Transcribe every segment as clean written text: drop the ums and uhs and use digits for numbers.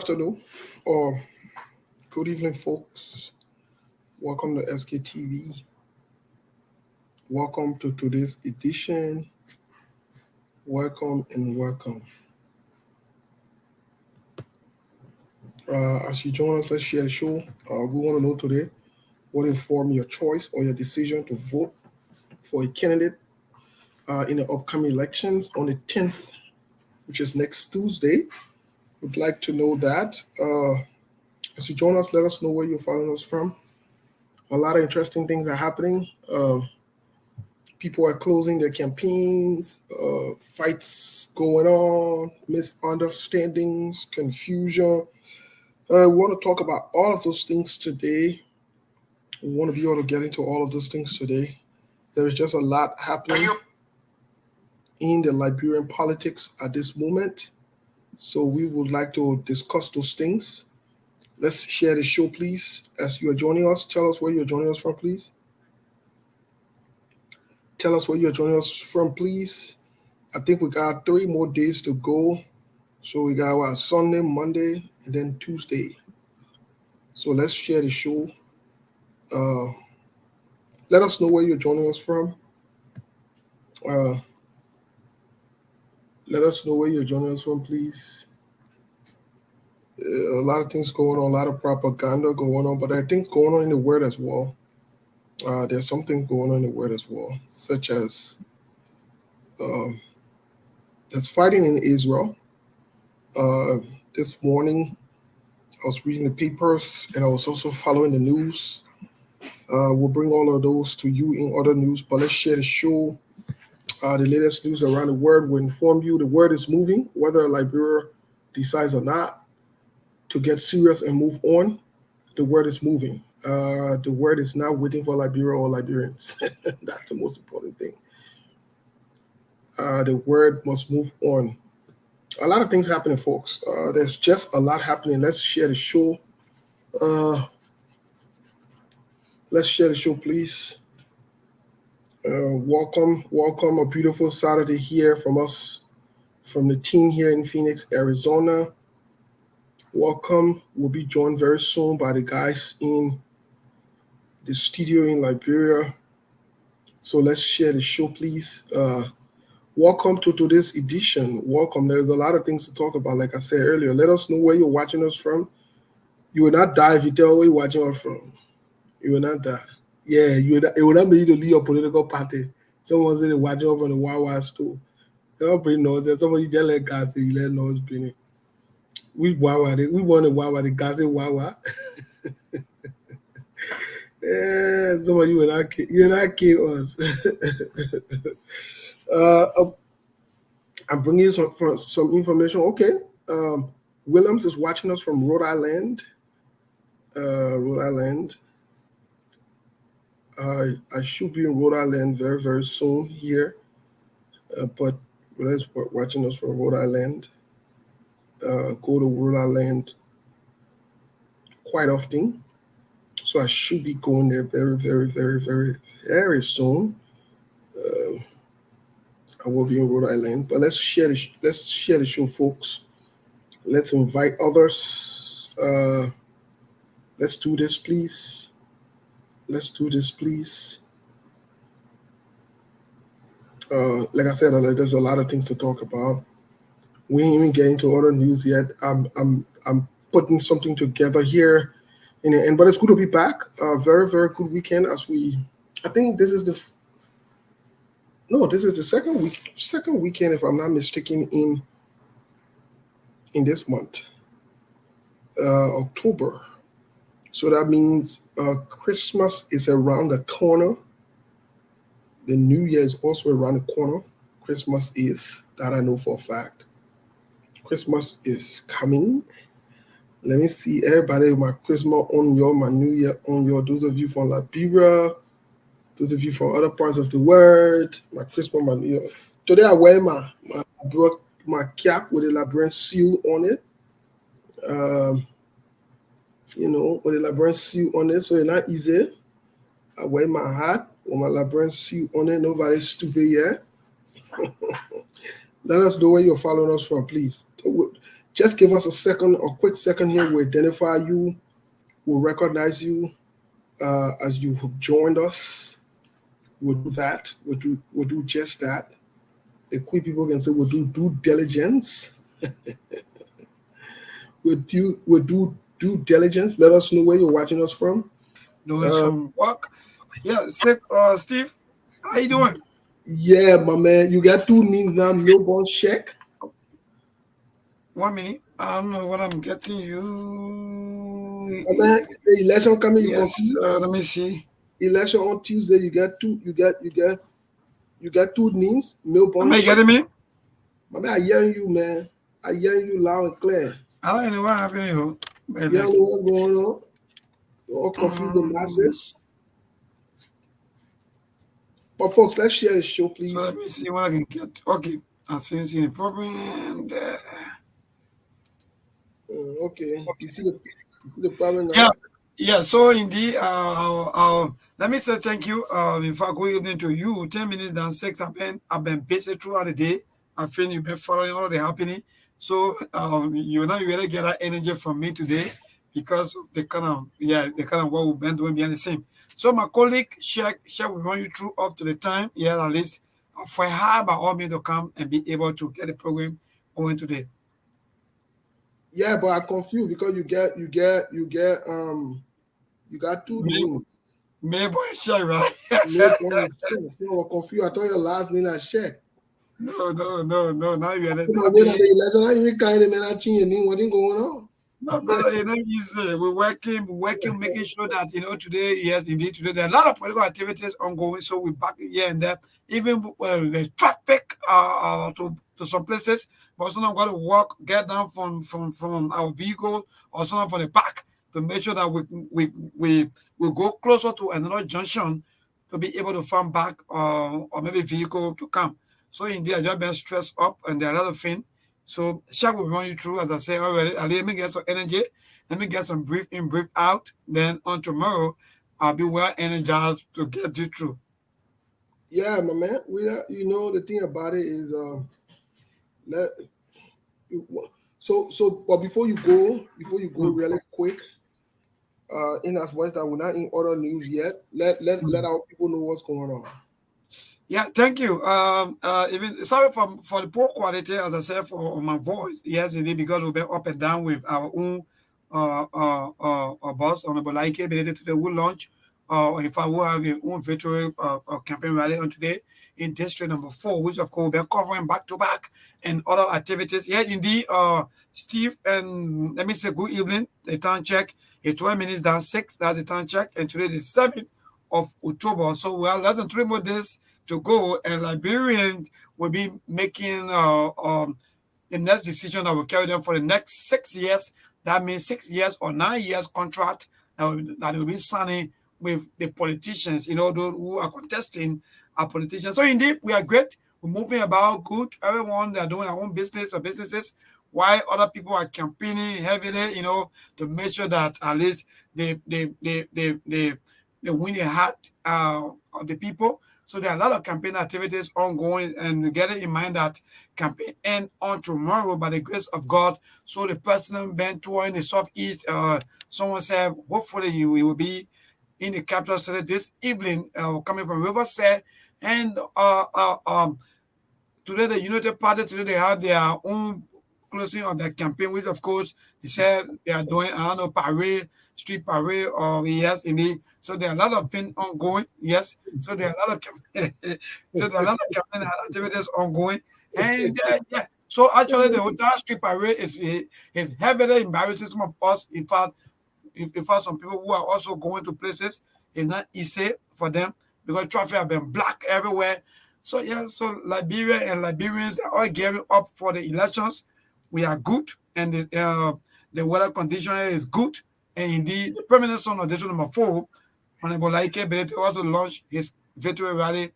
afternoon or good evening, folks. Welcome to SKTV. Welcome to today's edition. Welcome and welcome. As you join us, let's share the show. We want to know today what informed your choice or your decision to vote for a candidate in the upcoming elections on the 10th, which is next Tuesday. We'd like to know that. As you join us, let us know where you're following us from. A lot of interesting things are happening. People are closing their campaigns, fights going on, misunderstandings, confusion. We want to talk about all of those things today. We want to be able to get into all of those things today. There is just a lot happening in the Liberian politics at this moment. So we would like to discuss those things. Let's share the show, please. As you are joining us, tell us where you're joining us from, please. Tell us where you're joining us from, please. I think we got 3 more days to go. So we got Sunday, Monday, and then Tuesday. So let's share the show. Let us know where you're joining us from. Let us know where you're joining us from, please. A lot of things going on, a lot of propaganda going on, but there are things going on in the world as well. There's something going on in the world as well, such as there's fighting in Israel. This morning, I was reading the papers and I was also following the news. We'll bring all of those to you in other news, but let's share the show. The latest news around the world will inform you. The world is moving, whether Liberia decides or not to get serious and move on. The world is moving. The world is not waiting for Liberia or Liberians. That's the most important thing. The world must move on. A lot of things happening, folks. There's just a lot happening. Let's share the show. Let's share the show, please. Welcome. A beautiful Saturday here from us, from the team here in Phoenix, Arizona. Welcome. We'll be joined very soon by the guys in the studio in Liberia. So let's share the show, please. Welcome to today's edition. Welcome. There's a lot of things to talk about. Like I said earlier, let us know where you're watching us from. You will not die if you tell where you're watching us from. You will not die. Yeah, it will not be you to leave your political party. Someone said they're watching us from the Wawa store. They're not pretty noisy. Somebody just let gas say you let noise bring it. We Wawa, we want the Wawa, the gas Wawa. Yeah, somebody will not kill us. I'm bringing you some information. Okay. Williams is watching us from Rhode Island. I should be in Rhode Island very, very soon here. But Williams watching us from Rhode Island. Go to Rhode Island quite often. So I should be going there very, very, very, very, very soon. I will be in Rhode Island. But let's share the show, folks. Let's invite others. Let's do this, please. Like I said, there's a lot of things to talk about. We ain't even getting to other news yet. I'm putting something together here in the end, but it's good to be back. Very, very good weekend I think this is the second weekend, if I'm not mistaken, in this month, October. So that means Christmas is around the corner. The New Year is also around the corner. Christmas is, that I know for a fact. Christmas is coming. Let me see everybody, my Christmas on your, my New Year on your. Those of you from Liberia, those of you from other parts of the world, my Christmas, my New Year. Today I wear my cap with a Liberian seal on it. With a Liberian seal on it, so it's not easy. I wear my hat with my Liberian seal on it. Nobody's stupid yet. Let us know where you're following us from, please. Just give us a quick second here. We'll identify you. We'll recognize you as you have joined us. We'll do that. We'll do just that. The quick people can say we'll do due diligence. we'll do due diligence. Let us know where you're watching us from. Doing Uh, some work. Yeah, Steve, how you doing? yeah, my man. You got two names now. Newborn check. 1 minute. I don't know what I'm getting you. My man, the election coming. You Yes, confused? let me see. Election on Tuesday. You got two. You got two names. Am Newborn I check. getting me? My man, I hearing you, man. I hearing you loud and clear. I don't know what happened here. But You don't like, know what's going on. You all confuse the um, masses. But folks, let's share the show, so let please. me see what I can get. Okay, I think see the problem. And, Okay, you see the problem yeah, now. yeah. So indeed, let me say thank you. In fact, good evening to you. 10 minutes than six. I've been busy throughout the day. I feel you've been following all the happening. So you know you really get that energy from me today because of the kind of what we've been doing behind the scene. So my colleague Sheikh will run you through up to the time. Yeah, at least for her by all means to come and be able to get the program going today. Yeah, but I confused because you got two Me, names. me boy Sheikh, right? No point. So I was confused. I thought your last name was Check. No, no, no, no. Now you are Come on, wait on happy. the election. Now you kind of man, I change your name. What is going on? No, brother, easy. We're working, making sure that today, yes, indeed, today there are a lot of political activities ongoing. So we're back here and there. Even the traffic to some places, but sometimes got to walk, get down from our vehicle or something from the back to make sure that we go closer to another junction to be able to find back or maybe vehicle to come. So indeed, I just been stressed up and there are a lot of things. So Shaq will run you through, as I said already. Let me get some energy. Let me get some brief in, brief out. Then on tomorrow, I'll be well energized to get you through. Yeah, my man. The thing about it is, let but before you go, Mm. really quick, in as much that we're not in other news yet, let Mm. our people know what's going on. Yeah, thank you. Even sorry for the poor quality, as I said, for my voice. Yes, indeed, because we've been up and down with our own boss, Honorable Laike, related to the will launch. In fact, we'll have your own virtual campaign rally on today in District Number 4, which of course we're covering back to back and other activities. Yeah, indeed, Steve, and let me say good evening. The time check is 12 minutes down 6. That's the time check, and today is 7th of October. So we have less than 3 more days to go, and Liberians will be making the next decision that will carry them for the next 6 years. That means 6 years or 9 years contract that will be signing with the politicians, those who are contesting are politicians. So indeed, we are great. We're moving about good. Everyone, they're doing their own business or businesses, while other people are campaigning heavily, to make sure that at least they win the heart of the people. So there are a lot of campaign activities ongoing, and get it in mind that campaign end on tomorrow by the grace of God. So the president been touring the southeast. Someone said hopefully he will be in the capital city this evening, coming from Riverside. And today the United Party today they have their own closing of their campaign, which of course they said they are doing I don't know parade, street parade, or yes, indeed. So there are a lot of things ongoing. Yes, so there are a lot of so there are a lot of campaign activities ongoing, and yeah. So actually, the entire street parade is heavily embarrassing some of us. In fact, in fact, some people who are also going to places, it's not easy for them because traffic have been blocked everywhere. So yeah, so Liberia and Liberians are all gearing up for the elections. We are good, and the weather condition is good. And indeed, the permanent son of District Number 4, Honorable Laike Belete, also launched his victory rally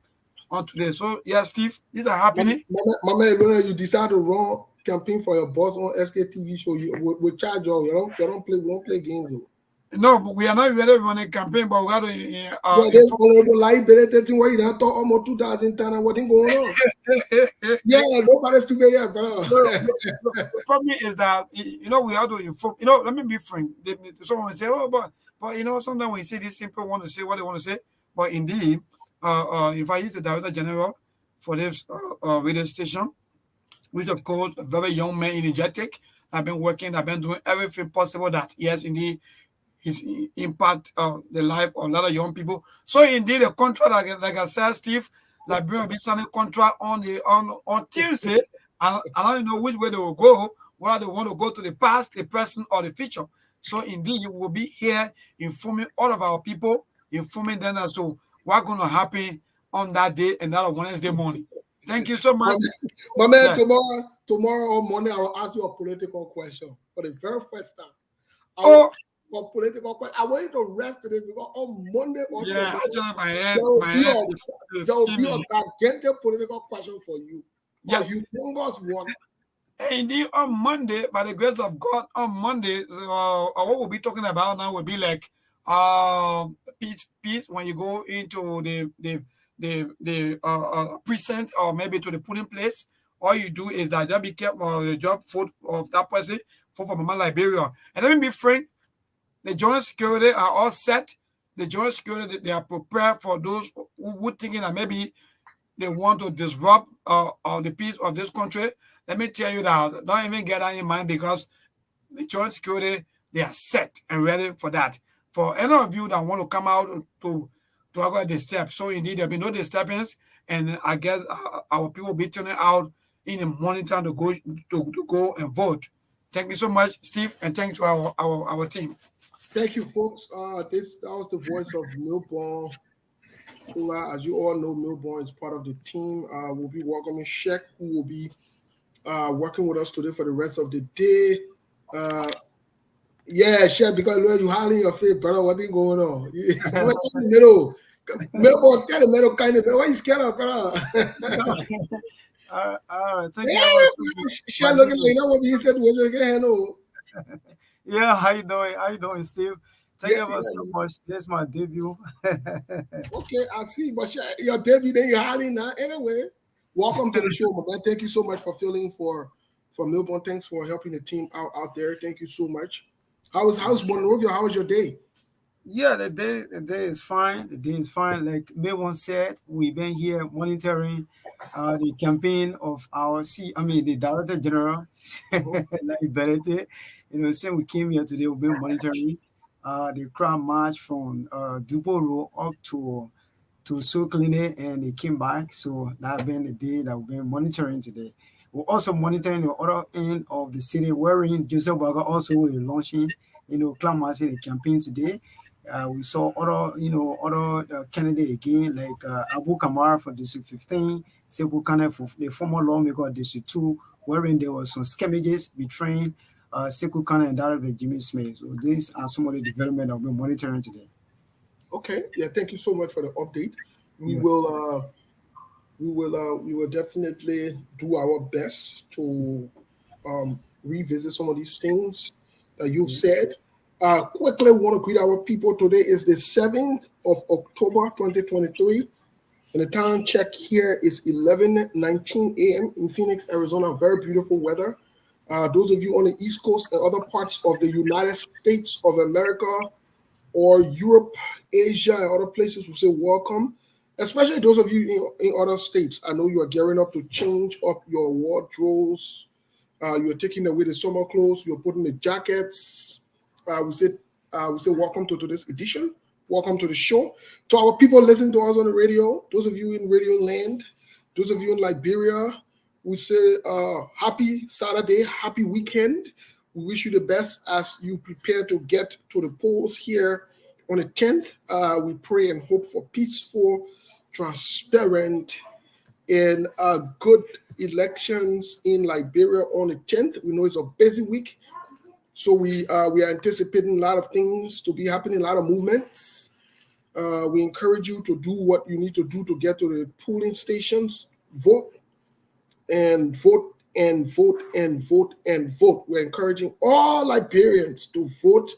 on today. So yeah, Steve, these are happening. My man, when you decide to run campaign for your boss on SKTV show, we charge you. You don't play. We don't play games. Though. No, but we are not ready for a campaign, but we got to Well, there's honorable liability thing where you don't talk almost 2010 and what thing going on. Yeah, nobody's too bad yet, bro. The problem is that we have to inform. Let me be frank. Someone will say, "Oh, but sometimes when you say these people want to say what they want to say." But indeed, if I use the director general for this radio station, which of course a very young man, energetic, I've been working, I've been doing everything possible that yes, indeed, his impact the life of a lot of young people. So indeed, the contract, like I said, Steve, Liberia will be signing contract on Tuesday, and I don't know which way they will go, whether they want to go to the past, the present, or the future. So indeed, we will be here informing all of our people, informing them as to what's going to happen on that day and that Wednesday morning. Thank you so much. My man, yeah. Tomorrow or Monday, I will ask you a political question for the very first time. For political question, I want you to rest today because on Monday or my head there will be a gigantic political question for you. Yes, you humongous one. Indeed, on Monday, by the grace of God, on Monday, what we'll be talking about now will be like peace when you go into the precinct or maybe to the polling place. All you do is that just be careful the job vote of that person, vote for Mama Liberia. And let me be frank, the joint security are all set. The joint security, they are prepared for those who thinking that maybe they want to disrupt the peace of this country. Let me tell you that, don't even get that in mind because the joint security, they are set and ready for that. For any of you that want to come out to avoid the step, so indeed there'll be no disturbance, and I guess our people will be turning out in the morning time to go and vote. Thank you so much, Steve, and thanks to our team. Thank you, folks. That was the voice of Milborn Kula. As you all know, Milborn is part of the team. We'll be welcoming Sheikh, who will be working with us today for the rest of the day. Yeah, Sheikh, because you hiding your face, brother. What's going on? Milborn, tell the middle kind of. Why you scared of, brother? Thank you. Sheikh, looking like what you said was again. Yeah, how you doing? How you doing, Steve? Thank you so much. This is my debut. Okay, I see. But your debut, then you're hiding now. Anyway, welcome to the show, my man. Thank you so much for filling for Milborn. Thanks for helping the team out there. Thank you so much. How's Monrovia? How was your day? Yeah, the day is fine. The day is fine. Like Milborn said, we've been here monitoring the campaign of the Director General, Liability. Since we came here today, we've been monitoring the crowd march from Dubo Road up to Sokline, and they came back. So that's been the day that we've been monitoring today. We're also monitoring the other end of the city, wherein Joseph Baga also will be launching, Clamassy the campaign today. We saw other candidates again, like Abu Kamara for District 15, Sekou Kane for the former lawmaker of District 2, wherein there was some skirmishes between Sekou Kane and Director Jimmy Smith. So these are some of the development that we're monitoring today. Okay, yeah, thank you so much for the update. We will definitely do our best to revisit some of these things that you've said. Quickly want to greet our people. Today is the 7th of October 2023, and the time check here is 11:19 a.m. in Phoenix, Arizona. Very beautiful weather. Those of you on the East Coast and other parts of the United States of America or Europe, Asia, and other places will say welcome. Especially those of you in other states. I know you are gearing up to change up your wardrobes. You're taking away the summer clothes. You're putting the jackets. We say welcome to today's edition. Welcome to the show. To our people listening to us on the radio, those of you in Radio Land, those of you in Liberia, we say happy Saturday, happy weekend. We wish you the best as you prepare to get to the polls here on the 10th. We pray and hope for peaceful, transparent, and good elections in Liberia on the 10th. We know it's a busy week, so we are anticipating a lot of things to be happening, a lot of movements. We encourage you to do what you need to do to get to the polling stations, vote and vote and vote and vote and vote. We're encouraging all Liberians to vote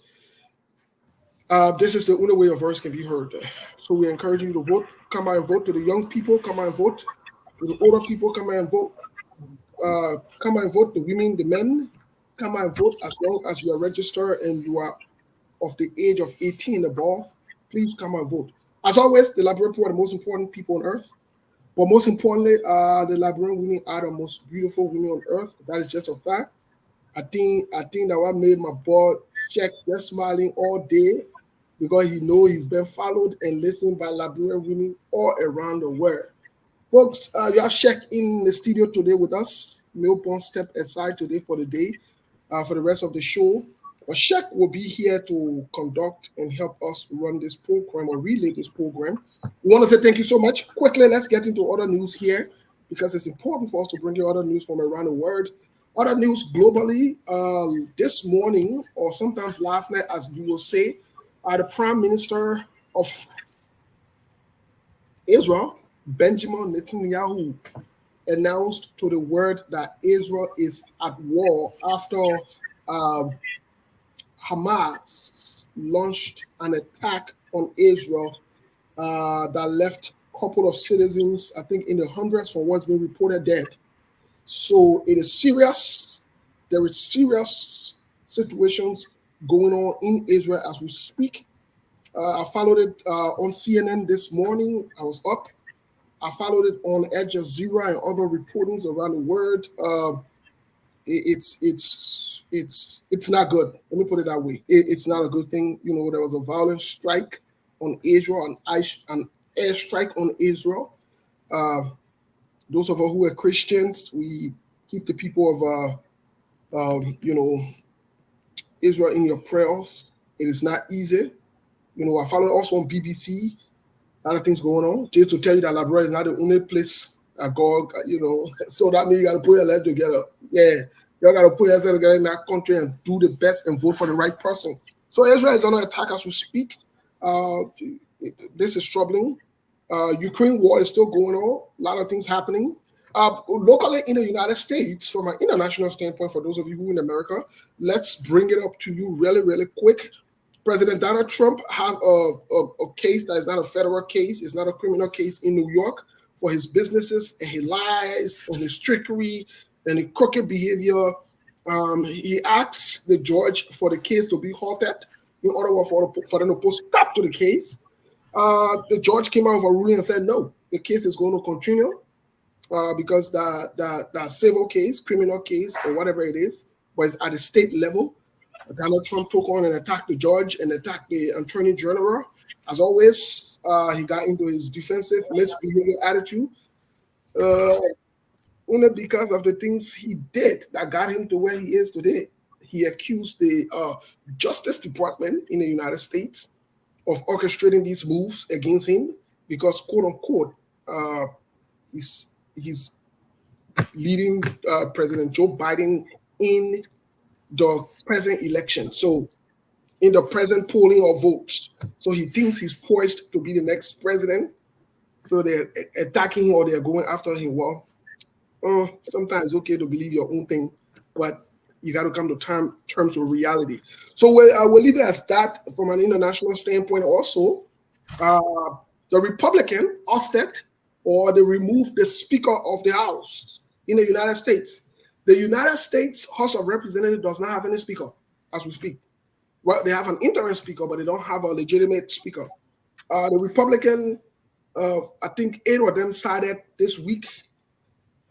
This is the only way your voice can be heard. So we encourage you to vote. Come out and vote. To the young people, come out and vote. To the older people, come out and vote. Come out and vote. The women, the men, come out and vote. As long as you are registered and you are of the age of 18 and above, please come out and vote. As always, the Liberian people are the most important people on earth. But most importantly, the Liberian women are the most beautiful women on earth. That is just a fact. I think that what made my boy Check just smiling all day because he know he's been followed and listened by Liberian women all around the world. Folks, you have Check in the studio today with us. Milborn stepped aside today for the day, for the rest of the show. But Check will be here to conduct and help us run this program or relay this program. We want to say thank you so much. Quickly, let's get into other news here because it's important for us to bring you other news from around the world. Other news globally, this morning or sometimes last night, as you will say, the Prime Minister of Israel, Benjamin Netanyahu, announced to the world that Israel is at war after Hamas launched an attack on Israel that left a couple of citizens, I think in the hundreds from what's been reported dead. So it is serious. There is serious situations going on in Israel as we speak. I followed it on CNN this morning. I was up. I followed it on Al Jazeera and other reportings around the world. It's not good. Let me put it that way. It's not a good thing. You know, there was a violent strike on Israel, an airstrike on Israel. Those of us who are Christians, we keep the people of, Israel in your prayers. It is not easy. You know, I followed also on BBC. A lot of things going on. Just to tell you that Liberia is not the only place God, so that means you got to put your life together. Yeah, you got to put yourself together in that country and do the best and vote for the right person. So Israel is under attack as we speak. This is troubling. Ukraine war is still going on. A lot of things happening. Locally in the United States, from an international standpoint, for those of you who are in America, let's bring it up to you really, really quick. President Donald Trump has a case that is not a federal case. It's not a criminal case in New York for his businesses and his lies and his trickery and his crooked behavior. He asked the judge for the case to be halted in order for them to put stop to the case. The judge came out with a ruling and said, no, the case is going to continue because the civil case, criminal case, or whatever it is, was at the state level. Donald Trump took on and attacked the judge and attacked the attorney general. As always, he got into his defensive, misbehavior attitude only because of the things he did that got him to where he is today. He accused the Justice Department in the United States of orchestrating these moves against him because, quote unquote, he's leading President Joe Biden in the present election. So in the present polling of votes. So he thinks he's poised to be the next president. So they're attacking him or they're going after him. Well, sometimes it's okay to believe your own thing, but you got to come to terms with reality. So we'll leave it as that from an international standpoint. Also, the Republican ousted or they removed the Speaker of the House in the United States. The United States House of Representatives does not have any speaker as we speak. Well, they have an interim speaker, but they don't have a legitimate speaker. The Republican, I think 8 of them sided this week.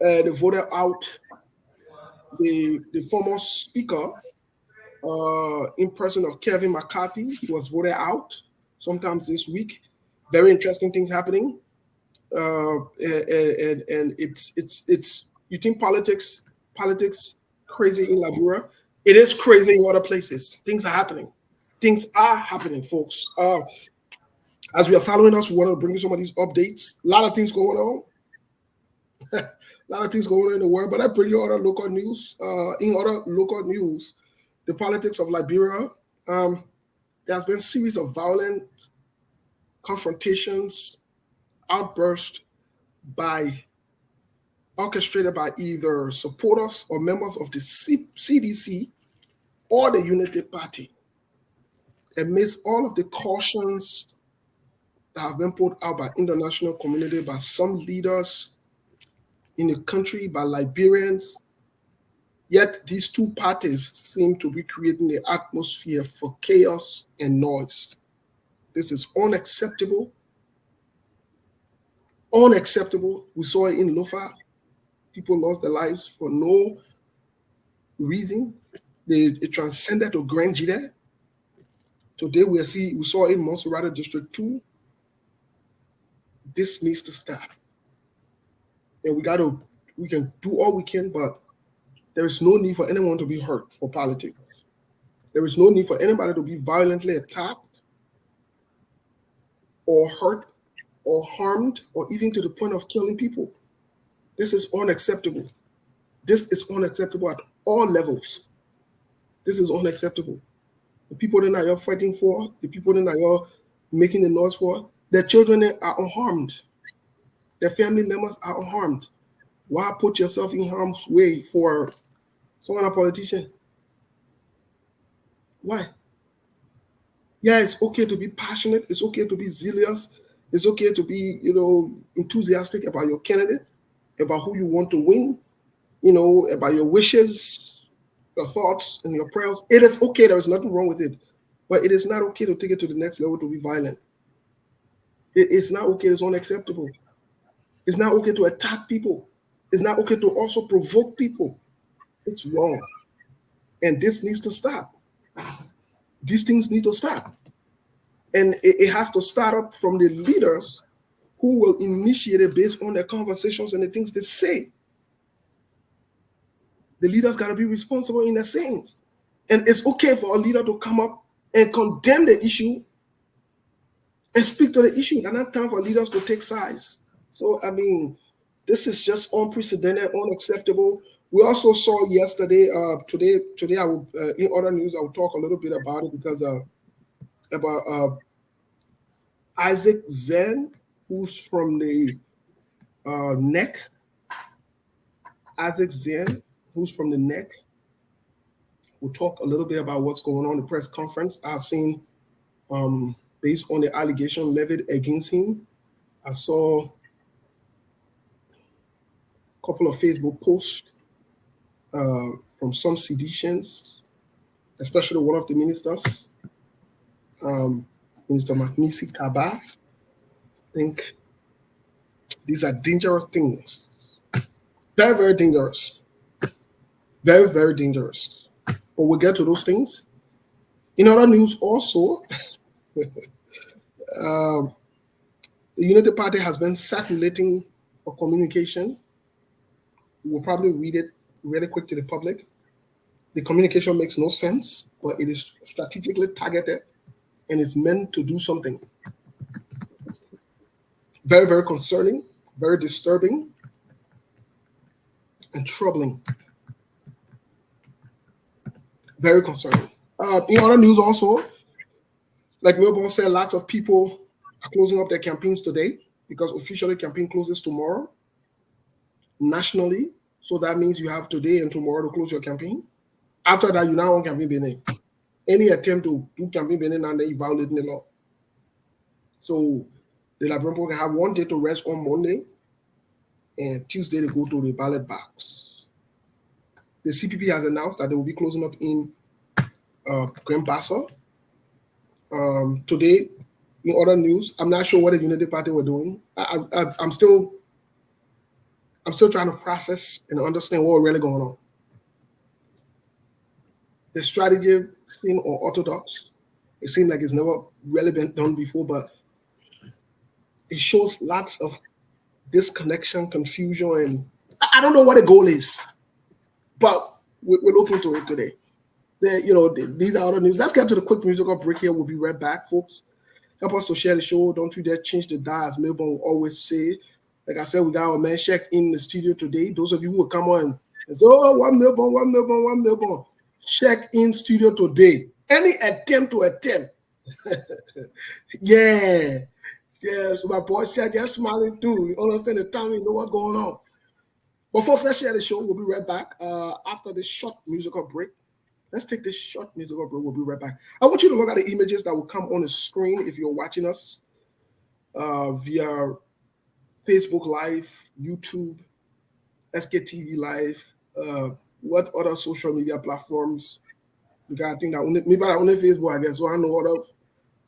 They voted out the former speaker in person of Kevin McCarthy. He was voted out sometimes this week. Very interesting things happening. And it's you think politics crazy in Liberia? It is crazy in other places. Things are happening. Things are happening, folks. As we are following us, we want to bring you some of these updates. A lot of things going on. A lot of things going on in the world, but I bring you other local news. In other local news, the politics of Liberia, there's been a series of violent confrontations, outbursts orchestrated by either supporters or members of the CDC or the Unity Party. amidst all of the cautions that have been put out by international community, by some leaders in the country, by Liberians, yet these two parties seem to be creating the atmosphere for chaos and noise. This is unacceptable. Unacceptable. We saw it in Lofa. People lost their lives for no reason. It transcended to Grand Jide. Today we saw it in Monserrate District 2. This needs to stop. And we can do all we can, but there is no need for anyone to be hurt for politics. There is no need for anybody to be violently attacked or hurt or harmed or even to the point of killing people. This is unacceptable. This is unacceptable at all levels. This is unacceptable. The people that you're fighting for, the people that you're making the noise for, their children are unharmed. Their family members are unharmed. Why put yourself in harm's way for someone, a politician? Why? Yeah, it's okay to be passionate. It's okay to be zealous. It's okay to be, enthusiastic about your candidate, about who you want to win, about your wishes, your thoughts, and your prayers. It is okay. There is nothing wrong with it. But it is not okay to take it to the next level to be violent. It's not okay. It's unacceptable. It's not okay to attack people. It's not okay to also provoke people. It's wrong. And this needs to stop. These things need to stop. And it has to start up from the leaders who will initiate it based on their conversations and the things they say. The leaders got to be responsible in their sayings. And it's okay for a leader to come up and condemn the issue and speak to the issue. There's not time for leaders to take sides. So, this is just unprecedented, unacceptable. We also saw yesterday, today I will, in other news, I will talk a little bit about it because about Isaac Zen, who's from the NEC. Isaac Zen, who's from the NEC. We'll talk a little bit about what's going on in the press conference. I've seen, based on the allegation levied against him, I saw a couple of Facebook posts from some seditionists, especially one of the ministers, Minister Maknisi Kaba. I think these are dangerous things. Very, very dangerous. Very, very dangerous. But we'll get to those things. In other news also, the Unity Party has been circulating a communication. We'll probably read it really quick to the public. The communication makes no sense, but it is strategically targeted and it's meant to do something. Very, very concerning, very disturbing, and troubling. Very concerning. In other news also, like Melbourne said, lots of people are closing up their campaigns today because officially campaign closes tomorrow nationally. So that means you have today and tomorrow to close your campaign. After that, you're now on campaign burning. Any attempt to do campaign burning and then you violating the law. So the Liberian people can have one day to rest on Monday and Tuesday to go to the ballot box. The CPP has announced that they will be closing up in Grand Bassa. Today, in other news, I'm not sure what the Unity Party were doing. I'm still trying to process and understand what's really going on. The strategy seemed unorthodox. It seemed like it's never really been done before, but it shows lots of disconnection, confusion, and I don't know what the goal is, but we're looking into it today. These are other news. Let's get to the quick musical break here. We'll be right back, folks. Help us to share the show. Don't you dare change the dial, as Melbourne will always say. Like I said, we got our man Shaq in the studio today. Those of you who will come on and say, oh, one Melbourne. Shaq in studio today. Any attempt to attempt. Yeah. So my boy Shaq just smiling too. You understand the time, you know what's going on. But folks, let's share the show. We'll be right back after this short musical break. Let's take this short musical break. We'll be right back. I want you to look at the images that will come on the screen if you're watching us via Facebook Live, YouTube, SKTV Live, what other social media platforms? Because I think that only Facebook, I guess. So I know what other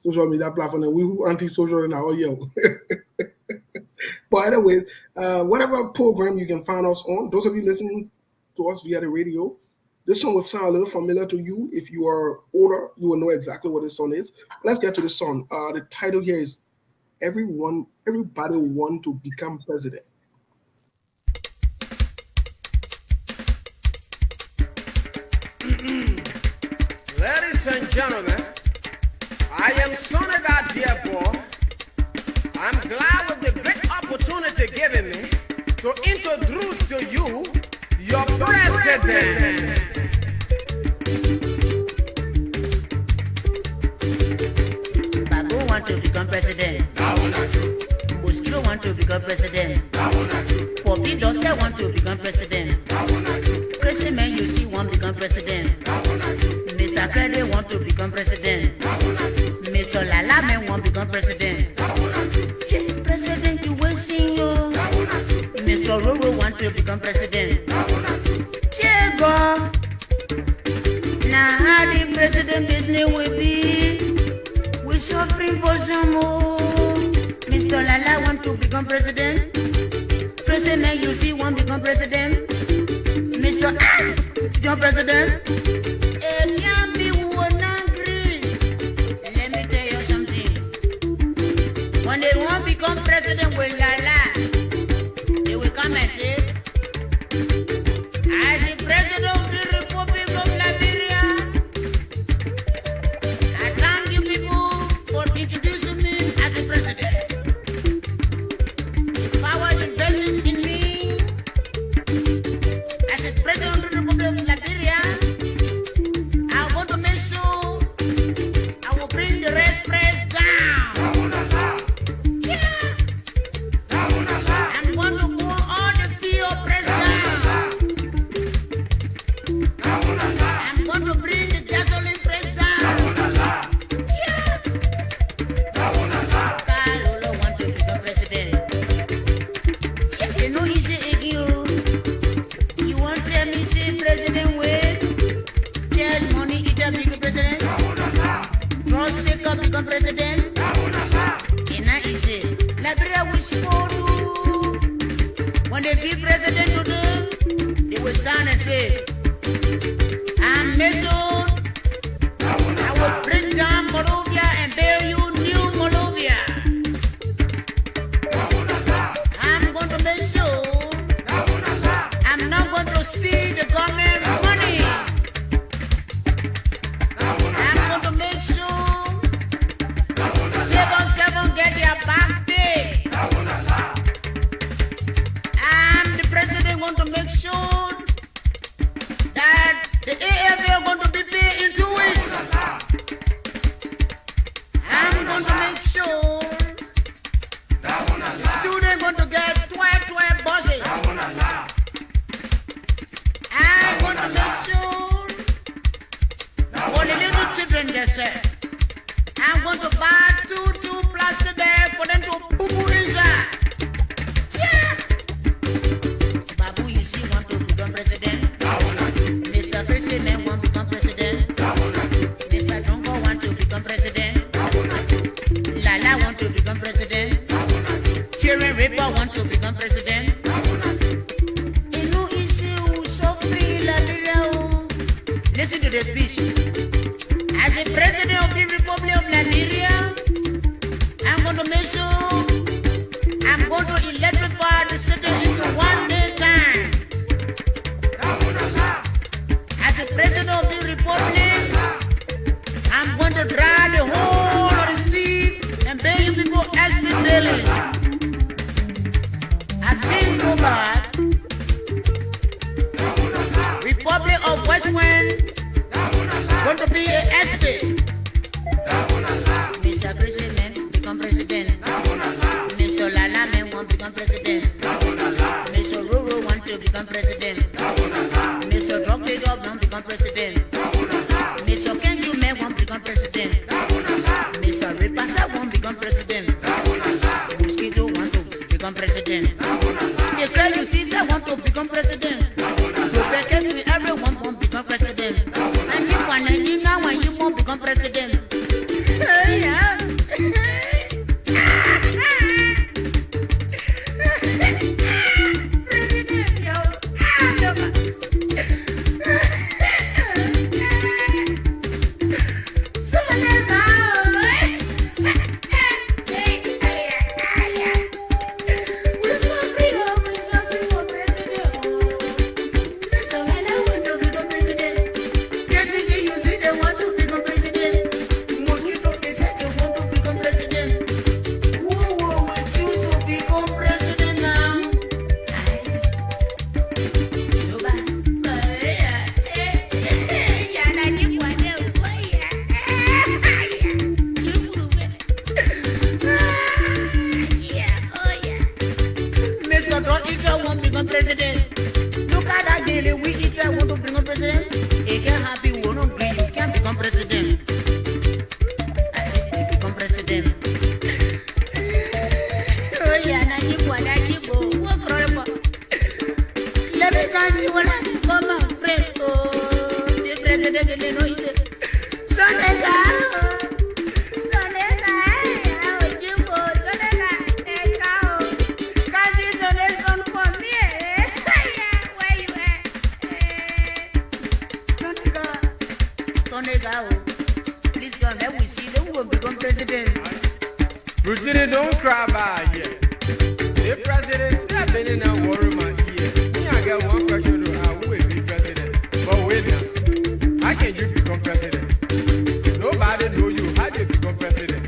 social media platform, and we who anti-social in our year. But anyways, whatever program you can find us on, those of you listening to us via the radio, this song will sound a little familiar to you. If you are older, you will know exactly what this song is. Let's get to the song. The title here is Everybody Want to Become President. Ladies and gentlemen, I am Sonny that dear boy. I'm glad with the great opportunity given me to introduce to you your president. Babu want to become president. Mosquito want to become president. Poppy Dossa want to become president. Crazy man you see want to become president. Mr. Credit want to become president. Mr. Lala man want to become president. President you will see you. Mr. Roro want to become president. Diego. Now how the president business will be? We suffering for some more. Mr. Lala want to become president. President you see want to become president. Mr. Become president. It can't be one angry. Let me tell you something. When they want to become president with Lala, they will come and say, as the president of the Republic of Liberia, I thank you people for introducing me as the president. The power invested in me as the president of the Republic of Liberia. I'm going to make sure I will bring the rest price down. Yeah. I'm going to pull all the fee of price down. I'm going to bring the gasoline price down. Yeah. Kalolo want to become president. You know he's again. You want to tell me say president wait? Tell money eat up become president. Trust take up become president. And now he say Liberia will for you. When they be president to them, they will stand and say, I'm Mason. I will bring down Moldova and bear you new Moldova. I'm going to make sure I'm not going to see the government money. I'm going to make sure 7-7 get their back pay. I'm the president going to make sure that the AFL going to be paid in 2 weeks. I'm going to make sure the student going to get 12 buses. I'm going to make sure for the little children they say, I'm going to buy two plastic bags for them to poo-poo inside. Yeah. Babu, you see, want to become president. Mr. President want to become president. Mr. Drongo want to become president. Lala want to become president. Karen Ripper want to become president. You know, issue so free, Liberia. Listen to the speech. As the president of the Republic of Liberia, I'm going to make sure I'm going to electrify the city into 1 day time. As the president of the Republic, I'm going to dry the whole of the sea and pay you people estate daily. As things go bad, Republic of West Wind going to be an estate. Mr. President, become president. Mr. Lala man want to become president. Mr. Roro want to become president. Mr. Dr. Job want to become president. Mr. Don Eater won't become president. Look at that daily we eater want to become president. He can't happy, will not agree. He can't become president. I said he become president. Oh yeah, na jibo, na jibo. What problem? Let me go see what I become my friend. Oh, the president they know it. Please come, let we see them will become president. Rutini, don't cry by yet. The president said, "Been in a war in my ear." Me, I got one question to how will be president. But wait now, how can you become president? Nobody know you. How do you become president?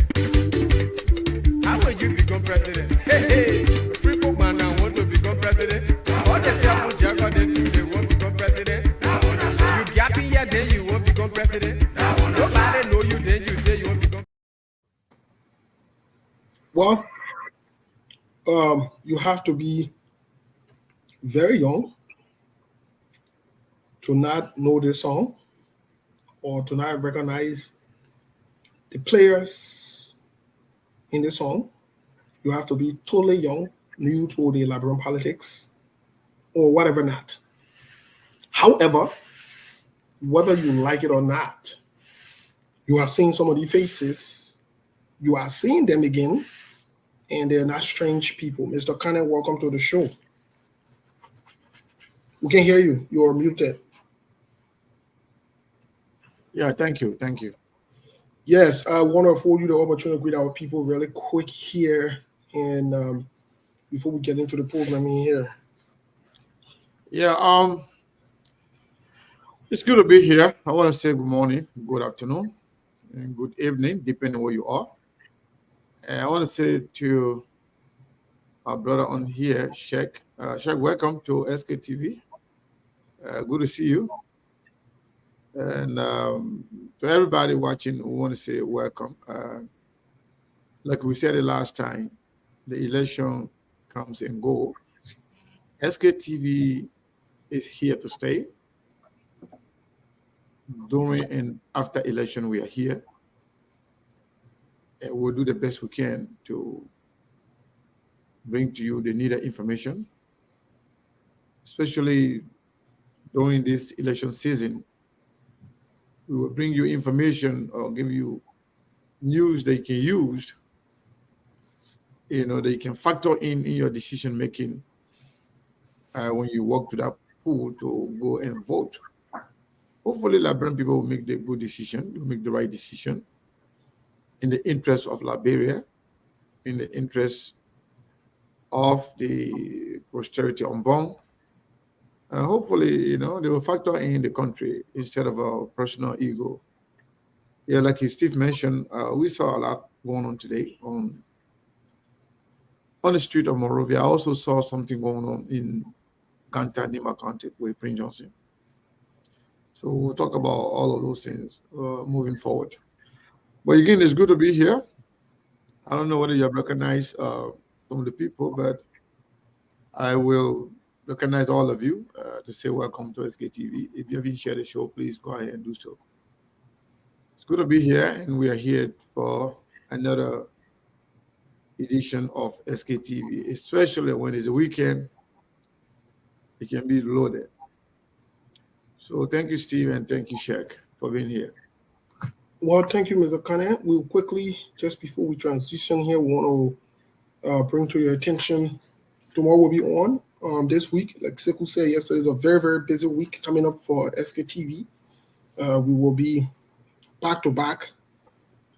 How will you become president? Hey, people man now want to become president. All the self juggle they want to become president. You gapping here, then you won't become president. Nobody know you, then you say you won't become. Well, you have to be very young to not know this song or to not recognize the players in the song. You have to be totally young, new to the Liberian politics or whatever not. However, whether you like it or not, you have seen some of the faces. You are seeing them again, and they're not strange people. Mr. Kane, welcome to the show. We can hear you. You are muted. Yeah, thank you. Thank you. Yes, I want to afford you the opportunity to greet our people really quick here, and before we get into the programming here. Yeah, it's good to be here. I want to say good morning, good afternoon, and good evening, depending where you are. And I want to say to our brother on here, Sheikh. Sheikh, welcome to SKTV. Good to see you. And to everybody watching, we want to say welcome. Like we said the last time, the election comes and go. SKTV is here to stay. During and after election, we are here. And we'll do the best we can to bring to you the needed information, especially during this election season. We will bring you information or give you news that you can use, that you can factor in your decision making when you walk to that pool to go and vote. Hopefully, Liberian people will make the good decision, will make the right decision in the interest of Liberia, in the interest of the posterity unborn. Hopefully, they will factor in the country instead of our personal ego. Yeah, like Steve mentioned, we saw a lot going on today on the street of Monrovia. I also saw something going on in Kanta, Nima County with Prince Johnson. So we'll talk about all of those things moving forward. But again, it's good to be here. I don't know whether you have recognized some of the people, but I will recognize all of you to say welcome to SKTV. If you haven't shared the show, please go ahead and do so. It's good to be here, and we are here for another edition of SKTV, especially when it's a weekend. It can be loaded. So thank you, Steve, and thank you, Sheikh, for being here. Well, thank you, Mr. Kane. We'll quickly, just before we transition here, we want to bring to your attention tomorrow will be on this week. Like Sekou said yesterday, it's a very, very busy week coming up for SKTV. We will be back to back,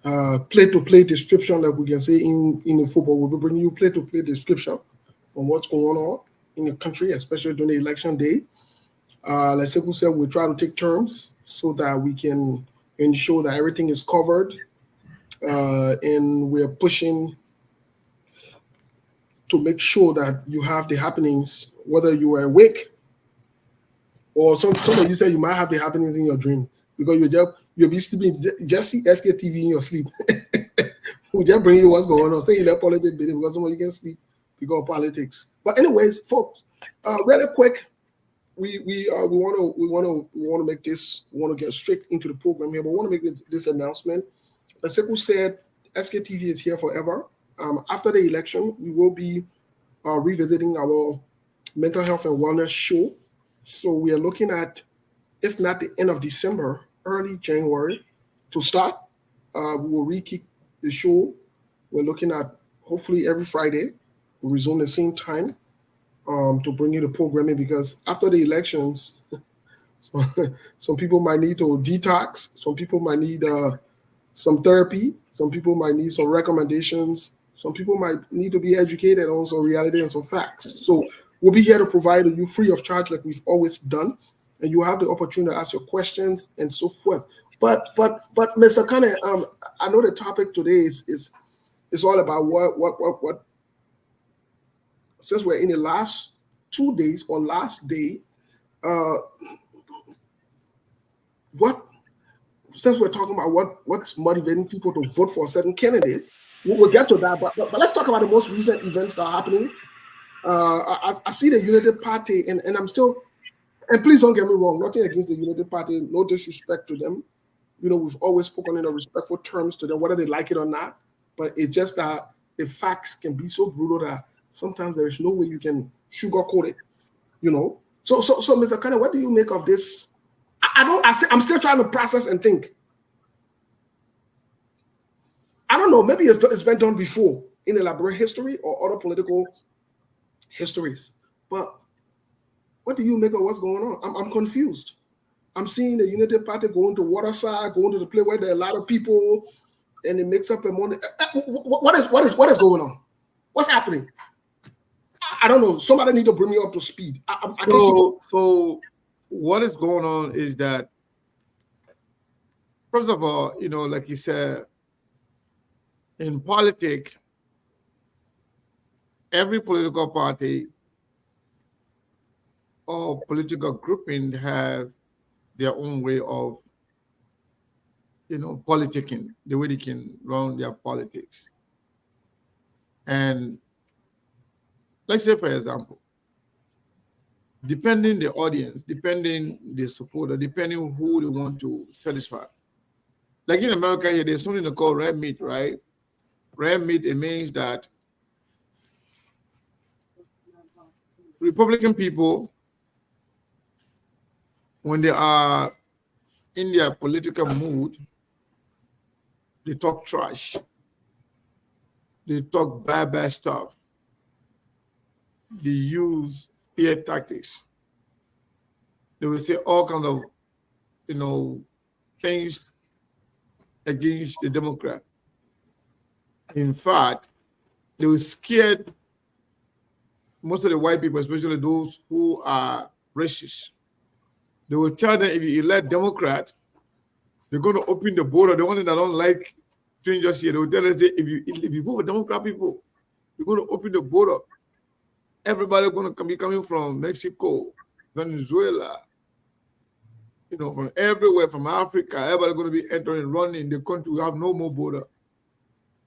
play to play description, like we can say in the football. We'll be bringing you play to play description on what's going on in the country, especially during the election day. Like Sekou said, we'll try to take turns so that we can ensure that everything is covered, and we're pushing to make sure that you have the happenings, whether you are awake or some of you say you might have the happenings in your dream because you'll be sleeping, just see SKTV in your sleep. We just bring you what's going on. Say you let politics be because some of you can sleep because of politics. But anyways, folks, really quick, we want to make this. We want to get straight into the program here, but we want to make this announcement. As Sekou said, SKTV is here forever. After the election, we will be revisiting our mental health and wellness show. So we are looking at, if not the end of December, early January to start. We will re-kick the show. We're looking at hopefully every Friday. We'll resume the same time to bring you the programming because after the elections, some people might need to detox. Some people might need some therapy. Some people might need some recommendations. Some people might need to be educated on some reality and some facts. So we'll be here to provide you free of charge like we've always done. And you have the opportunity to ask your questions and so forth. But Mr. Kane, I know the topic today is all about what since we're in the last 2 days or last day, since we're talking about what's motivating people to vote for a certain candidate, we'll get to that. But let's talk about the most recent events that are happening. I see the United Party, and I'm still, and please don't get me wrong, nothing against the United Party, no disrespect to them. You know, we've always spoken in a respectful terms to them, whether they like it or not. But it's just that the facts can be so brutal that sometimes there is no way you can sugarcoat it. You know, so Mr. Kane, what do you make of this? I'm still trying to process and think. I don't know. Maybe it's been done before in elaborate history or other political histories. But what do you make of what's going on? I'm confused. I'm seeing the United Party going to Waterside, going to the place where there are a lot of people, and it makes up a money. What is going on? What's happening? I don't know. Somebody need to bring me up to speed. So what is going on is that, first of all, you know, like you said, in politics, every political party or political grouping have their own way of, you know, politicking, the way they can run their politics. And let's say, for example, depending the audience, depending the supporter, depending who they want to satisfy. Like in America here, there's something called red meat, right? Red meat, it means that Republican people, when they are in their political mood, they talk trash. They talk bad stuff. They use fear tactics. They will say all kinds of, you know, things against the Democrat. In fact, they were scared most of the white people, especially those who are racist. They will tell them if you elect Democrat, they're going to open the border. The one that don't like strangers here, they will tell them, say, if you vote for Democrat people, you're going to open the border. Everybody going to be coming from Mexico, Venezuela, you know, from everywhere, from Africa. Everybody going to be entering, running the country. We have no more border.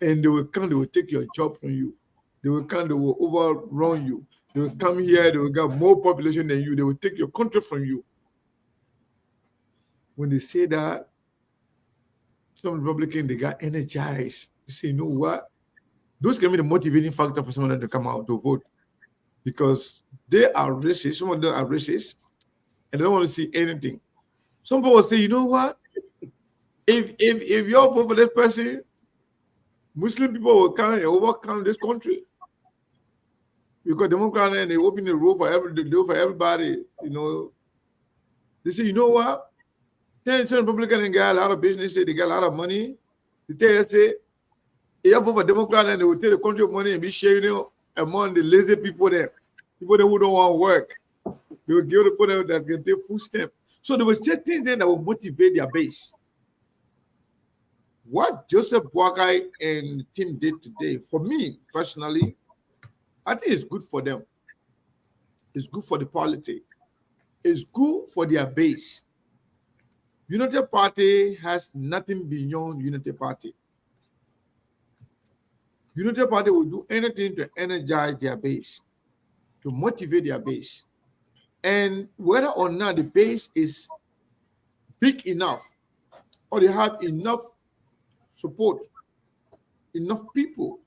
And they will come, they will take your job from you. They will come, they will overrun you. They will come here, they will get more population than you. They will take your country from you. When they say that, some Republicans, they got energized. They say, you know what? Those can be the motivating factor for someone to come out to vote. Because they are racist. Some of them are racist. And they don't want to see anything. Some people say, you know what? if you vote for this person, Muslim people will come and overcome this country. Because Democrats and they open the door for everybody, you know. They say, you know what? Then Republican and got a lot of business, they got a lot of money. They say, if you vote for Democrat and they will take the country money and be sharing it among the lazy people there, people that who don't want to work. They will give the people that can take food stamp. So there was just things there that will motivate their base. What Joseph Boakai and the team did today, for me personally, I think it's good for them. It's good for the polity. It's good for their base. Unity Party has nothing beyond Unity Party. Unity Party will do anything to energize their base, to motivate their base. And whether or not the base is big enough or they have enough support, enough people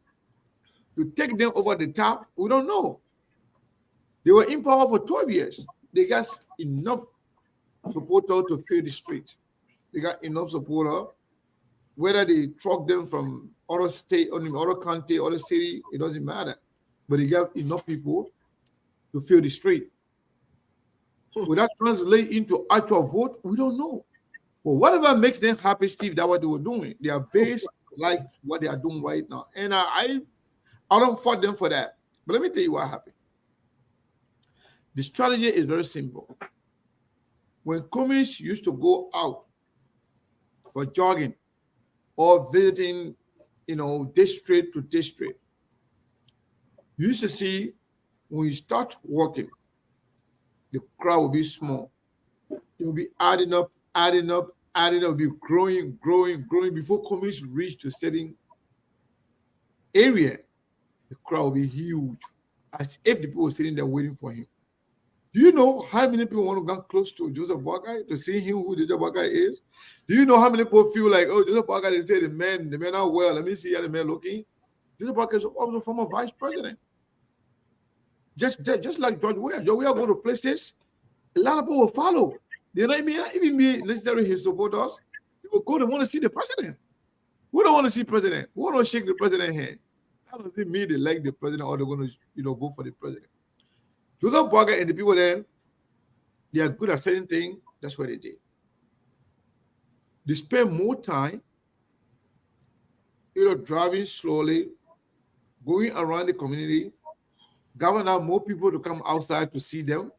to take them over the top, we don't know. They were in power for 12 years. They got enough supporters to fill the street. They got enough supporters. Whether they truck them from other state, other county, other city, it doesn't matter. But they got enough people to fill the street. Will that translate into actual vote? We don't know. But whatever makes them happy, Steve, that's what they were doing. They are based like what they are doing right now. And I don't fault them for that. But let me tell you what happened. The strategy is very simple. When communists used to go out for jogging or visiting, district to district, you used to see when you start walking, the crowd will be small. They will be adding up, will be growing. Before communists reach to certain area, the crowd will be huge, as if the people were sitting there waiting for him. Do you know how many people want to come close to Joseph Boakai to see him who Joseph Boakai is? Do you know how many people feel like, oh, Joseph Boakai, they say the man are well. Let me see how the man looking. Joseph Boakai is also former vice president. Just like George Weah. George Weah go to places, a lot of people will follow. They not even be necessarily his supporters. People go to want to see the president. We don't want to see president. We want to shake the president's hand. That doesn't mean they like the president or they're going to vote for the president. Joseph Boakai and the people then, they are good at certain things. That's what they did. They spend more time, driving slowly, going around the community, gathering out more people to come outside to see them.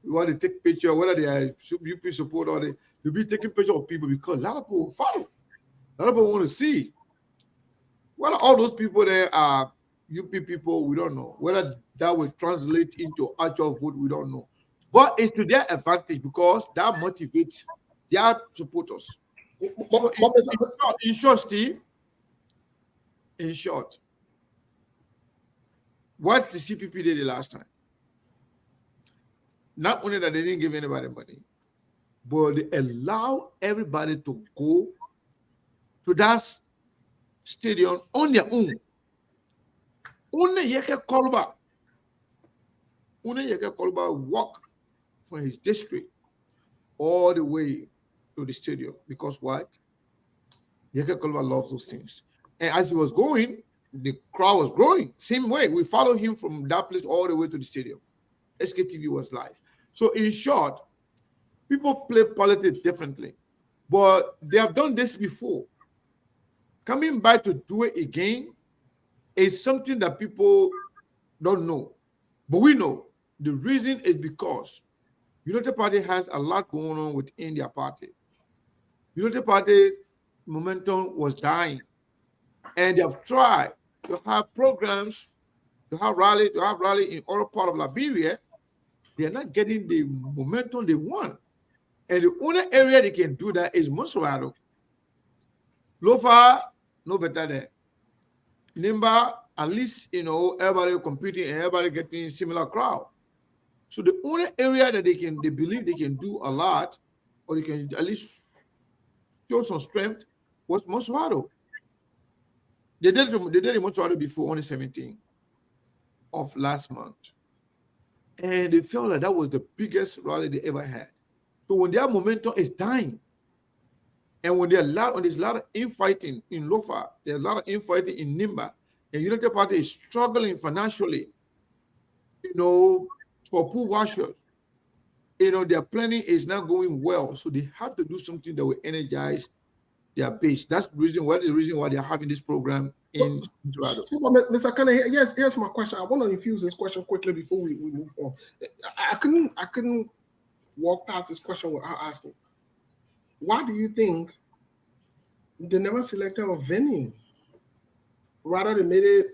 Whether they take pictures, whether they are UP support or they'll be taking pictures of people because a lot of people follow. A lot of people want to see. Whether all those people there are UP people, we don't know. Whether that will translate into actual vote, we don't know. But it's to their advantage because that motivates their supporters. So in short, Steve, what the CPP did the last time, not only that they didn't give anybody money, but they allow everybody to go to that stadium on their own. Only Yeke Kolba walk from his district all the way to the stadium. Because why? Yeke Kolba loves those things. And as he was going, the crowd was growing. Same way. We followed him from that place all the way to the stadium. SKTV was live. So in short, people play politics differently. But they have done this before. Coming back to do it again is something that people don't know. But we know. The reason is because United Party has a lot going on within their party. United Party momentum was dying. And they have tried to have programs, to have rally in other part of Liberia. They are not getting the momentum they want. And the only area they can do that is Monserrado. Lofa, no better there. Nimba, at least, everybody competing and everybody getting similar crowd. So the only area that they believe they can do a lot, or they can at least show some strength, was Monserrado. They did it in Monserrado before on the 17th of last month. And they felt like that was the biggest rally they ever had. So when their momentum is dying, And when there's a lot of infighting in Lofa, there's a lot of infighting in Nimba, and United Party is struggling financially, for poor washers. Their planning is not going well, so they have to do something that will energize their base. That's the reason why they're having this program in Dorado. So, Mr. Kennedy, here's my question. I want to infuse this question quickly before we move on. I couldn't walk past this question without asking. Why do you think they never selected a venue? Rather, they made it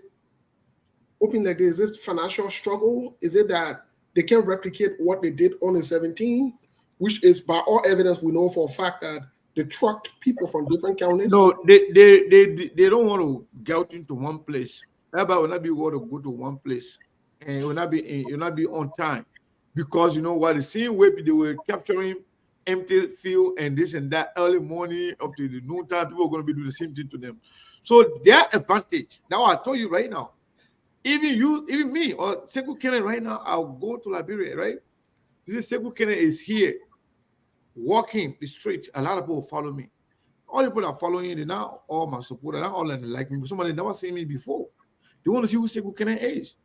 open like this. Is this financial struggle? Is it that they can't replicate what they did on the 17th, which is by all evidence we know for a fact that they trucked people from different counties? No, they don't want to get into one place. Everybody will not be able to go to one place, and it will not be on time, because the same way they were capturing empty field and this and that early morning up to the noon time, people are going to be doing the same thing to them. So their advantage. Now I told you right now, even me or Sekou Kennedy right now, I'll go to Liberia, right? This is Sekou Kennedy is here walking the street. A lot of people follow me. All the people that are following, they're not all my supporters, not all like me. Somebody never seen me before. They want to see who Sekou Kennedy is.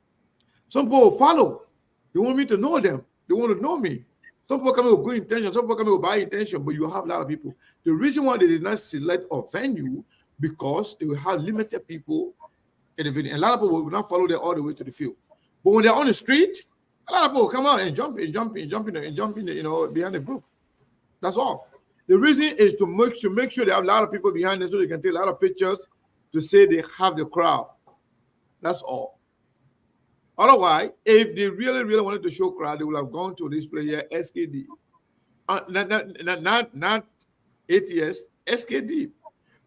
Some people follow. They want me to know them. They want to know me. Some people come with good intention, some people come with bad intention, but you have a lot of people. The reason why they did not select a venue, because they will have limited people in the venue. And a lot of people will not follow them all the way to the field. But when they're on the street, a lot of people come out and jump in, behind the group. That's all. The reason is to make sure they have a lot of people behind them so they can take a lot of pictures to say they have the crowd. That's all. Otherwise, if they really, really wanted to show crowd, they would have gone to this player SKD. Not ATS, SKD.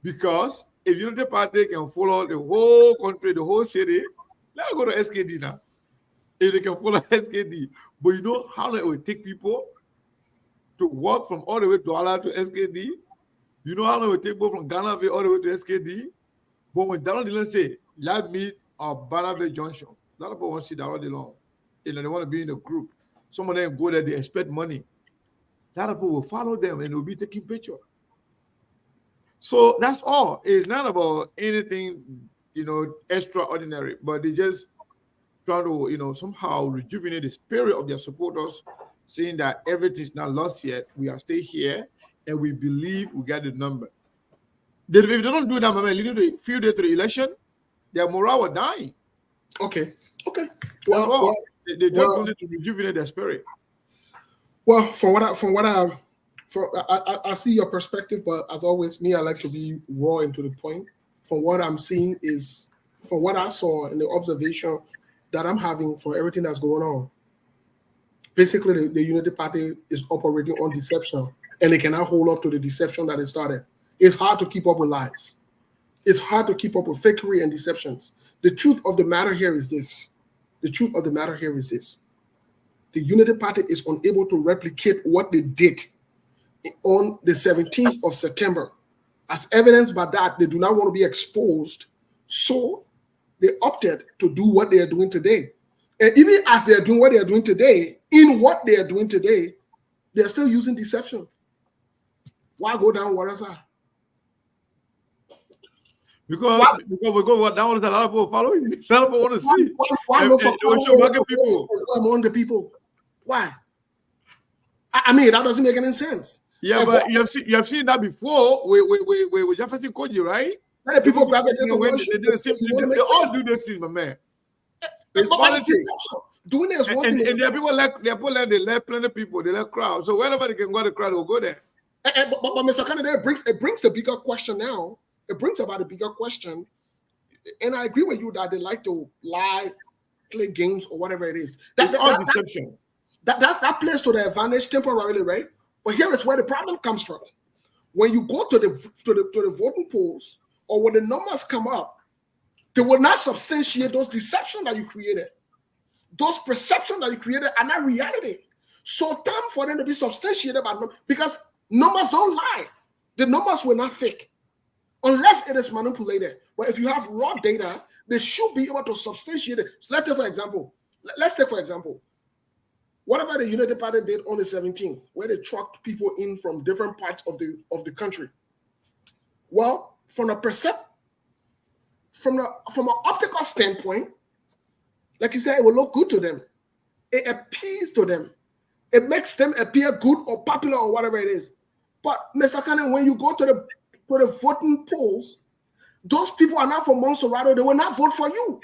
Because if Unity Party can follow the whole country, the whole city, let's go to SKD now. If they can follow SKD. But you know how long it will take people to walk from all the way to Ala to SKD? You know how long it will take people from Ghana all the way to SKD? But when Donald Dillon say, let me or Bannerville Junction, a lot of people want to see that all day long. They want to be in a group. Some of them go there, they expect money. A lot of people will follow them and they'll be taking pictures. So that's all. It's not about anything, extraordinary, but they just trying to, somehow rejuvenate the spirit of their supporters, saying that everything's not lost yet. We are still here, and we believe we got the number. If they don't do that, leading to a few days to the election, their morale will die. Okay. That's all. They just wanted to rejuvenate their spirit. Well, I see your perspective, but as always, I like to be raw and to the point. From what I'm seeing is, from what I saw and the observation that I'm having for everything that's going on, basically the Unity Party is operating on deception, and they cannot hold up to the deception that they started. It's hard to keep up with lies. It's hard to keep up with fakery and deceptions. The truth of the matter here is this. The Unity Party is unable to replicate what they did on the 17th of September. As evidenced by that, they do not want to be exposed. So they opted to do what they are doing today. And even as they are doing what they are doing today, they're still using deception. Why go down water side? Because we go down, a lot of people following. A lot of people want to see. Why look for among the people? Why? I mean, that doesn't make any sense. Yeah, but you have seen that before with Jefferson Koji, right? The people gravitate to they do the same thing. They all do this thing, my man. It's politics. Doing this one thing. And there are people they let plenty of people, they let crowd. So wherever they can go, the crowd will go there. But Mr. Kennedy, it brings the bigger question now. It brings about a bigger question. And I agree with you that they like to lie, play games, or whatever it is. It's all deception. That plays to their advantage temporarily, right? But here is where the problem comes from. When you go to the voting polls, or when the numbers come up, they will not substantiate those deceptions that you created. Those perceptions that you created are not reality. So time for them to be substantiated by numbers, because numbers don't lie. The numbers were not fake, unless it is manipulated. But if you have raw data, they should be able to substantiate it. So let's take for example, whatever the United Party did on the 17th, where they trucked people in from different parts of the country, Well, from an optical standpoint, like you said, it will look good to them. It appeals to them. It makes them appear good or popular or whatever it is. But Mr. Cannon, when you go to the voting polls, those people are not for Monserrato. They will not vote for you.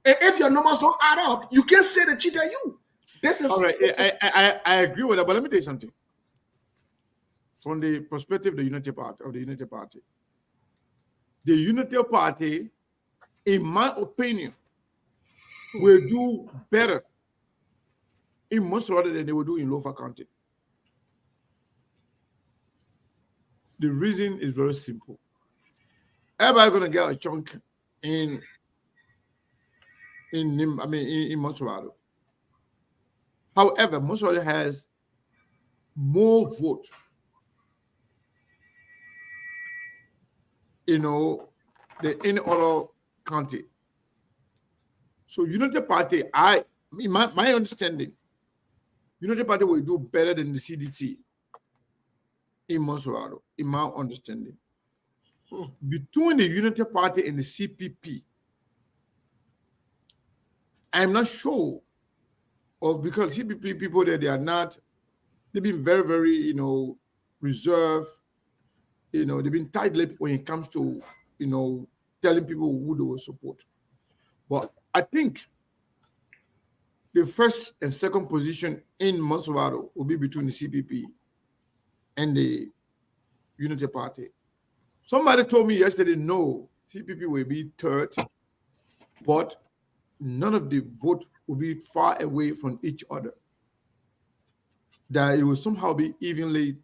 And if your numbers don't add up, you can't say they cheated you. This is all right. I agree with that, but let me tell you something. From the perspective of the Unity Party, in my opinion, will do better in Monserrato than they will do in Lofa County. The reason is very simple. Everybody gonna get a chunk in Monserrato. However, Monserrato has more votes, than any other county. So Unity Party, my understanding, Unity Party will do better than the CDC in Monserrato, in my understanding. Between the Unity Party and the CPP, I'm not sure because CPP people there, they've been very, very, reserved. They've been tight-lipped when it comes to, telling people who they will support. But I think the first and second position in Monserrato will be between the CPP and the Unity Party. Somebody told me yesterday, no, CPP will be third, but none of the votes will be far away from each other. That it will somehow be evenly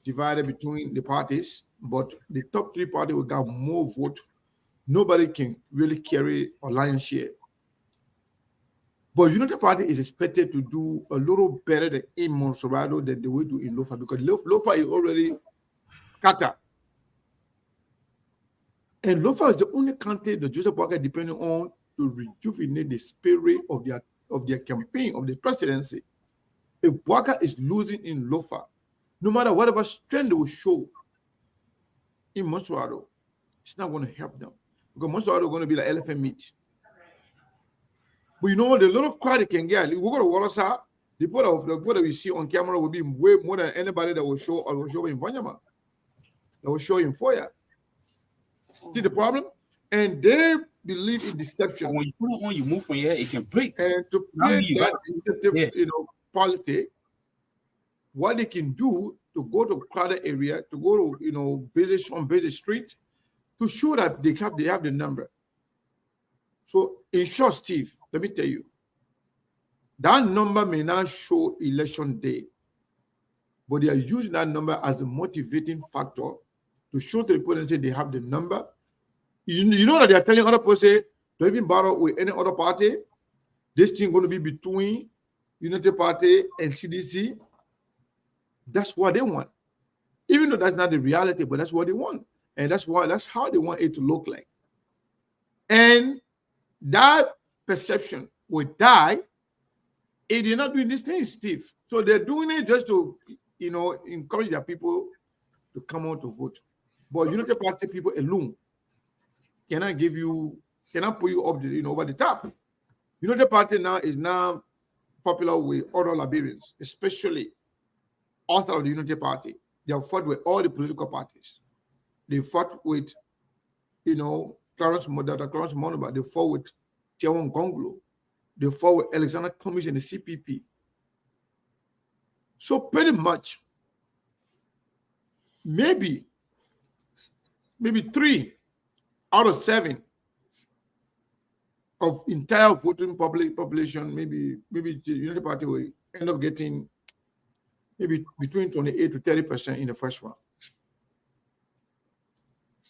divided between the parties, but the top three parties will get more votes. Nobody can really carry a lion's share. But Unity Party is expected to do a little better than in Monserrato than they will do in Lofa, because Lofa is already scattered. And Lofa is the only county that Joseph Boakai depending on to rejuvenate the spirit of their campaign, of the presidency. If Boakai is losing in Lofa, no matter whatever strength they will show in Monserrato, it's not going to help them. Because Monserrato is going to be like elephant meat. But the little crowd they can get, we go to Wallace, the people that we see on camera will be way more than anybody that will show in Vanyama, that will show in Foya. See the problem? And they believe in deception. When you put it on, you move from here, it can break. And to play that politics, what they can do to go to crowded area, to go to busy street, to show that they have the number. So in short, Steve, let me tell you, that number may not show election day, but they are using that number as a motivating factor to show to the people and say they have the number. You know that they are telling other people, say, don't even bother with any other party. This thing going to be between Unity Party and CDC. That's what they want. Even though that's not the reality, but that's what they want. And that's how they want it to look like. And that perception will die if they're not doing these things, Steve. So they're doing it just to, encourage their people to come out to vote. But Unity Party people alone cannot put you up over the top. Unity Party now is popular with other Liberians, especially outside of the Unity Party. They have fought with all the political parties. They fought with, Clarence Monaba. They fought with Tiawon Gonglo. They fought with Alexander Cummings and the CPP. So pretty much, maybe 3 out of 7 of entire voting population, maybe the Unity Party will end up getting maybe between 28 to 30% in the first one.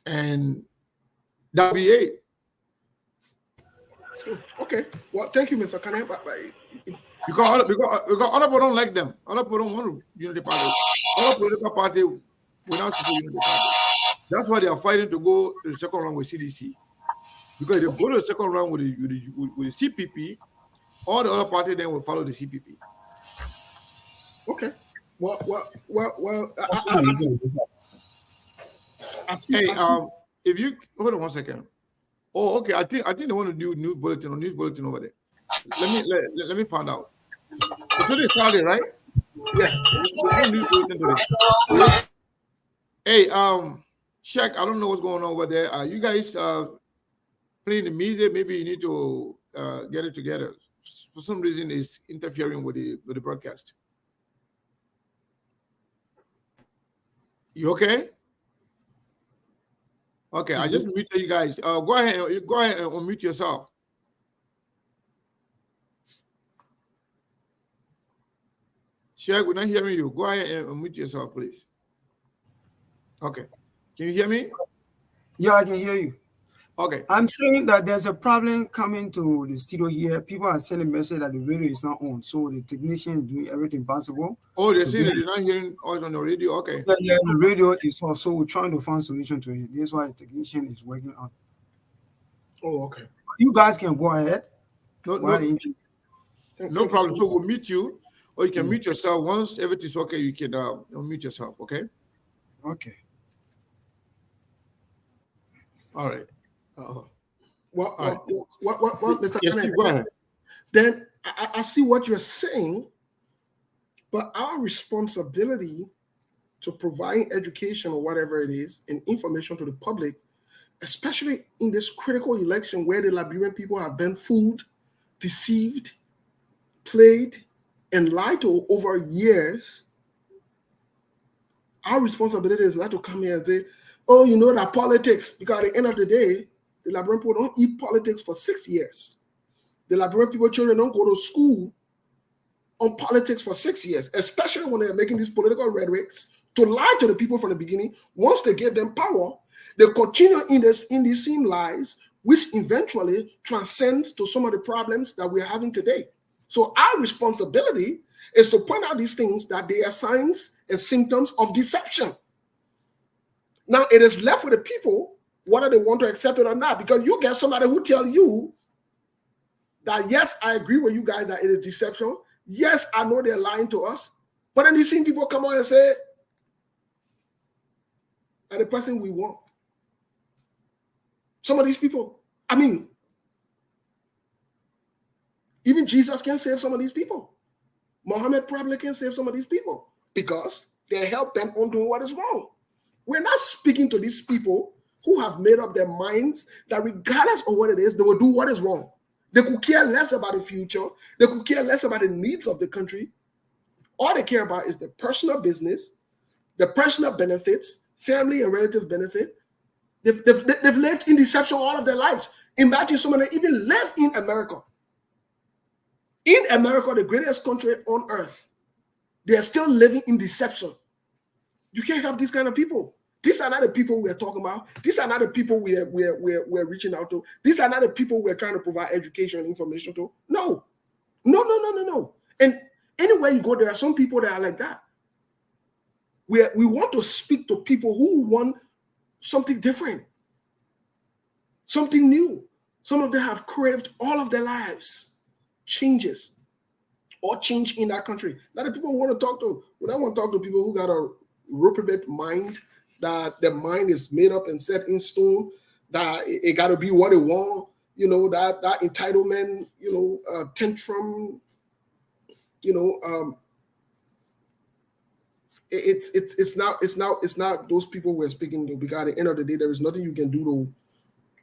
And that'll be it. Okay. Well, thank you, Mr. Kane. Because other people don't like them. Other people don't want Unity Party. Other political party will not support Unity Party. That's why they are fighting to go to the second round with CDC. Because if they go to the second round with the CPP, all the other parties then will follow the CPP. Okay. Well. I see. Hey, I see. if you hold on 1 second. Oh, okay. I think they want to do news bulletin over there. Let me find out. It's today Saturday, right? Yes. There's no news bulletin today. Hey, Shaq, I don't know what's going on over there. Are you guys playing the music? Maybe you need to get it together. For some reason, it's interfering with the broadcast. You okay? Okay, I just muted you guys. Go ahead and unmute yourself. Shaq, we're not hearing you. Go ahead and unmute yourself, please. Okay. Can you hear me? Yeah, I can hear you. Okay. I'm saying that there's a problem coming to the studio here. People are sending a message that the radio is not on. So the technician is doing everything possible. Oh, they're saying that they're not hearing us on the radio. Okay. Yeah, the radio is off. So we're trying to find solution to it. This is why the technician is working on. Oh, okay. You guys can go ahead. No problem. So we'll meet you, or you can mute yourself. Once everything's okay, you can unmute yourself. Okay. Okay. All right. What, Mr. Yes, Kenneth, go ahead. Then I see what you're saying, but our responsibility to provide education or whatever it is and information to the public, especially in this critical election where the Liberian people have been fooled, deceived, played, and lied to over years. Our responsibility is not to come here and say, oh, you know that politics, because at the end of the day, the Liberian people don't eat politics for 6 years. The Liberian people, children don't go to school on politics for 6 years, especially when they're making these political rhetorics to lie to the people from the beginning. Once they give them power, they continue in these same lies, which eventually transcends to some of the problems that we're having today. So our responsibility is to point out these things that they are signs and symptoms of deception. Now, it is left with the people whether they want to accept it or not, because you get somebody who tell you that, yes, I agree with you guys that it is deception. Yes, I know they're lying to us. But then you see people come on and say, are the person we want. Some of these people, I mean, even Jesus can save some of these people. Muhammad probably can save some of these people because they help them on doing what is wrong. We're not speaking to these people who have made up their minds that regardless of what it is, they will do what is wrong. They could care less about the future. They could care less about the needs of the country. All they care about is the personal business, the personal benefits, family and relative benefit. They've lived in deception all of their lives. Imagine someone that even live in America. In America, the greatest country on earth, they are still living in deception. You can't help these kind of people. These are not the people we're talking about. These are not the people we're reaching out to. These are not the people we're trying to provide education and information to. No. And anywhere you go, there are some people that are like that. We want to speak to people who want something different, something new. Some of them have craved all of their lives changes or change in that country. That the people want to talk to. When I want to talk to people who got a reprobate mind, that their mind is made up and set in stone, that it got to be what it want, that entitlement, tantrum, it's not those people we're speaking to, because at the end of the day, there is nothing you can do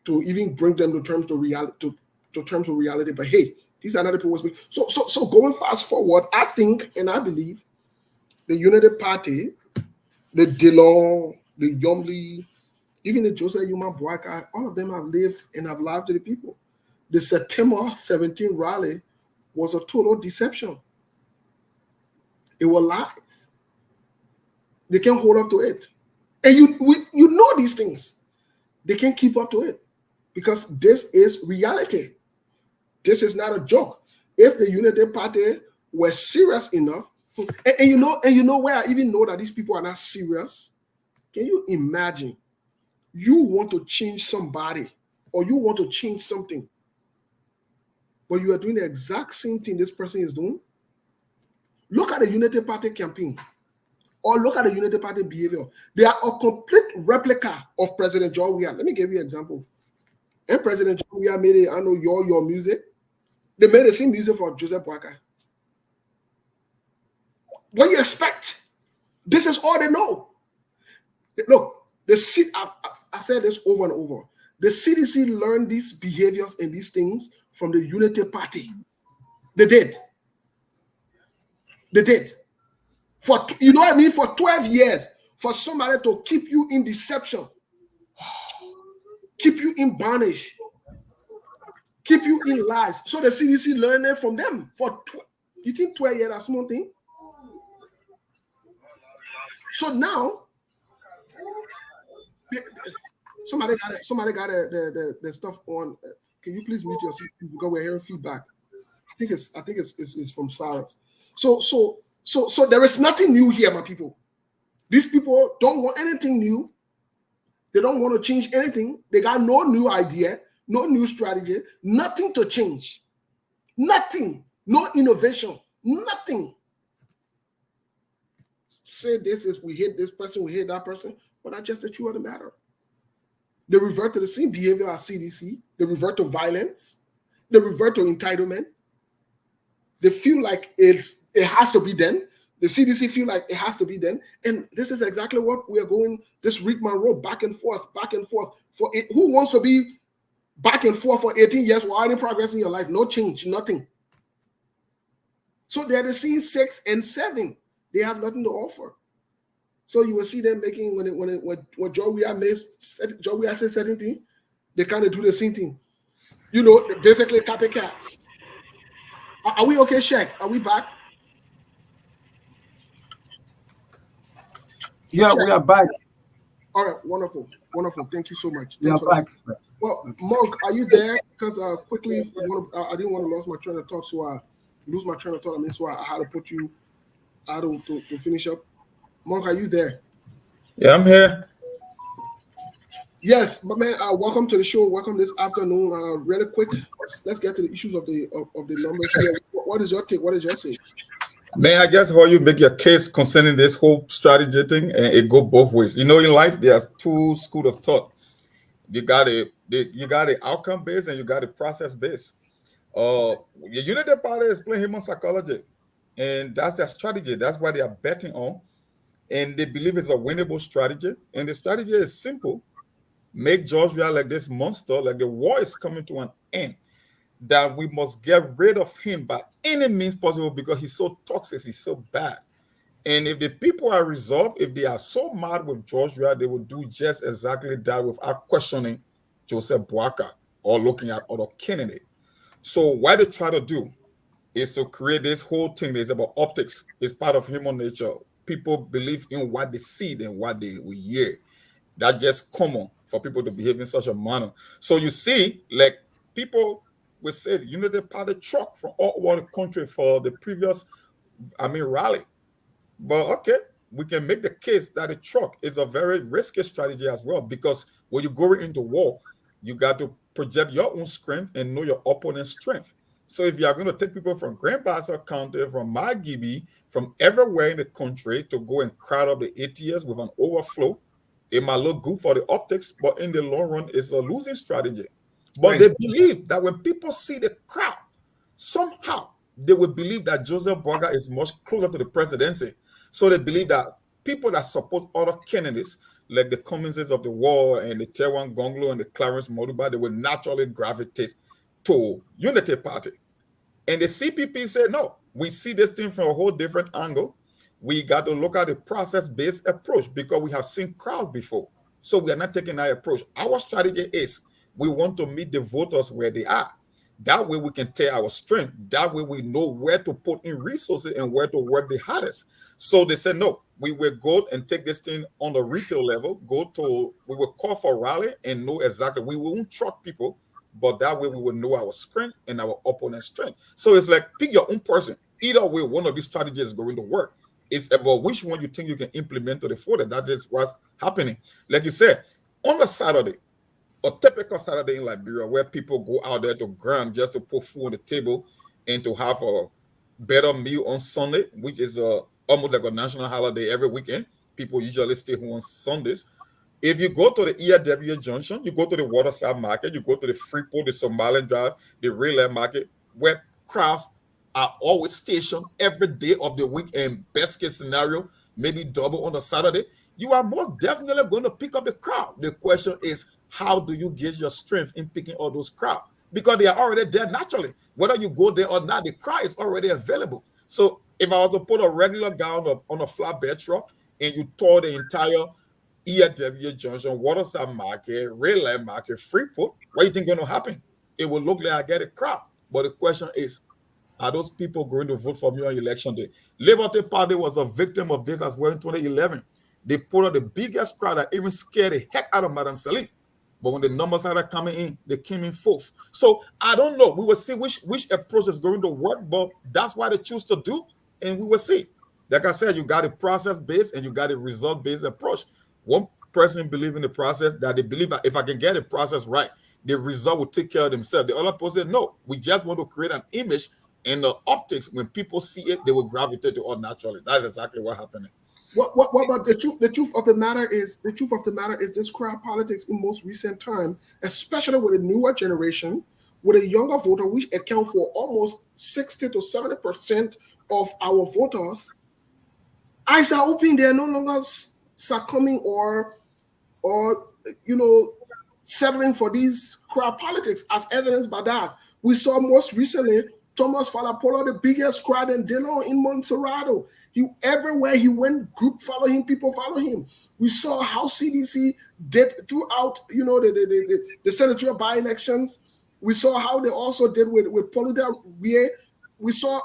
to even bring them to terms of reality. But hey, these are not the people we're speaking. So going fast forward, I think and I believe the Unity Party, the Dillon, the Yomli, even the Joseph Yuma Boaka, all of them have lived and have lied to the people. The September 17 rally was a total deception. It was lies. They can't hold up to it. And you know these things. They can't keep up to it because this is reality. This is not a joke. If the Unity Party were serious enough, and you know where I even know that these people are not serious. Can you imagine? You want to change somebody or you want to change something, but you are doing the exact same thing this person is doing. Look at the Unity Party campaign. or look at the Unity Party behavior. They are a complete replica of President George Weah. Let me give you an example. And President George Weah made it, I know your music. They made the same music for Joseph Boakai. What do you expect? This is all they know. Look, I've said this over and over. The CDC learned these behaviors and these things from the Unity Party. They did. They did. For, you know what I mean? For 12 years, for somebody to keep you in deception, keep you in bondage, keep you in lies. So the CDC learned it from them. You think 12 years is small thing? So now, somebody got the stuff on. Can you please mute yourself because we're hearing feedback? I think it's from Cyrus. So there is nothing new here, my people. These people don't want anything new. They don't want to change anything. They got no new idea, no new strategy, nothing to change. Nothing. No innovation. Nothing. Say this is we hate this person, we hate that person, but that's just the truth of the matter. They revert to the same behavior as CDC. They revert to violence. They revert to entitlement. They feel like it has to be done. The CDC feel like it has to be done. And this is exactly what we are going, this Rick Monroe, back and forth. For it, who wants to be back and forth for 18 years without any progress in your life? No change, nothing. So they're the same 6 and 7. They have nothing to offer. So you will see them making, when Joe Weah says certain thing, they kind of do the same thing. You know, basically copycats. Are we okay, Shaq? Are we back? Yeah, Shaq. we are back. All right, wonderful. Thank you so much. We are back. Well, Monk, are you there? Because quickly, I didn't want to lose my train of thought, so I had to put you out to finish up. Monk, are you there? Yeah, I'm here. Yes, but man, welcome to the show. Welcome this afternoon. Really quick, let's get to the issues of the numbers here. What is your take? What is your say? Man, I guess how you make your case concerning this whole strategy thing, and it go both ways. You know, in life there are two schools of thought. You got the outcome based and you got the process based. The Unity Party is playing human psychology, and that's their strategy. That's what they are betting on, and they believe it's a winnable strategy. And the strategy is simple: make George Weah like this monster, like the war is coming to an end, that we must get rid of him by any means possible because he's so toxic, he's so bad. And if the people are resolved, if they are so mad with George Weah, they will do just exactly that without questioning Joseph Boakai or looking at other candidates. So what they try to do is to create this whole thing that is about optics. It's part of human nature. People believe in what they see than what they will hear. That's just common for people to behave in such a manner. So you see, like people will say the Unity Party truck from all over the country for the previous, rally. But okay, we can make the case that the truck is a very risky strategy as well, because when you go into war, you got to project your own strength and know your opponent's strength. So if you are going to take people from Grand Bassa County, from Margibi, from everywhere in the country to go and crowd up the ATS with an overflow, it might look good for the optics, but in the long run, it's a losing strategy. But Right. they believe that when people see the crowd, somehow they will believe that Joseph Boakai is much closer to the presidency. So they believe that people that support other candidates, like the Cumminses of the world and the Tewan Gonglo and the Clarence Moduba, they will naturally gravitate to Unity Party. And the CPP said, no, we see this thing from a whole different angle. We got to look at the process-based approach because we have seen crowds before. So we are not taking that approach. Our strategy is we want to meet the voters where they are. That way we can tell our strength. That way we know where to put in resources and where to work the hardest. So they said, no, we will go and take this thing on the retail level, we will call for rally and know exactly, we won't truck people, but that way we will know our strength and our opponent's strength. So it's like, pick your own person. Either way, one of these strategies is going to work. It's about which one you think you can implement to the fullest. That is what's happening. Like you said, on the Saturday, a typical Saturday in Liberia where people go out there to grind just to put food on the table and to have a better meal on Sunday, which is a almost like a national holiday every weekend. People usually stay home on Sundays. If you go to the ERW Junction, you go to the Waterside Market, you go to the Freeport, the Somalian Drive, the Rail Market, where crowds are always stationed every day of the week, and best case scenario, maybe double on a Saturday, you are most definitely going to pick up the crowd. The question is, how do you gauge your strength in picking all those crowds? Because they are already there naturally. Whether you go there or not, the crowd is already available. So if I was to put a regular guy on a flatbed truck and you tore the entire ERW Junction, Waterside Market, Rail Market, Freeport, what do you think is going to happen? It will look like I get a crowd. But the question is, are those people going to vote for me on election day? Liberty Party was a victim of this as well in 2011. They put out the biggest crowd that even scared the heck out of Madam Salif. But when the numbers started coming in, they came in fourth. So I don't know. We will see which approach is going to work, but that's what they choose to do, and we will see. Like I said, you got a process-based and you got a result-based approach. One person believes in the process, that they believe that if I can get the process right, the result will take care of themselves. The other person, no, we just want to create an image, and the optics, when people see it, they will gravitate to it naturally. That's exactly what happened. What but the truth of the matter is this crowd politics in most recent time, especially with a newer generation, with a younger voter, which account for almost 60 to 70% of our voters, eyes are open. They are no longer succumbing or settling for these crowd politics, as evidenced by that. We saw most recently Thomas Falapolo, the biggest crowd in Dillon in Montserrado. Everywhere he went, group follow him, people follow him. We saw how CDC did throughout, the senatorial by-elections. We saw how they also did with Polydor Rie. We saw,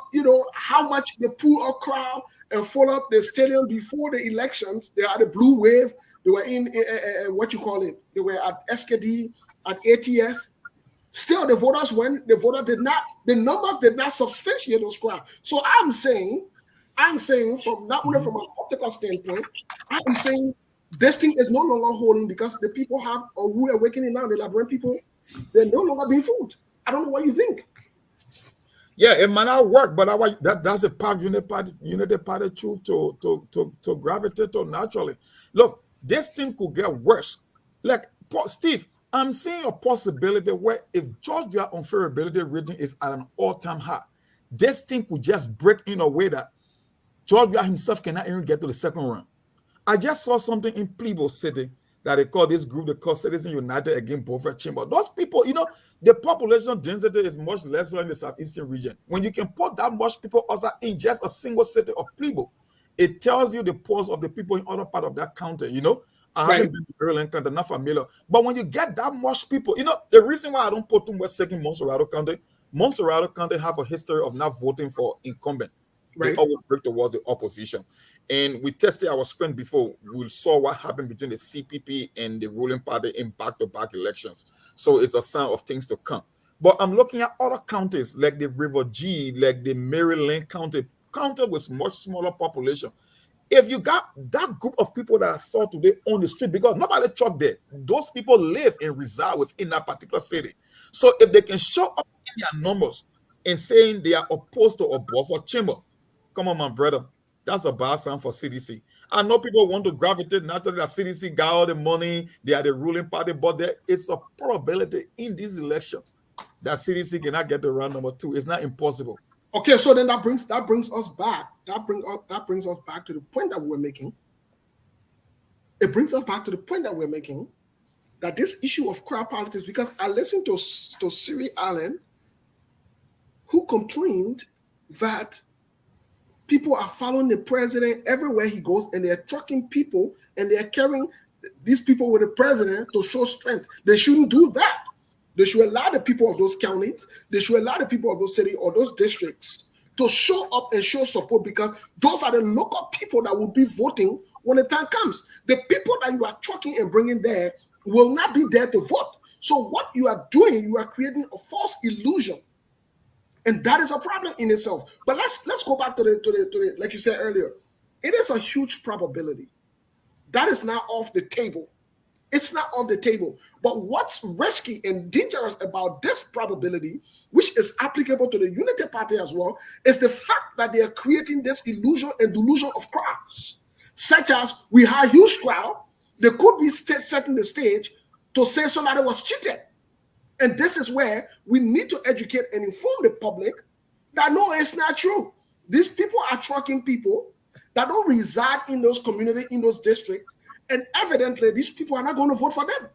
how much they pull a crowd and fill up the stadium before the elections. They had a blue wave. They were in They were at SKD, at ATF. Still, the the numbers did not substantiate those crowds. So I'm saying from not only from an optical standpoint, I'm saying this thing is no longer holding because the people have a rude awakening now. The Liberian people, they're no longer being fooled. I don't know what you think. Yeah, it might not work, but that's a part of Unity Party truth to gravitate to naturally. Look, this thing could get worse. Like Steve, I'm seeing a possibility where if Georgia unfavorability rating is at an all-time high, this thing could just break in a way that Georgia himself cannot even get to the second round. I just saw something in Plebo City that they call this group, they call Citizens United Against Beaufort Chamber. Those people, the population density is much lesser in the southeastern region. When you can put that much people also in just a single city of Plebo, it tells you the pulse of the people in other part of that county, I haven't been to Maryland County, not familiar. But when you get that much people, the reason why I don't put too much stake in Montserrado County have a history of not voting for incumbent. Right. They always break towards the opposition. And we tested our screen before. We saw what happened between the CPP and the ruling party in back-to-back elections. So it's a sign of things to come. But I'm looking at other counties like the River G, like the Maryland County with much smaller population. If you got that group of people that I saw today on the street, because nobody truck there, those people live and reside within that particular city. So if they can show up in their numbers and saying they are opposed to a Beaufort Chamber, come on, my brother, that's a bad sign for CDC. I know people want to gravitate naturally that CDC got all the money, they are the ruling party, but there is a probability in this election that CDC cannot get the round number 2. It's not impossible. Okay, so then that brings us back. That brings us back to the point that we're making. It brings us back to the point that we're making that this issue of crowd politics, because I listened to Siri Allen, who complained that people are following the president everywhere he goes, and they're trucking people, and they're carrying these people with the president to show strength. They shouldn't do that. They should allow the people of those counties, they should allow the people of those cities or those districts to show up and show support, because those are the local people that will be voting when the time comes. The people that you are trucking and bringing there will not be there to vote. So what you are doing, you are creating a false illusion. And that is a problem in itself. But let's go back to the like you said earlier. It is a huge probability. That is now off the table. It's not on the table. But what's risky and dangerous about this probability, which is applicable to the Unity Party as well, is the fact that they are creating this illusion and delusion of crowds, such as we have huge crowd, they could be setting the stage to say somebody was cheated. And this is where we need to educate and inform the public that no, it's not true. These people are trucking people that don't reside in those communities, in those districts, and evidently these people are not going to vote for them.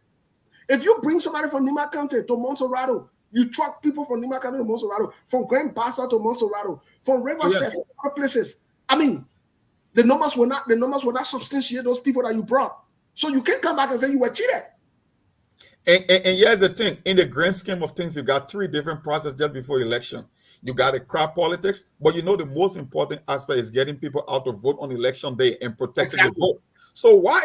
If you bring somebody from Nima County to Montserrado, you truck people from Nima County to Montserrado, from Grand Bassa to Montserrado, from Riverside, other places. I mean, the numbers will not substantiate those people that you brought. So you can't come back and say you were cheated. And here's the thing: in the grand scheme of things, you got three different processes just before election. You got a crowd politics, but you know the most important aspect is getting people out to vote on election day and protecting the vote. So what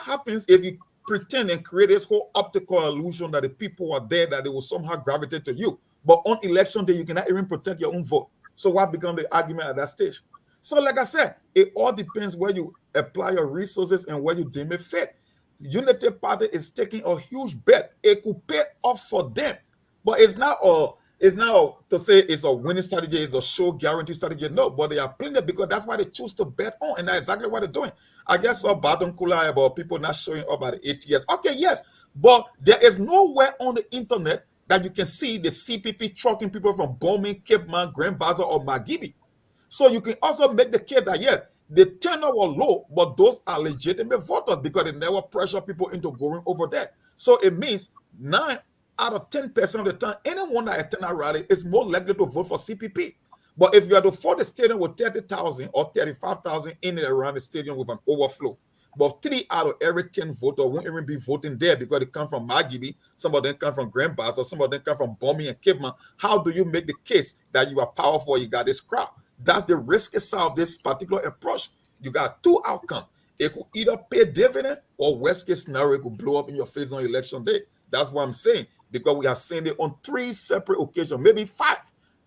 happens if you pretend and create this whole optical illusion that the people are there, that they will somehow gravitate to you, but on election day you cannot even protect your own vote? So what becomes the argument at that stage? So like I said, it all depends where you apply your resources and where you deem it fit. The Unity Party is taking a huge bet. It could pay off for them, but it's not to say it's a winning strategy, it's a sure guarantee strategy. No, but they are playing it because that's why they choose to bet on, and that's exactly what they're doing. I guess Baton Kula about people not showing up at the ATS. Okay, yes, but there is nowhere on the internet that you can see the CPP trucking people from Bowman, Cape Man, Grand Bassa, or Magibi. So you can also make the case that yes, the tenor was low, but those are legitimate voters because they never pressure people into going over there. So it means 9 out of 10% of the time, anyone that attend a rally is more likely to vote for CPP. But if you are to fill the stadium with 30,000 or 35,000 in and around the stadium with an overflow, but 3 out of every 10 voters won't even be voting there because they come from Magibi, some of them come from Grand Bassa, some of them come from Bomi and Cape Man. How do you make the case that you are powerful, you got this crowd? That's the risky side of this particular approach. You got two outcomes. It could either pay dividend or worst case scenario, it could blow up in your face on election day. That's what I'm saying, because we have seen it on 3 separate occasions, maybe 5,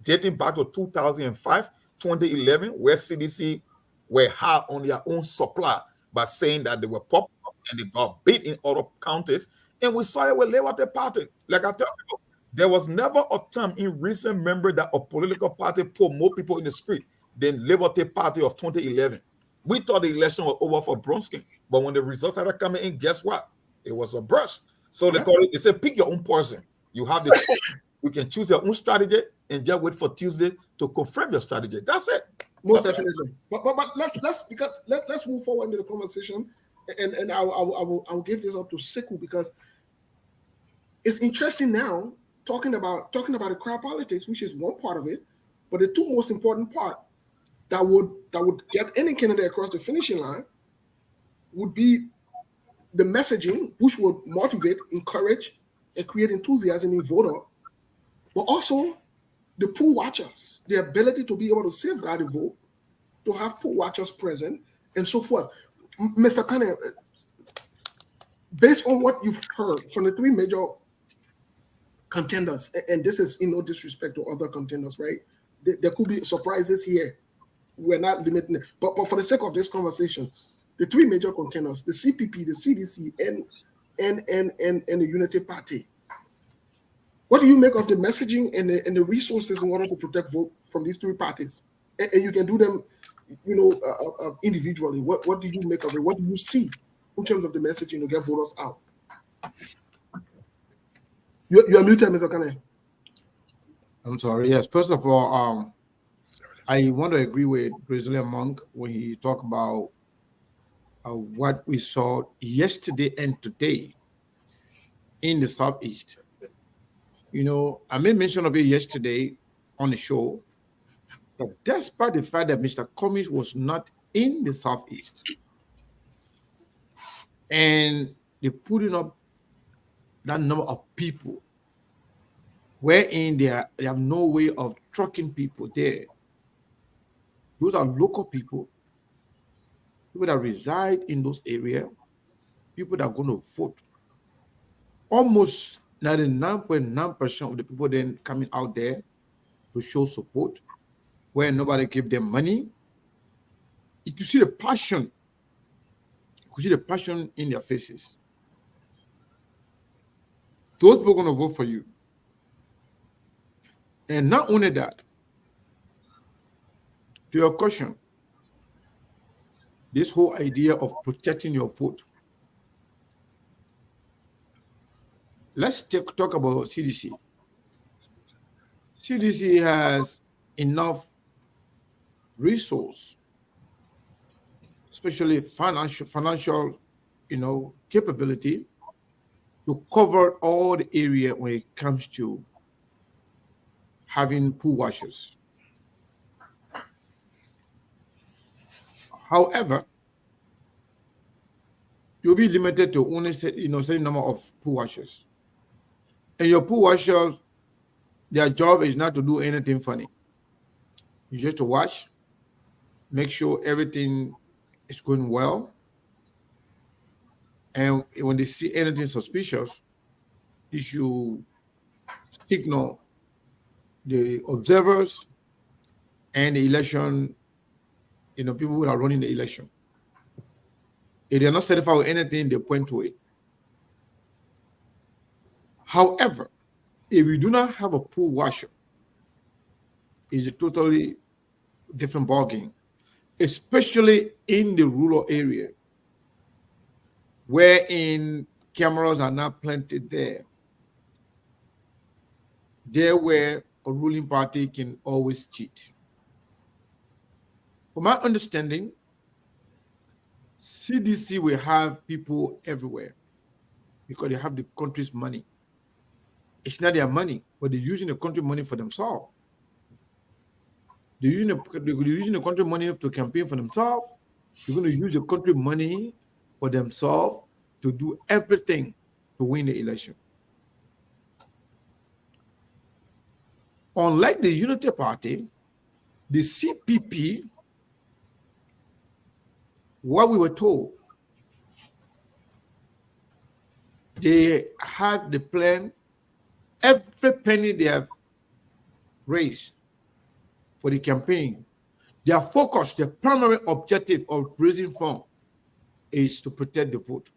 dating back to 2005, 2011, where CDC were hard on their own supply by saying that they were popular and they got beat in other counties. And we saw it with Liberty Party. Like I tell people, there was never a time in recent memory that a political party put more people in the street than Liberty Party of 2011. We thought the election was over for Bronsky, but when the results started coming in, guess what? It was a brush. So they call it, they say, pick your own poison. You have the choice. You can choose your own strategy and just wait for Tuesday to confirm your strategy. That's it. Most definitely. But let's move forward into the conversation, and I will give this up to Sekou, because it's interesting now talking about the crowd politics, which is one part of it, but the two most important part that would get any candidate across the finishing line would be the messaging, which would motivate, encourage, and create enthusiasm in voter, but also the poll watchers, the ability to be able to safeguard the vote, to have poll watchers present, and so forth. Mr. Kane, based on what you've heard from the 3 major contenders, and this is in no disrespect to other contenders, right? There could be surprises here. We're not limiting it, but for the sake of this conversation, the 3 major contenders, the CPP, the CDC, and the Unity Party. What do you make of the messaging and the resources in order to protect vote from these 3 parties? And you can do them, individually. What do you make of it? What do you see in terms of the messaging to get voters out? You're muted, Mr. Kane. I'm sorry. Yes. First of all, I want to agree with Brazilian Monk when he talked about what we saw yesterday and today in the Southeast. I made mention of it yesterday on the show, that despite the fact that Mr. Cummings was not in the Southeast, and they're putting up that number of people, wherein they have no way of trucking people there. Those are local people that reside in those areas, people that are going to vote. Almost 99.9% of the people then coming out there to show support, where nobody gave them money. You could see the passion. You could see the passion in their faces. Those people are going to vote for you. And not only that, to your question, this whole idea of protecting your vote. Let's talk about CDC. CDC has enough resource, especially financial, capability to cover all the area when it comes to having pool washers. However, you'll be limited to only certain number of pool washers. And your pool washers, their job is not to do anything funny. It's just to wash, make sure everything is going well. And when they see anything suspicious, you should signal the observers and the election, people who are running the election. If they're not certified with anything, they point to it. However, if you do not have a pool washer, it's a totally different ballgame, especially in the rural area, wherein cameras are not planted there. There where a ruling party can always cheat. From my understanding, CDC will have people everywhere because they have the country's money. It's not their money, but they're using the country money for themselves. They're using the country money to campaign for themselves. They're going to use the country money for themselves to do everything to win the election. Unlike the Unity Party, the CPP, what we were told, they had the plan, every penny they have raised for the campaign, their focus, their primary objective of raising funds is to protect the vote.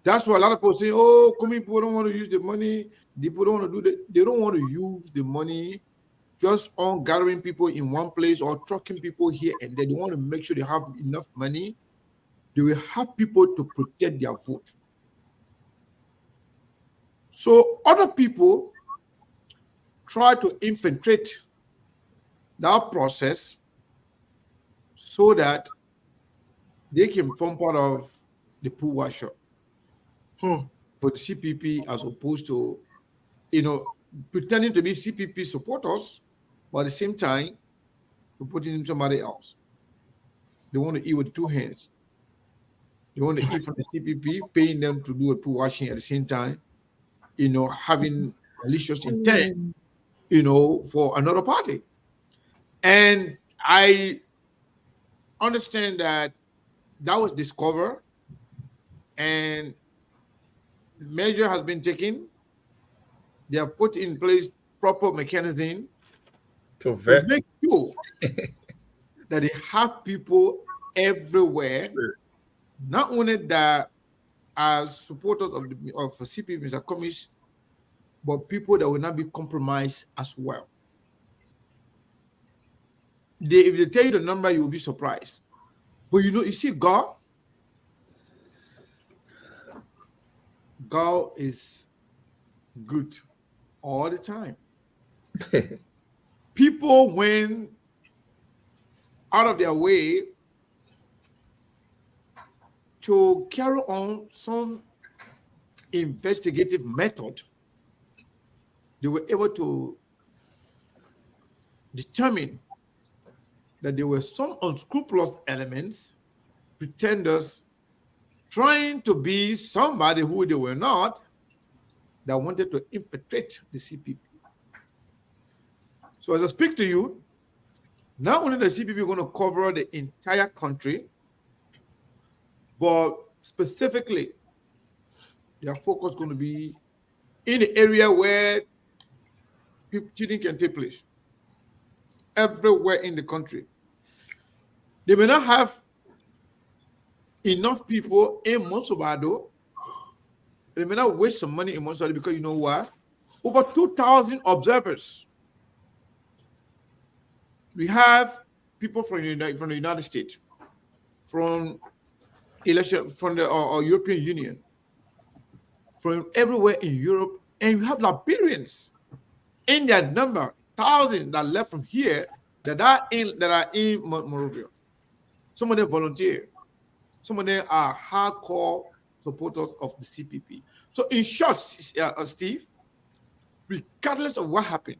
That's why a lot of people say, oh, people don't want to use the money. People don't want to do that. They don't want to use the money just on gathering people in one place or trucking people here and there. They want to make sure they have enough money. They will have people to protect their vote. So other people try to infiltrate that process so that they can form part of the pool washer for the CPP, as opposed to, pretending to be CPP supporters, but at the same time, to putting in somebody else. They want to eat with two hands. They want to eat from the CPP, paying them to do a pool washing at the same time, having malicious intent, for another party. And I understand that was discovered and measure has been taken. They have put in place proper mechanism to make sure that they have people everywhere, not only that are supporters of the CPP, Mr. Commish, but people that will not be compromised as well. If they tell you the number, you will be surprised. But you see, God is good all the time. People went out of their way to carry on some investigative method. They were able to determine that there were some unscrupulous elements, pretenders, trying to be somebody who they were not, that wanted to infiltrate the CPP. So as I speak to you, not only the CPP going to cover the entire country, but specifically, their focus is going to be in the area where cheating can take place. Everywhere in the country. They may not have enough people in Monsobado They may not waste some money in Montreal because you know what? Over 2,000 observers. We have people from the United States, from the European Union, from everywhere in Europe, and you have Liberians in that number, thousands that left from here that are in Monrovia. Some of them volunteer. Some of them are hardcore supporters of the CPP. So in short, Steve, regardless of what happened,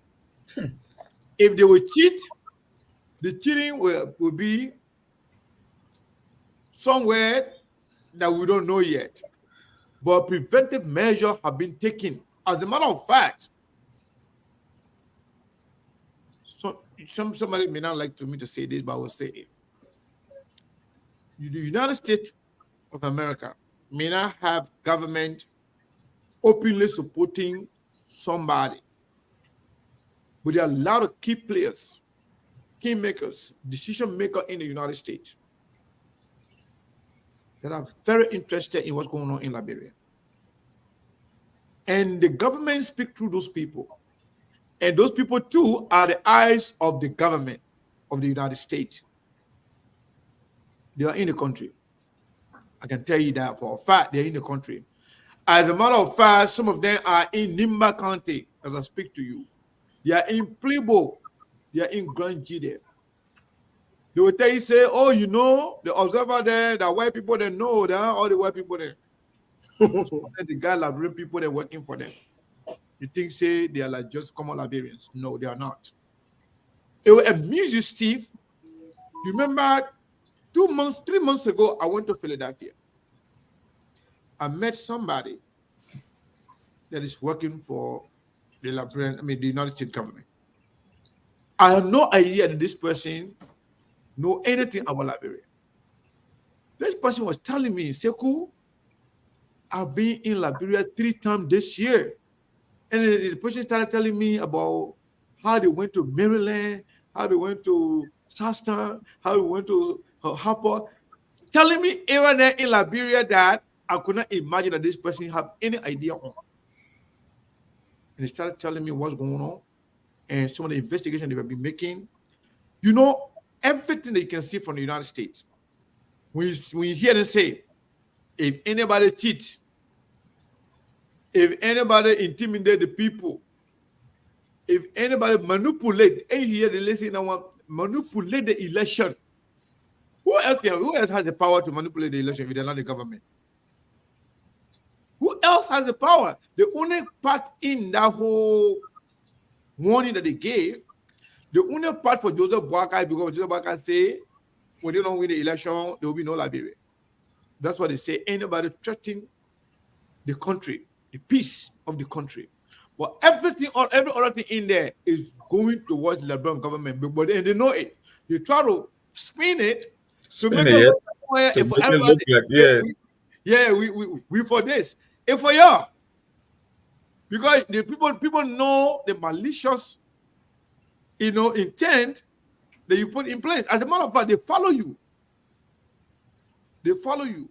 if they will cheat, the cheating will be somewhere that we don't know yet. But preventive measures have been taken. As a matter of fact, somebody may not like me to say this, but I will say it. The United States of America may not have government openly supporting somebody, but there are a lot of key players, kingmakers, decision makers in the United States that are very interested in what's going on in Liberia. And the government speaks through those people. And those people, too, are the eyes of the government of the United States. They are in the country. I can tell you that for a fact, they're in the country. As a matter of fact, some of them are in Nimba County, as I speak to you. They are in Plebo. They are in Grand Gide. They will tell you, say, oh, you know, the observer there, the white people, they know, there are all the white people there. The guy Liberian people, they're working for them. You think, say, they are like just common Liberians. No, they are not. It will amuse you, Steve. You remember 3 months ago, I went to Philadelphia. I met somebody that is working for the United States government. I have no idea that this person know anything about Liberia. This person was telling me, Sekou, I've been in Liberia 3 times this year. And the person started telling me about how they went to Maryland, how they went to Charleston, how they went to Harper, telling me even there in Liberia that I could not imagine that this person have any idea on. And he started telling me what's going on and some of the investigation they've been making. You know, everything that you can see from the United States, when you hear them say, if anybody cheats, if anybody intimidate the people, if anybody manipulate, and you hear the listen now manipulate the election, who else has the power to manipulate the election if they're not the government? Who else has the power? The only part in that whole warning that they gave, the only part for Joseph Boakai, because Joseph Boakai say, when they don't win the election, there will be no Liberia. That's what they say. Anybody threatening the country, the peace of the country. But every other thing in there is going towards the Liberian government. But they know it. They try to spin it to make it look like, yeah, we for this. And for y'all. Because the people know the malicious, intent that you put in place. As a matter of fact, they follow you. They follow you.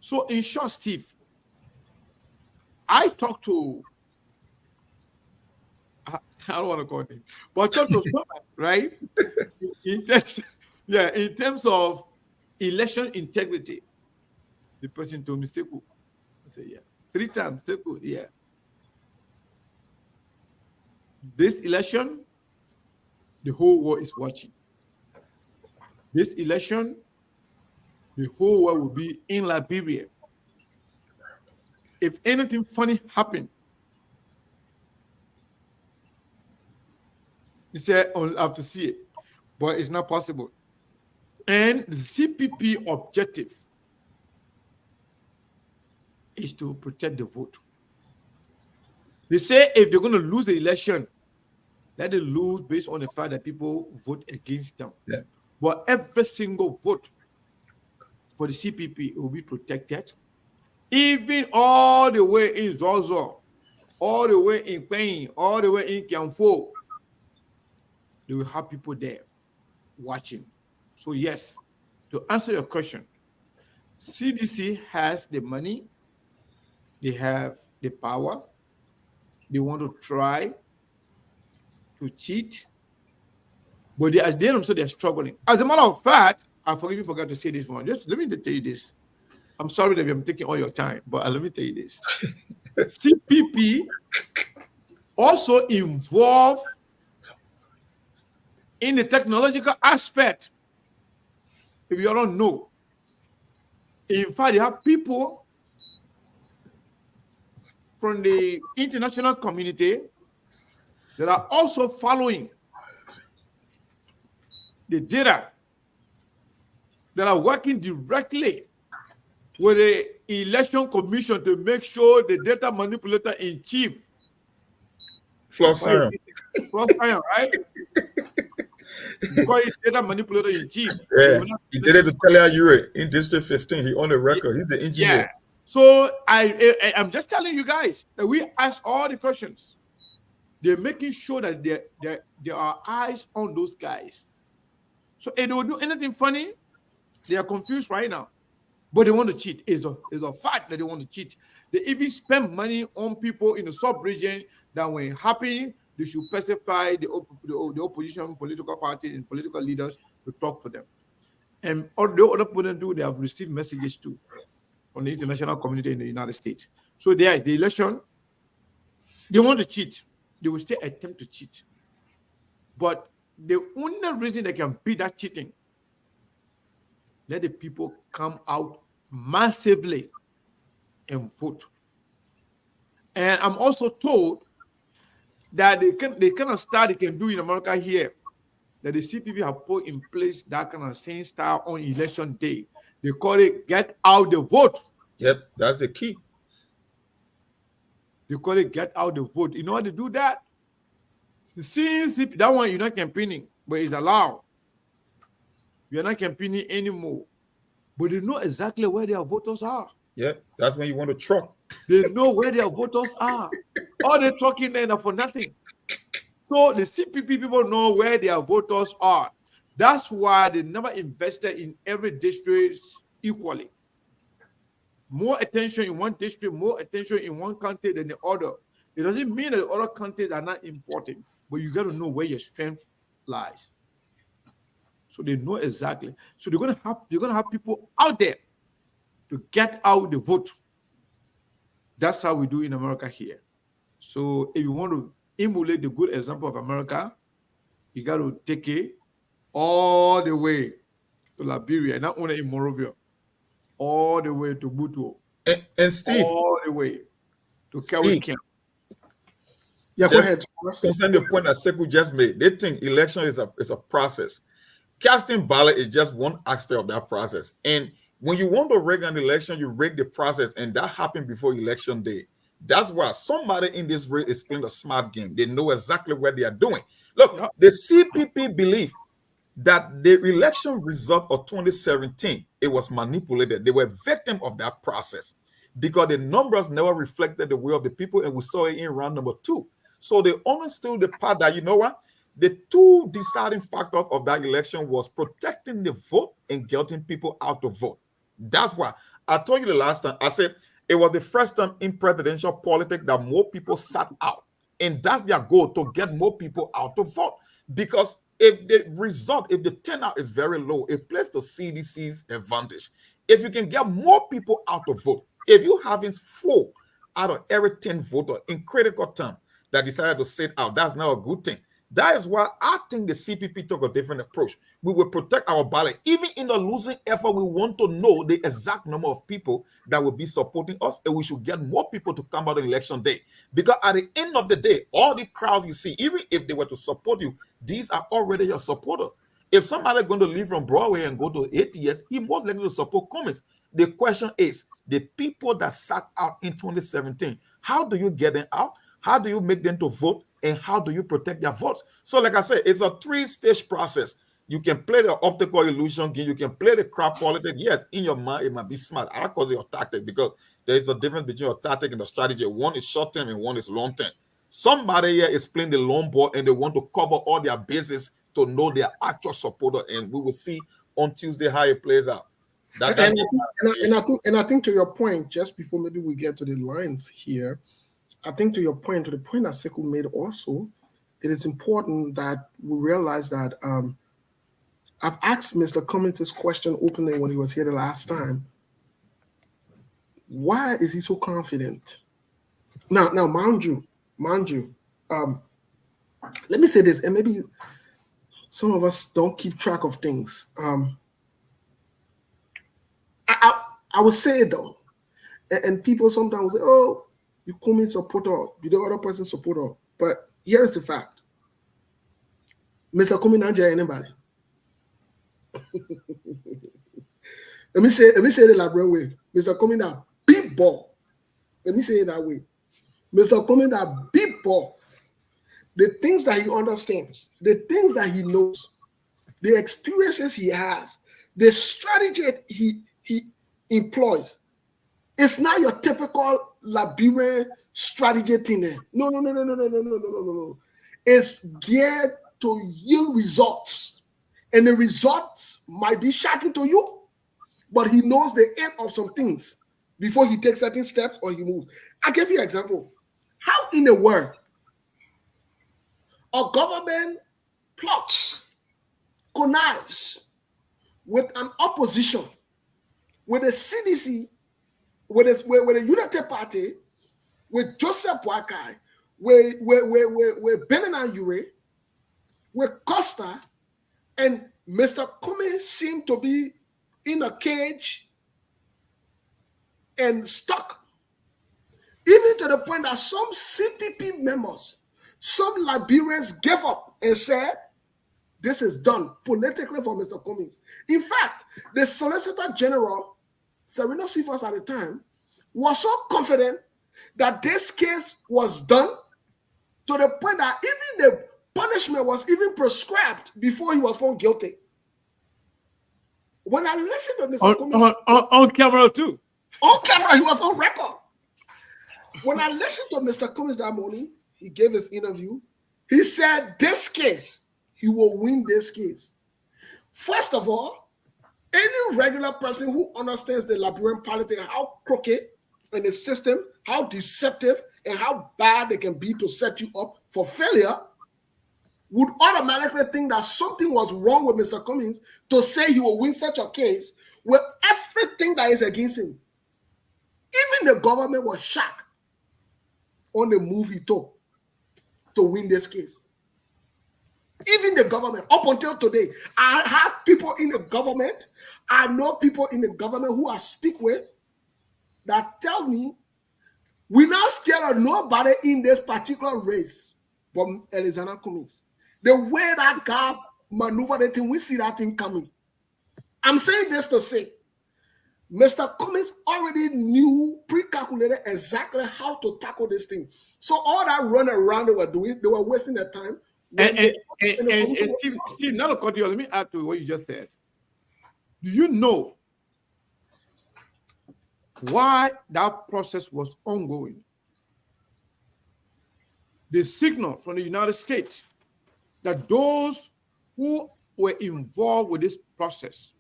So in short, Steve, I talked to, I don't want to call him, but I talked to someone, right? In terms of election integrity. The person told me, Sekou. I said, yeah. 3 times, Sekou, yeah. This election, the whole world is watching. This election, the whole world will be in Liberia. If anything funny happened, he said, I'll have to see it, but it's not possible. And the CPP objective is to protect the vote. They say if they're going to lose the election, let them lose based on the fact that people vote against them. Yeah. But every single vote for the CPP will be protected. Even all the way in Zozo, all the way in Pain, all the way in Kiamfo, they will have people there watching. So yes, to answer your question, CDC has the money, they have the power, they want to try to cheat, but they themselves they're struggling. As a matter of fact, I forgot to say this one. Just let me tell you this. I'm sorry that I'm taking all your time, but let me tell you this. CPP also involved in the technological aspect. If you don't know, in fact, they have people from the international community that are also following the data, that are working directly with the election commission to make sure the data manipulator in chief, Flosser. right? Because he's data manipulator in chief. Yeah, he did it to Teleayure in District 15. He on the record. He's the engineer. Yeah. So I'm just telling you guys that we ask all the questions. They're making sure that there are eyes on those guys. So if they will do anything funny, they are confused right now. But they want to cheat. It's a fact that they want to cheat. They even spend money on people in the sub-region that when happy, they should pacify the opposition political parties and political leaders to talk to them. And all the other people do, they have received messages too from the international community in the United States. So there is the election. They want to cheat. They will still attempt to cheat. But the only reason they can beat that cheating, let the people come out massively and vote. And I'm also told that they kind of start they can do in America here, that the CPP have put in place that kind of same style on election day. They call it get out the vote. Yep, that's the key. They call it get out the vote. You know how to do that? Since that one you're not campaigning, but it's allowed. You're not campaigning anymore. But they know exactly where their voters are. Yep, that's when you want to truck. They know where their voters are. All the trucking there are for nothing. So the CPP people know where their voters are. That's why they never invested in every district equally. More attention in one district, more attention in one county than the other. It doesn't mean that the other counties are not important, but you got to know where your strength lies. So they know exactly. So they're gonna have people out there to get out the vote. That's how we do in America here. So if you want to emulate the good example of America, you got to take it all the way to Liberia, not only in Monrovia, all the way to Butuo, and Steve, all the way to Kelly Camp. Yeah, go ahead. Concerning the point that Sekou just made, they think election is a process. Casting ballot is just one aspect of that process. And when you want to rig an election, you rig the process, and that happened before election day. That's why somebody in this race is playing a smart game. They know exactly what they are doing. Look, the CPP believe that the election result of 2017, it was manipulated. They were victim of that process because the numbers never reflected the will of the people, and we saw it in round number 2. So they understood the part that, you know what? The two deciding factors of that election was protecting the vote and getting people out to vote. That's why I told you the last time, I said it was the first time in presidential politics that more people sat out. And that's their goal, to get more people out to vote. Because if the turnout is very low, it plays to CDC's advantage. If you can get more people out to vote, if you having 4 out of every 10 voters in critical time that decided to sit out, that's not a good thing. That is why I think the CPP took a different approach. We will protect our ballot. Even in the losing effort, we want to know the exact number of people that will be supporting us, and we should get more people to come out on election day. Because at the end of the day, all the crowd you see, even if they were to support you, these are already your supporters. If somebody is going to leave from Broadway and go to ATS, he most likely to support Cummings. The question is, the people that sat out in 2017, how do you get them out? How do you make them to vote? And how do you protect their votes? So like I said, it's a 3-stage process. You can play the optical illusion game. You can play the crowd politics. Yes, in your mind, it might be smart. I call it your tactic because there is a difference between your tactic and the strategy. One is short-term and one is long-term. Somebody here is playing the long ball and they want to cover all their bases to know their actual supporter. And we will see on Tuesday how it plays out. That, And, that, and I think to your point, just before maybe we get to the lines here, I think to your point, to the point that Sekou made also, it is important that we realize that I've asked Mr. Cummings this question openly when he was here the last time. Why is he so confident? Now, mind you, let me say this, and maybe some of us don't keep track of things. I will say it though, and people sometimes say, "Oh, you come in supporter, you the other person supporter." But here's the fact: Mr. Kumi not anybody. Let me say it the Labrador way. Mr. Kumi that big ball. Let me say it that way. Mr. Kumi that big ball. The things that he understands, the things that he knows, the experiences he has, the strategy he employs. It's not your typical Liberian strategy thing there. No. It's geared to yield results. And the results might be shocking to you, but he knows the end of some things before he takes certain steps or he moves. I'll give you an example. How in the world a government plots, connives with an opposition, with the CDC, with the Unity Party, with Joseph Boakai, with Benin Ure, with Costa, and Mr. Kumi seemed to be in a cage and stuck. Even to the point that some CPP members, some Liberians gave up and said, this is done politically for Mr. Cummings. In fact, the Solicitor General, Serena Cephas at the time, was so confident that this case was done to the point that even the punishment was even prescribed before he was found guilty. When I listened to Mr. Cummings... On camera too. On camera, he was on record. When I listened to Mr. Cummings that morning, he gave his interview. He said this case, he will win this case. First of all, any regular person who understands the Liberian politics, how crooked and the system, how deceptive and how bad they can be to set you up for failure, would automatically think that something was wrong with Mr. Cummings to say he will win such a case with everything that is against him. Even the government was shocked on the move he took to win this case. Even the government, up until today, I have people in the government, I know people in the government who I speak with that tell me, we're not scared of nobody in this particular race but Alexander Cummings. The way that guy maneuvered the thing, we see that thing coming. I'm saying this to say, Mr. Cummings already knew, pre-calculated exactly how to tackle this thing. So all that run around they were doing, they were wasting their time. And Steve, not to cut you, let me add to what you just said. Do you know why that process was ongoing? The signal from the United States that those who were involved with this process,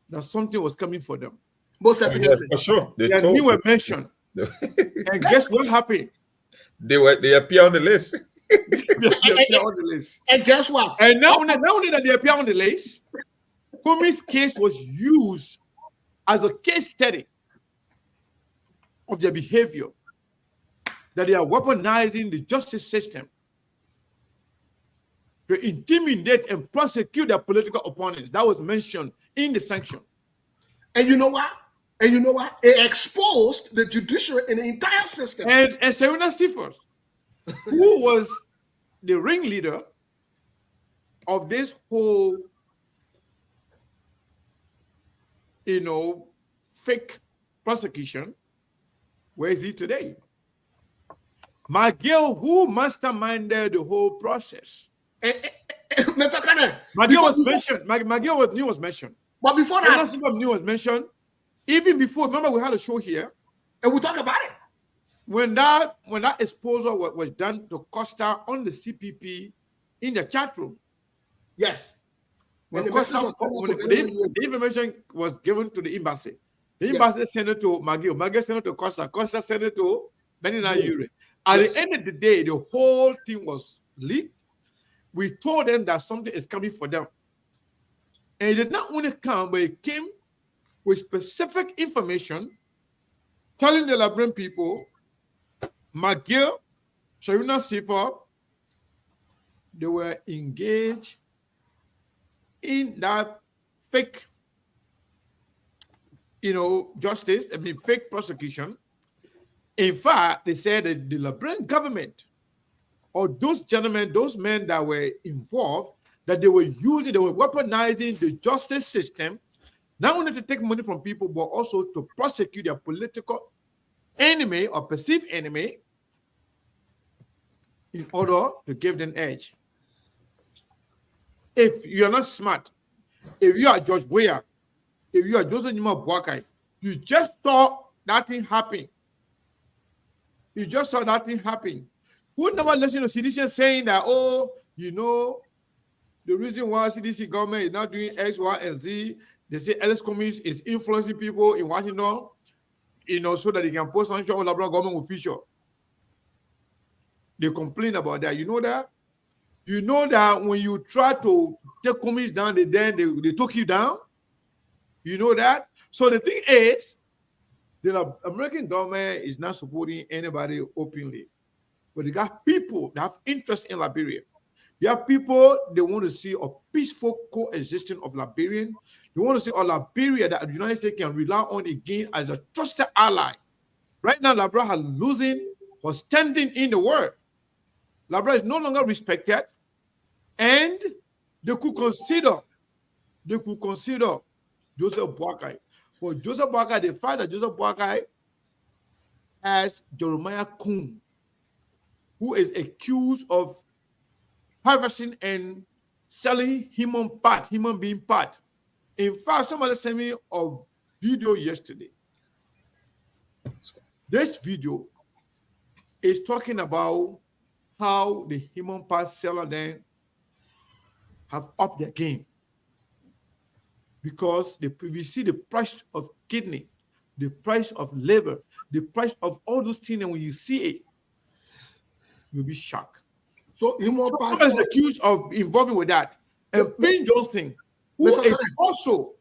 that something was coming for them. Most definitely. Yeah, for sure. Their name were mentioned. And guess what happened? They appear on the list. They appear on the list. And guess what? And not only that they appear on the list, Cummings' case was used as a case study of their behavior, that they are weaponizing the justice system to intimidate and prosecute their political opponents. That was mentioned in the sanction. And you know what? It exposed the judiciary and the entire system. And Serena Cephas, who was the ringleader of this whole, fake prosecution, where is he today? McGill, who masterminded the whole process. Mr. Kane, McGill was mentioned. McGill was mentioned. But before that, Serena was mentioned. Even before, remember we had a show here, and we talk about it. When that exposure was done to Costa on the CPP in the chat room. Yes. When And the message Costa, was sent out when to the, anyone the information was given to the embassy. The Yes. embassy sent it to McGill. McGill sent it to Costa. Costa sent it to Benina Yes. Ure. At Yes. the end of the day, the whole thing was leaked. We told them that something is coming for them. And it did not only come, but it came with specific information telling the Liberian people, McGill, Sharina Sifa, they were engaged in that fake, justice, fake prosecution. In fact, they said that the Liberian government or those gentlemen, those men that were involved, that they were weaponizing the justice system, not only to take money from people, but also to prosecute their political enemy or perceived enemy in order to give them edge. If you're not smart, if you are George Weah, if you are Joseph Nima Boakai, you just saw that thing happen. You just saw that thing happen. Who never listened to CDC saying that, the reason why CDC government is not doing X, Y, and Z, they say Ellis Cummings is influencing people in Washington, so that they can post on show Labrador government official. They complain about that. You know that? You know that when you try to take Cummings down, they took you down. You know that? So the thing is, the American government is not supporting anybody openly. But they got people that have interest in Liberia. They have people, they want to see a peaceful coexistence of Liberians. They want to see a Liberia that the United States can rely on again as a trusted ally. Right now, Liberia is losing her standing in the world. Liberia is no longer respected, and they could consider Joseph Boakai. For Joseph Boakai, they find that Joseph Boakai has Jeremiah Kuhn, who is accused of harvesting and selling human being part. In fact, somebody sent me a video yesterday. This video is talking about how the human part seller then have upped their game. Because we see the price of kidney, the price of liver, the price of all those things, and when you see it, you'll be shocked. So human part is accused of involving with that. And Payne Johnston, who Mr. is Kenneth, also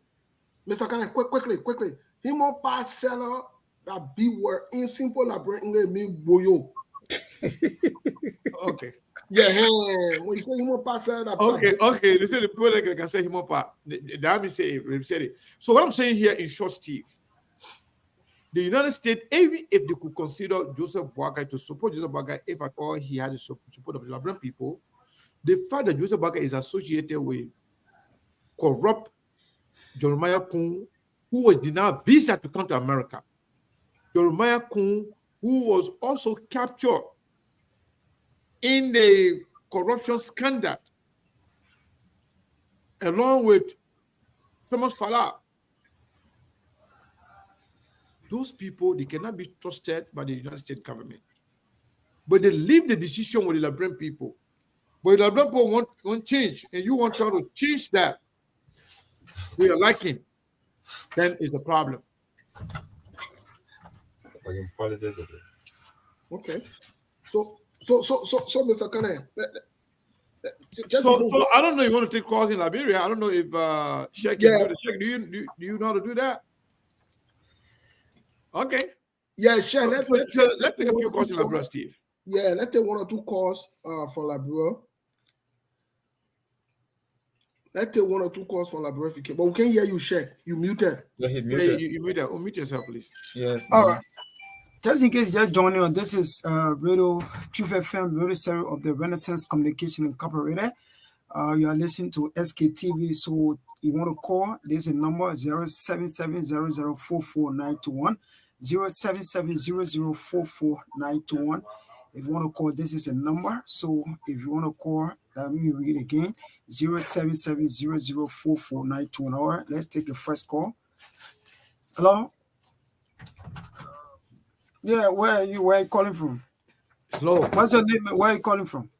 Mr. Kenneth, quickly. Human part seller that be were in simple Liberian me boyo. okay. Yeah, when you say human part seller that Okay. They say the people that can say human part. The army say it. So what I'm saying here in short, Steve, the United States, even if they could consider Joseph Boakai to support Joseph Boakai, if at all he has the support of the Liberian people, the fact that Joseph Boakai is associated with corrupt Jeremiah Kuhn, who was denied visa to come to America. Jeremiah Kuhn, who was also captured in the corruption scandal, along with Thomas Fala. Those people, they cannot be trusted by the United States government. But they leave the decision with the Liberian people. But the Liberian people want change, and you want to change that. We are liking, then it's a problem. Okay. So, Mr. Kenneth, so I don't know if you want to take calls in Liberia. I don't know if Sheikh, do you know how to do that? Okay. Yeah, sure. Let's take a few calls in Liberia, Steve. Yeah, let's take 1 or 2 calls from Liberia. Let's take 1 or 2 calls from Liberia if you can. But we can't hear you, Sheikh. You muted. Yeah, he muted. You muted. Unmute yourself, please. Yes. All right. Just in case you're joining us, this is Radio Truth FM, Radio Series of the Renaissance Communication Incorporated. You are listening to SKTV. So you want to call, there's a number 077004491, 077004491. If you want to call, this is a number. So if you want to call, let me read again, 077004491. All right, let's take the first call. Hello? Yeah, where are you? Where are you calling from? Hello. What's your name? Where are you calling from?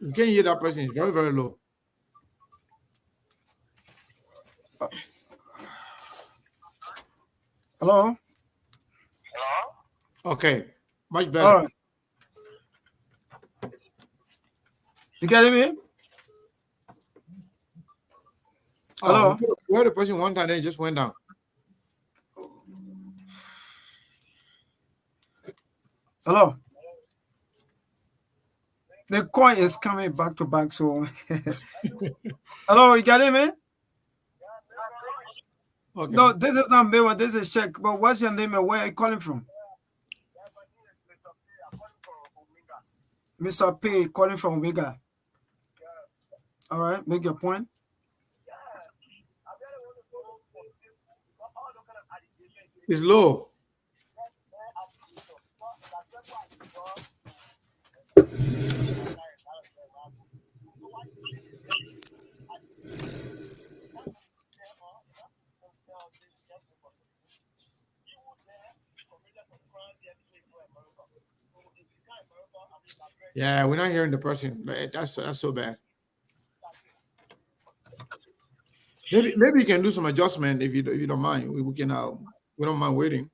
You can't hear that person. It's very, very low. Hello? Okay. Much better. All right. You getting me? Hello? We heard the person one time, then it just went down. Hello? The coin is coming back to back, so. Hello, you getting me? Okay. No, this is not Bewa, this is Check. But what's your name and where are you calling from? Mr. P calling from Omega. All right, make your point. It's low. Yeah, we're not hearing the person. That's so bad. Maybe you can do some adjustment if you don't mind. We don't mind waiting.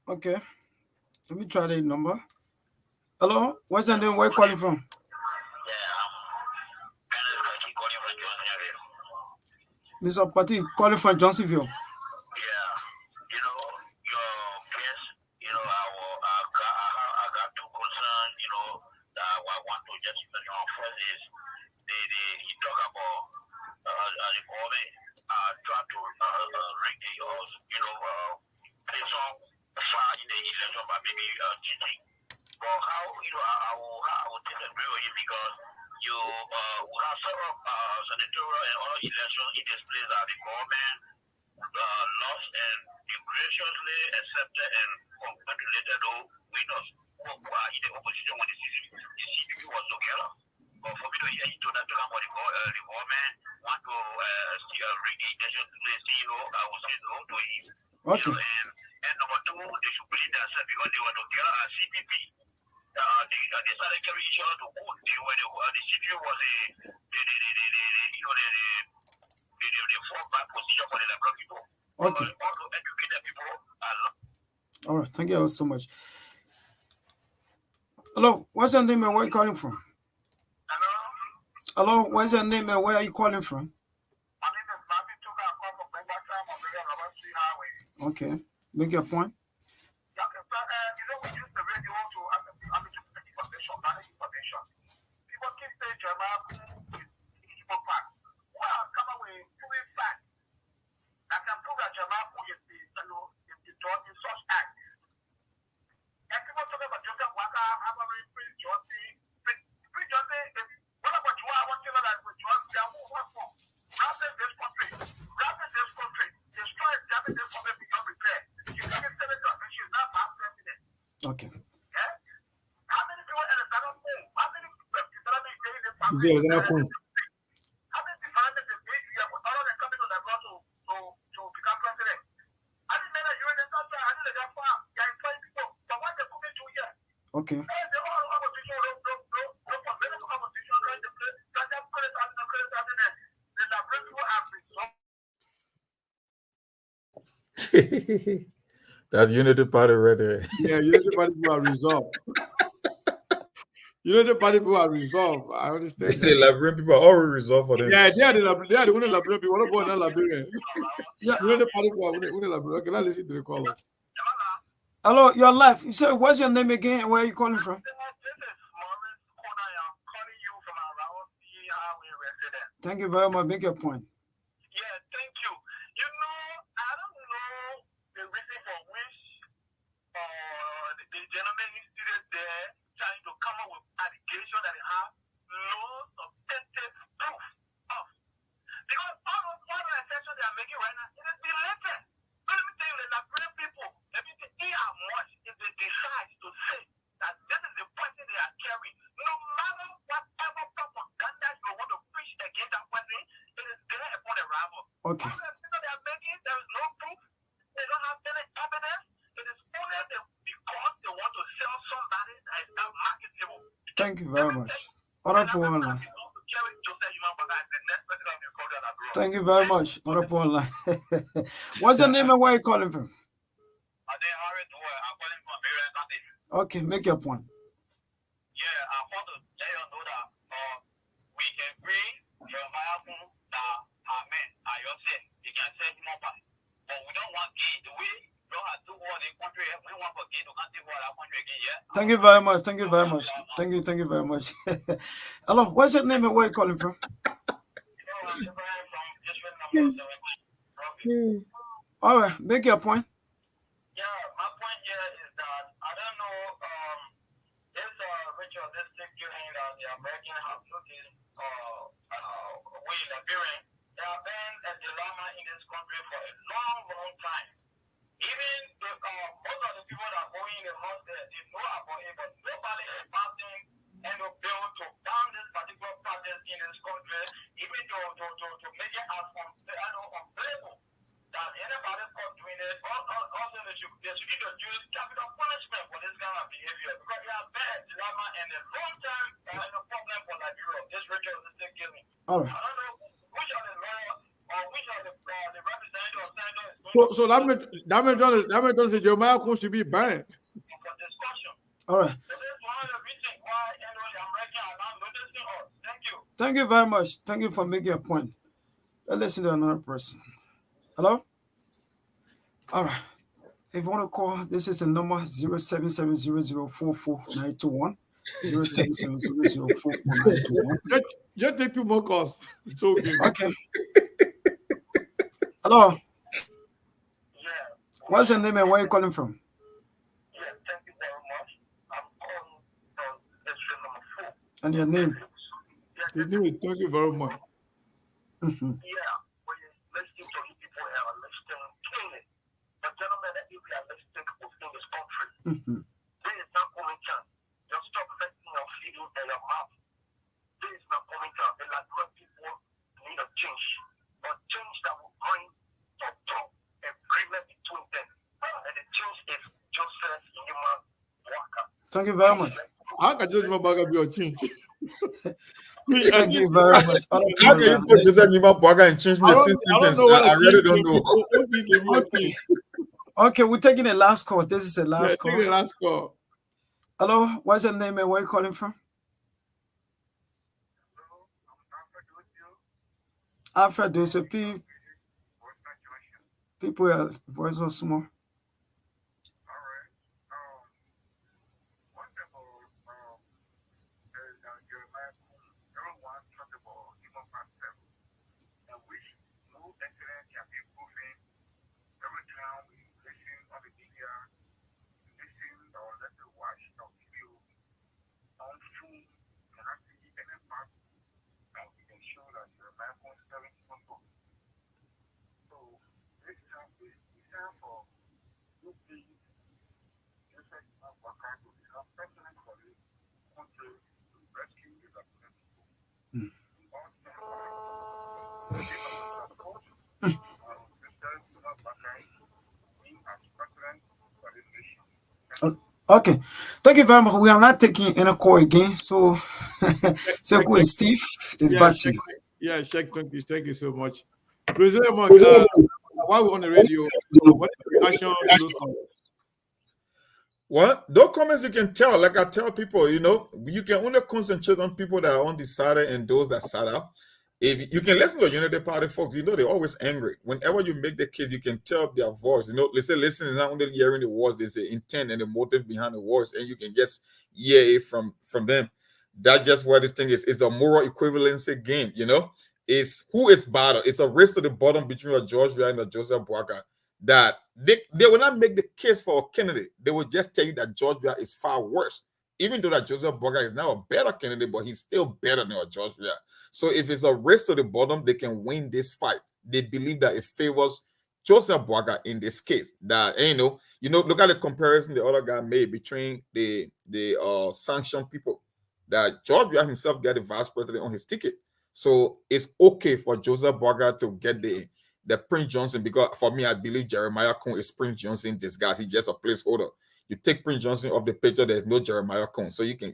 Okay. Let me try the number. Hello? What's your name? Where are you calling from? Mr. Pati, calling from Johnsonville. Okay. And number two, they should believe themselves because they were together as CPP. They started carrying each other to court. The CPP was the fallback position for the Liberal people. Okay. All the educated people are. All right. Thank you so much. Hello. What's your name and where are you calling from? Hello. Hello. What's your name and where are you calling from? My name is Martin Tuka. I come from Benghazi, Robert Street Highway. Okay. Make your point. We use the radio to information, manage information. People keep saying Jeremiah people back. Well, come up with proving facts. I can prove that Jeremiah is the such act. And people talk about Joseph Waka, Hamari, Prince Johnson. Prince Johnson, what about you? I want to know that with Johnson, they are who work for. Rather this country, destroy this country beyond repair. You can get senator, and she's not past president. Okay. How many people in the Southern Pool? How many people in the Southern Pool? Is there a point? How many people in the media with all of them coming to the ground to become president? I didn't know that you're in the country. I didn't know that far. You're employing people. But what they're coming to here? Okay. They're all opposition, no political opposition, trying to play. The Liberal people have resolved. That's Unity Party right there. Yeah, Unity Party people are resolved. Unity Party people are resolved. I understand. The Liberian people are already resolved for them. Yeah, they are the only Liberian people. What about Liberian? Yeah. Unity Party people are only Liberian. Okay, let's listen to the caller. Hello, you're live. You said, what's your name again and where are you calling from? This is Maurice Konaya. I'm calling you from around the highway resident. Thank you very much. Make your point. Yeah, thank you. You know, I don't know the reason for which the gentleman is seated there trying to come up with allegations that they have no substantive proof of. Because all the assertions they are making right now, it is related. But let me tell you, the Liberian people, let me tell you how much if they decide to say that this is the person they are carrying, no matter whatever propaganda you want to preach against that person, it is there upon arrival. Okay. All the assertions they are making, there is no proof. They don't have any evidence. It is only because they want to sell somebody that is not marketable. Thank you very much. Honorable online. Thank you very much. Honorable online. What's your name and where you calling from? Okay, make your point. Yeah, I want to let you know that we can bring your Bible that amen. I just say you can say him up, but we don't want gain. The way you have to war the country, we want for gain to can't take war our country again. Yeah. Thank you very much. Thank you very much. Thank you very much. Hello, what's your name and where you calling from? All right, make your point. Yeah, my point here is that I don't know this ritualistic killing that the Americans have noticed way in Liberia. There have been a dilemma in this country for a long time. Even most of the people that are going in the mosque, they know about it, but nobody is passing any bill to ban this particular practice in this country, even to make it as unplayable. That anybody caught doing it, also they should introduce capital punishment for this kind of behavior because it has been a dilemma and a long-time problem for Liberia. This ritualistic killing. All right. I don't know which of the lawyers or which of the representatives or senators is So that means Jeremiah Kun should be banned. for discussion. All right. This is one of the reasons why the Americans are not noticing us. Thank you. Thank you very much. Thank you for making a point. Let's listen to another person. Hello? All right. If you want to call, this is the number 0770044921. 0770044921. Just take 2 more calls. It's okay. Okay. Hello. Yeah. What's your name and where you calling from? Yeah, thank you very much. I'm calling from district number 4. And your name? Thank you very much. Mhm. Yeah, when you listen to people who are listening, killing. The gentleman that if you are listening within this country, Mhm. there is not only chance. Just stop letting your feeding and your mouth. There is not only chance. The Liberian people need a change. A change that will bring a talk agreement between them. And the change is Joseph Human Walker. Thank you very much. How can just Baga be a change? Thank you very much. How can you put Joseph Nima Bwaga and change the same sentence? I really don't know. Okay, we're taking the last call. This is the last Take the call. last call. Hello, what's your name and where you calling from? Alfred, there's a people are voice so small. Okay, thank you very much. We are not taking any call again, so so good. Steve is back to you. Yeah, Sheikh, thank you so much. President, while we're on the radio, what is the reaction to those comments? What? Those comments you can tell, like I tell people, you can only concentrate on people that are undecided and those that sat up. If you can listen to Unity Party folks, they're always angry. Whenever you make the case, you can tell their voice. They say listen is not only hearing the words, there's the intent and the motive behind the words, and you can just hear it from them. That's just what this thing is. It's a moral equivalency game, It's who is better. It's a race to the bottom between a George Weah and a Joseph Bwaga. That they will not make the case for a candidate. They will just tell you that George Weah is far worse. Even though that Joseph Bwaga is now a better candidate, but he's still better than a George Weah. So if it's a race to the bottom, they can win this fight. They believe that it favors Joseph Bwaga in this case. That look at the comparison the other guy made between the sanctioned people. That George Weah himself got the vice president on his ticket. So it's okay for Joseph Bwaga to get the Prince Johnson, because for me, I believe Jeremiah Kun is Prince Johnson in disguise. He's just a placeholder. You take Prince Johnson off the picture, there's no Jeremiah Kun. So you can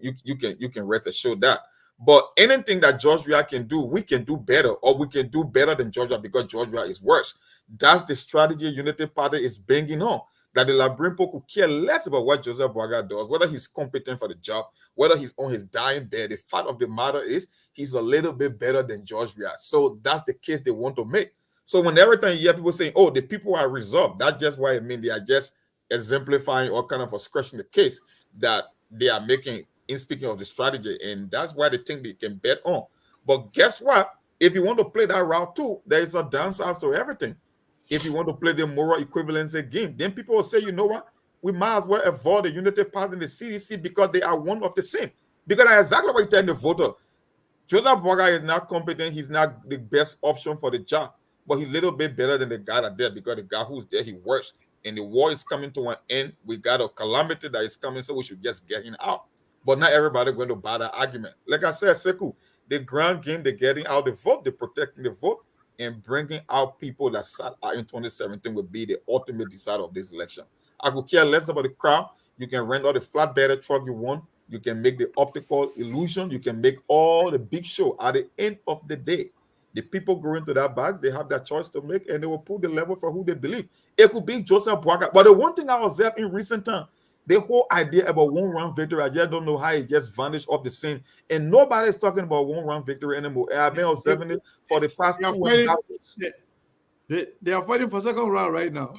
rest assured that. But anything that Georgia can do, we can do better, or we can do better than Georgia because Georgia is worse. That's the strategy Unity Party is bringing on. That the Liberian people could care less about what Joseph Boaga does, whether he's competent for the job, whether he's on his dying bed. The fact of the matter is he's a little bit better than George Weah. So that's the case they want to make. So when every time you hear people saying, oh, the people are resolved, that's just why I mean they are just exemplifying or kind of scratching the case that they are making in speaking of the strategy. And that's why they think they can bet on. But guess what? If you want to play that route too, there is a downside to everything. If you want to play the moral equivalency game, then people will say, you know what? We might as well avoid the Unity Party and the CDC because they are one of the same. Because that's exactly what you're telling the voter. Joseph Boaga is not competent. He's not the best option for the job. But he's a little bit better than the guy that's there because the guy who's there, he works. And the war is coming to an end. We got a calamity that is coming, so we should just get him out. But not everybody going to buy that argument. Like I said, Sekou, the grand game, they're getting out the vote, they're protecting the vote, and bringing out people that sat out in 2017 will be the ultimate decider of this election. I could care less about the crowd. You can rent all the flatbed truck you want. You can make the optical illusion. You can make all the big show. At the end of the day, the people go into that box, they have that choice to make, and they will put the level for who they believe. It could be Joseph Boaga. But the one thing I observed in recent time, the whole idea about one-round victory, I just don't know how it just vanished off the scene. And nobody's talking about one-round victory anymore. I've been observing it for the past 2.5 weeks. They are fighting for second round right now.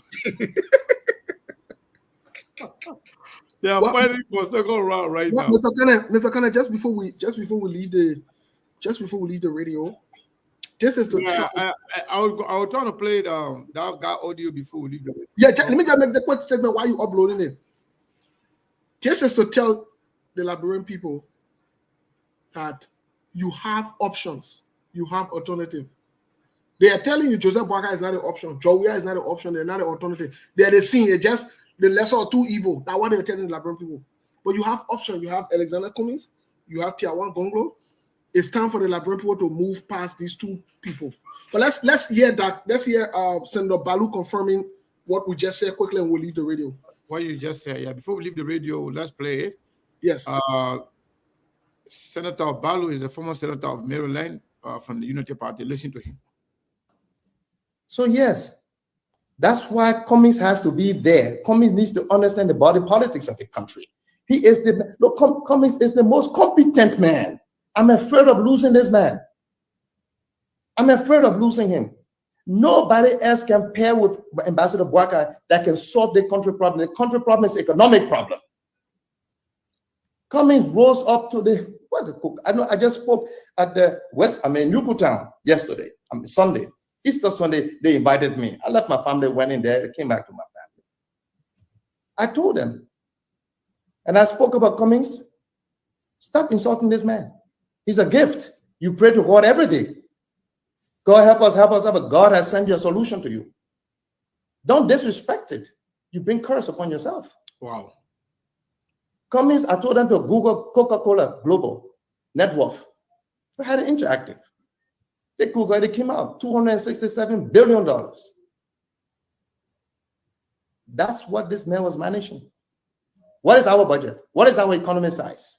They are fighting for second round right now. Mr. Kana, just before we leave the radio, this is the I was trying to play that guy audio before we leave the radio. Yeah, let me just make the point statement why you uploading it. This is to tell the Liberian people that you have options, you have alternative. They are telling you Joseph Boaga is not an option, George Weah is not an option, they're not an alternative. They are the scene, it's just the lesser of two evil. That's what they're telling the Liberian people. But you have options. You have Alexander Cummings, you have Tiawan Gonglo. It's time for the Liberian people to move past these two people. But let's hear that. Let's hear Senator Balu confirming what we just said quickly, and we'll leave the radio. What you just said, yeah. Before we leave the radio, let's play it. Yes. Senator Balu is a former senator of Maryland from the Unity Party. Listen to him. So yes, that's why Cummings has to be there. Cummings needs to understand the body politics of the country. He is Cummings is the most competent man. I'm afraid of losing this man. I'm afraid of losing him. Nobody else can pair with Ambassador Boaga that can solve the country problem. The country problem is economic problem. Cummings rose up to the I just spoke at the Newtown yesterday. Sunday, Easter Sunday. They invited me. I left my family, went in there, came back to my family. I told them, and I spoke about Cummings. Stop insulting this man. He's a gift. You pray to God every day. God help us, but God has sent you a solution to you. Don't disrespect it. You bring curse upon yourself. Wow. Cummings, I told them to Google Coca-Cola Global net worth. We had it interactive. They Googled, it came out, $267 billion. That's what this man was managing. What is our budget? What is our economy size?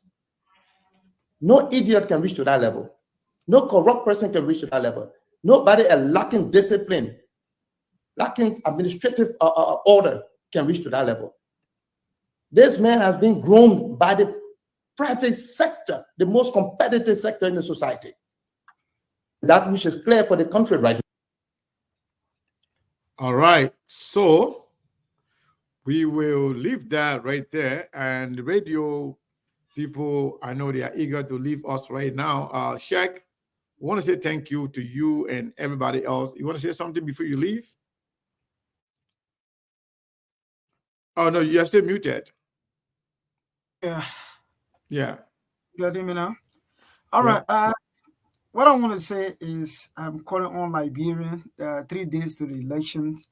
No idiot can reach to that level. No corrupt person can reach to that level. Nobody lacking discipline, lacking administrative order can reach to that level. This man has been groomed by the private sector, the most competitive sector in the society. That which is clear for the country right now. All right. So we will leave that right there. And the radio people, I know they are eager to leave us right now. Shaq, I want to say thank you to you and everybody else. You want to say something before you leave? Oh, no, you are still muted. Yeah. Yeah. You got me now? All right. What I want to say is I'm calling on Liberia 3 days to the elections.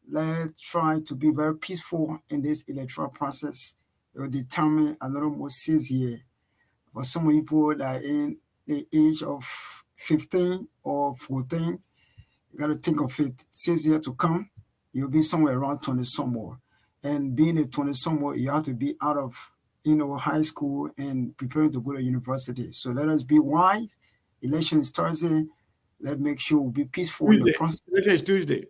Let's try to be very peaceful in this electoral process. It will determine a little more 6 years. For some people that are in the age of 15 or 14, you got to think of it. 6 years to come, you'll be somewhere around 20 somewhere. And being a 20 somewhere, you have to be out of high school and preparing to go to university. So let us be wise. Election is Thursday. Let's make sure we'll be peaceful in the Tuesday. process. Election is Tuesday.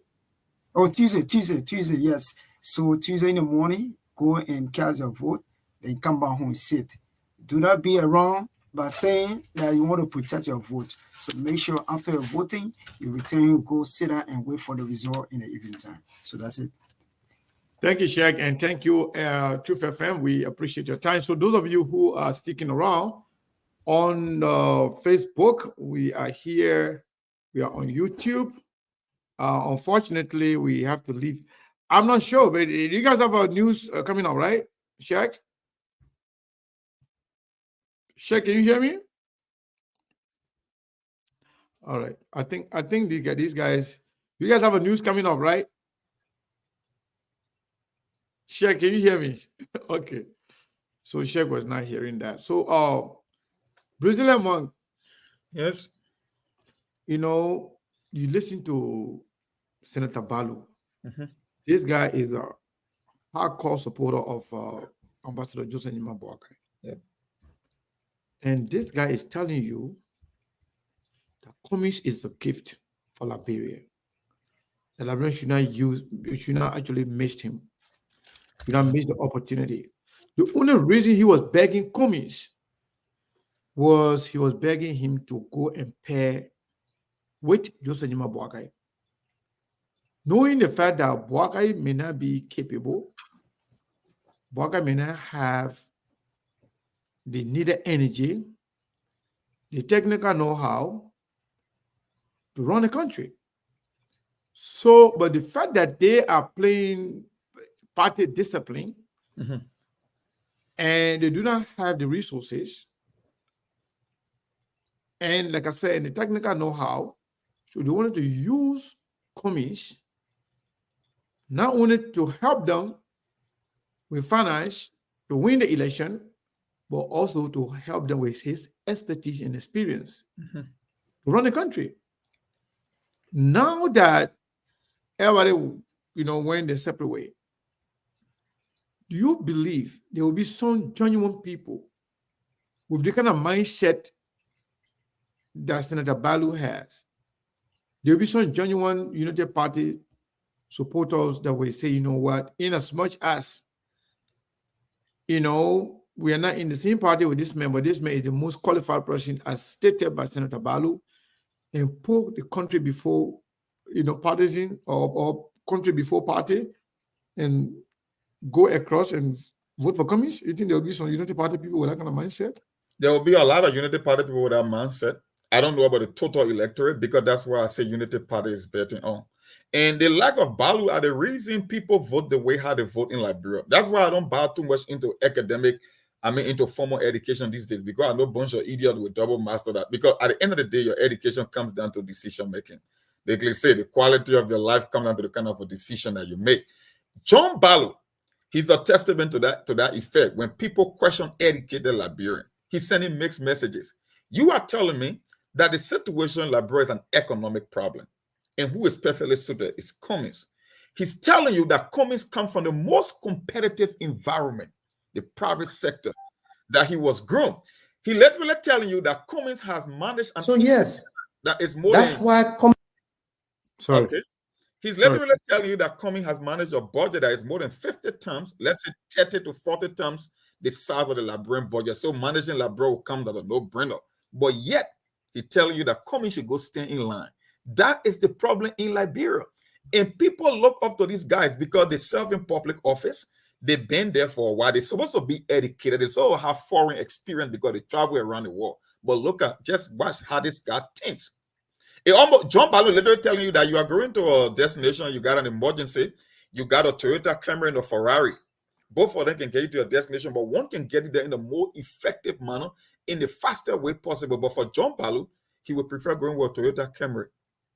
Oh, Tuesday, yes. So Tuesday in the morning, go and cast your vote, then come back home and sit. Do not be around by saying that you want to protect your vote. So make sure after your voting, you return, you go sit down and wait for the result in the evening time. So that's it. Thank you, Shaq, and thank you, Truth FM. We appreciate your time. So those of you who are sticking around on Facebook, we are here. We are on YouTube. Unfortunately, we have to leave. I'm not sure, but you guys have a news coming up, right, Shaq? Shaq, can you hear me? All right. I think these guys, you guys have a news coming up, right? Shaq, can you hear me? Okay. So Shaq was not hearing that. So Brazilian Monk. Yes. You listen to Senator Balu. Mhm. This guy is a hardcore supporter of Ambassador Joseph Nima Boakai. Yep. And this guy is telling you that Cummings is a gift for Liberia. The Liberians should not actually miss him. You don't miss the opportunity. The only reason he was begging Cummings was he was begging him to go and pair with Joseph Nima Boakai. Knowing the fact that Boakai may not be capable, Boakai may not have the needed energy, the technical know-how to run the country. So, but the fact that they are playing party discipline Mhm. and they do not have the resources, and like I said, the technical know-how, so they wanted to use Cummings not only to help them with finance to win the election, but also to help them with his expertise and experience Mhm. to run the country. Now that everybody, went their separate way, do you believe there will be some genuine people with the kind of mindset that Senator Balu has? There will be some genuine United Party supporters that will say, you know what, in as much as, we are not in the same party with this man, but this man is the most qualified person as stated by Senator Balu, and put the country before, partisan or country before party, and go across and vote for Cummings. You think there will be some Unity Party people with that kind of mindset? There will be a lot of Unity Party people with that mindset. I don't know about the total electorate because that's why I say Unity Party is betting on. And the lack of Balu are the reason people vote the way how they vote in Liberia. That's why I don't buy too much into into formal education these days, because I know a bunch of idiots will double master that. Because at the end of the day, your education comes down to decision making. They can say the quality of your life comes down to the kind of a decision that you make. John Balu, he's a testament to that effect. When people question educated Liberian, he's sending mixed messages. You are telling me that the situation in Liberia is an economic problem, and who is perfectly suited is Cummings. He's telling you that Cummings comes from the most competitive environment, the private sector, that he was grown. He literally telling you that Cummings has managed an So yes, that is more that's than why Sorry. okay. He's literally telling you that Cummings has managed a budget that is more than 50 times, let's say 30 to 40 times the size of the Liberian budget. So managing Liberia will come as a no-brainer. But yet, he's telling you that Cummings should go stand in line. That is the problem in Liberia. And people look up to these guys because they serve in public office. They've been there for a while. They're supposed to be educated. They sort of have foreign experience because they travel around the world. But just watch how this guy thinks. John Balu literally telling you that you are going to a destination, you got an emergency, you got a Toyota Camry and a Ferrari. Both of them can get you to your destination, but one can get you there in a more effective manner, in the faster way possible. But for John Balu, he would prefer going with a Toyota Camry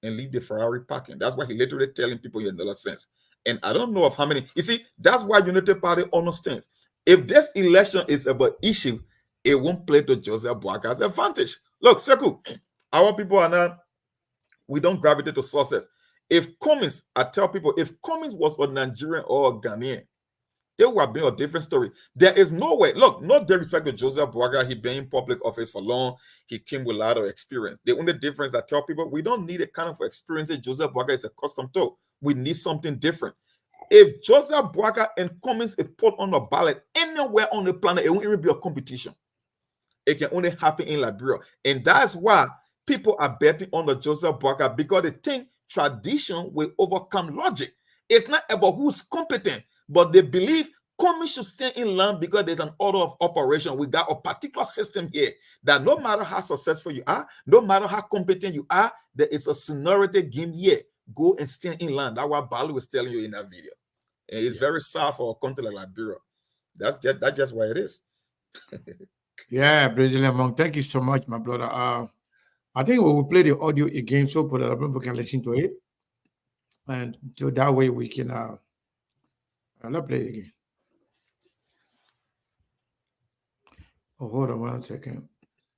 and leave the Ferrari parking. That's why he literally telling people in dollar sense. And I don't know of how many. You see, that's why Unity Party understands. If this election is about issue, it won't play to Joseph Boakai's advantage. Look, Sekou, our people are not, we don't gravitate to sources. If Cummings, I tell people, if Cummings was a Nigerian or a Ghanaian, it would have been a different story. There is no way. Look, no disrespect to Joseph Boaga. He been in public office for long. He came with a lot of experience. The only difference I tell people, we don't need a kind of experience that Joseph Boaga is accustomed to. We need something different. If Joseph Boaga and Cummings is put on the ballot anywhere on the planet, it won't even be a competition. It can only happen in Liberia. And that's why people are betting on the Joseph Boaga, because they think tradition will overcome logic. It's not about who's competent, but they believe Cummings should stay in land because there's an order of operation. We got a particular system here that no matter how successful you are, no matter how competent you are, there is a seniority game here. Go and stay in land. That's what Balu was telling you in that video. And it's very sad for a country like Liberia. That's just why it is. Yeah, Brazilian Monk. Thank you so much, my brother. I think we will play the audio again so that people can listen to it. And so that way we can let's play it again. Oh, hold on 1 second.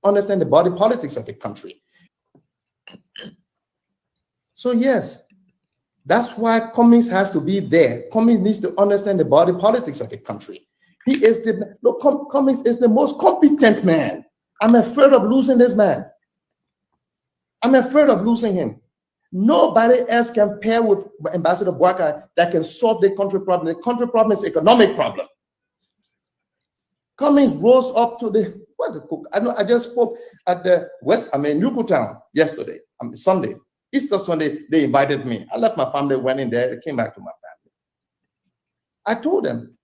Understand the body politics of the country. So yes, that's why Cummings has to be there. Cummings needs to understand the body politics of the country. Cummings is the most competent man. I'm afraid of losing this man. I'm afraid of losing him. Nobody else can pair with Ambassador Boaga that can solve the country problem. The country problem is economic problem. Cummings rose up to the I just spoke at the Newtown yesterday, Sunday. Easter Sunday, they invited me. I left my family, went in there, came back to my family. I told them,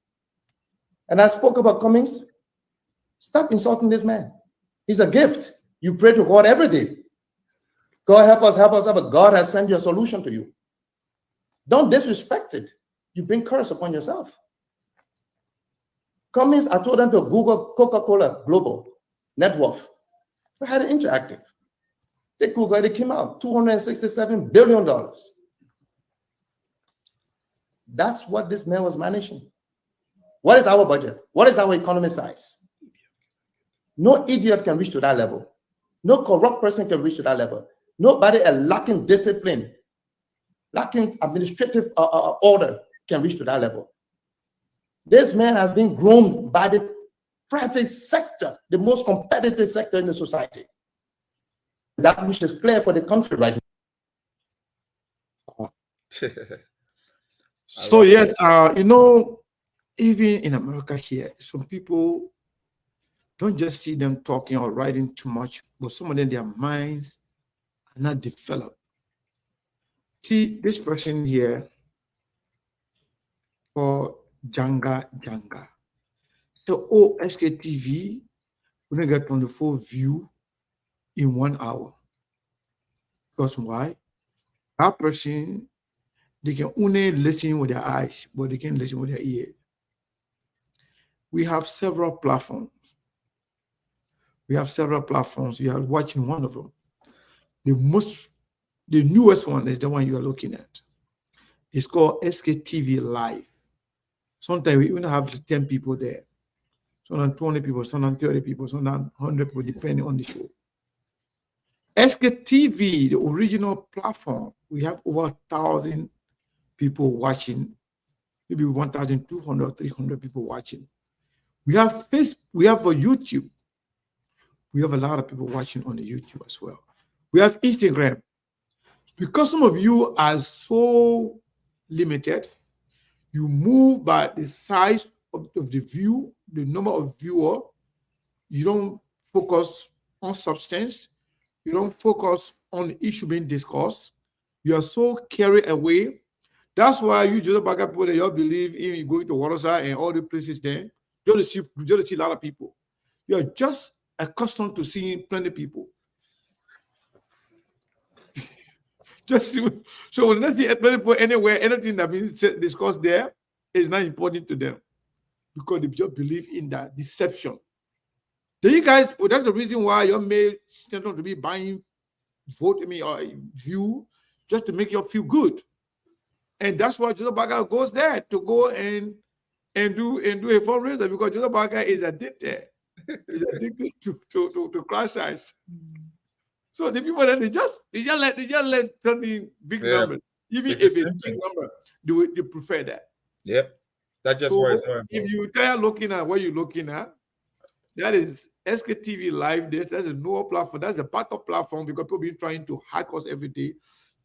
and I spoke about Cummings, stop insulting this man. He's a gift. You pray to God every day. God help us, but God has sent you a solution to you. Don't disrespect it. You bring curse upon yourself. Cummings, I told them to Google Coca-Cola Global net worth. We had an interactive. They Google, they came out $267 billion. That's what this man was managing. What is our budget? What is our economy size? No idiot can reach to that level. No corrupt person can reach to that level. Nobody lacking discipline, lacking administrative order can reach to that level. This man has been groomed by the private sector, the most competitive sector in the society. That which is clear for the country right now. So yes, even in America here, some people don't just see them talking or writing too much, but some of them, their minds are not developed. See, this person here called Janga. So, SKTV, we're going to get 24 view in 1 hour. Because why? That person, they can only listen with their eyes, but they can listen with their ear. We have several platforms. You are watching one of them. The newest one is the one you are looking at. It's called SKTV Live. Sometimes we even have 10 people there. Sometimes 20 people, sometimes 30 people, sometimes 100 people, depending on the show. SKTV, the original platform, we have over 1,000 people watching, maybe 1,200, 300 people watching. We have Facebook, we have YouTube. We have a lot of people watching on the YouTube as well. We have Instagram. Because some of you are so limited, you move by the size of the view, the number of viewers. You don't focus on substance. You don't focus on the issue being discussed. You are so carried away. That's why you just back up people that you believe in going to Waterside and all the places there. You just see a lot of people. You are just accustomed to seeing plenty of people. Just so when they see plenty people anywhere, anything that being discussed there is not important to them because they just believe in that deception. Then you guys, well, that's the reason why your mail tend to be buying vote or view just to make you feel good. And that's why Joseph Boaga goes there to go and do a fundraiser because Joseph Boaga is addicted. He's addicted to crash ice. So the people that they just let something big number, even if it's big number, they prefer that. Yep. That's just So why it's if you try looking at what you're looking at, that is SKTV Live. That's a newer platform. That's a backup platform because people been trying to hack us every day.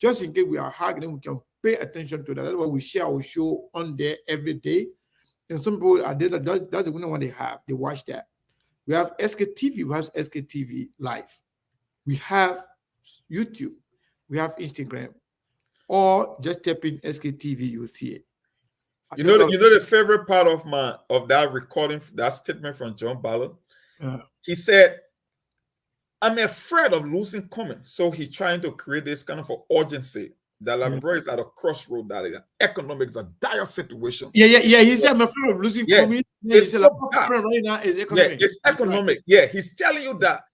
Just in case we are hacked, then we can pay attention to that. That's why we share our show on there every day. And some people are there. That's the only one they have. They watch that. We have SKTV. We have SKTV Live. We have YouTube. We have Instagram. Or just type in SKTV, you'll see it. You know the favorite part of that recording, that statement from John Ballard. He said, "I'm afraid of losing comment." So he's trying to create this kind of urgency that Liberia is at a crossroad, that is economic, is a dire situation. Yeah. He said, "I'm afraid of losing comment." It's so bad. Right now is economic. Yeah, it's economic. Yeah, he's telling you that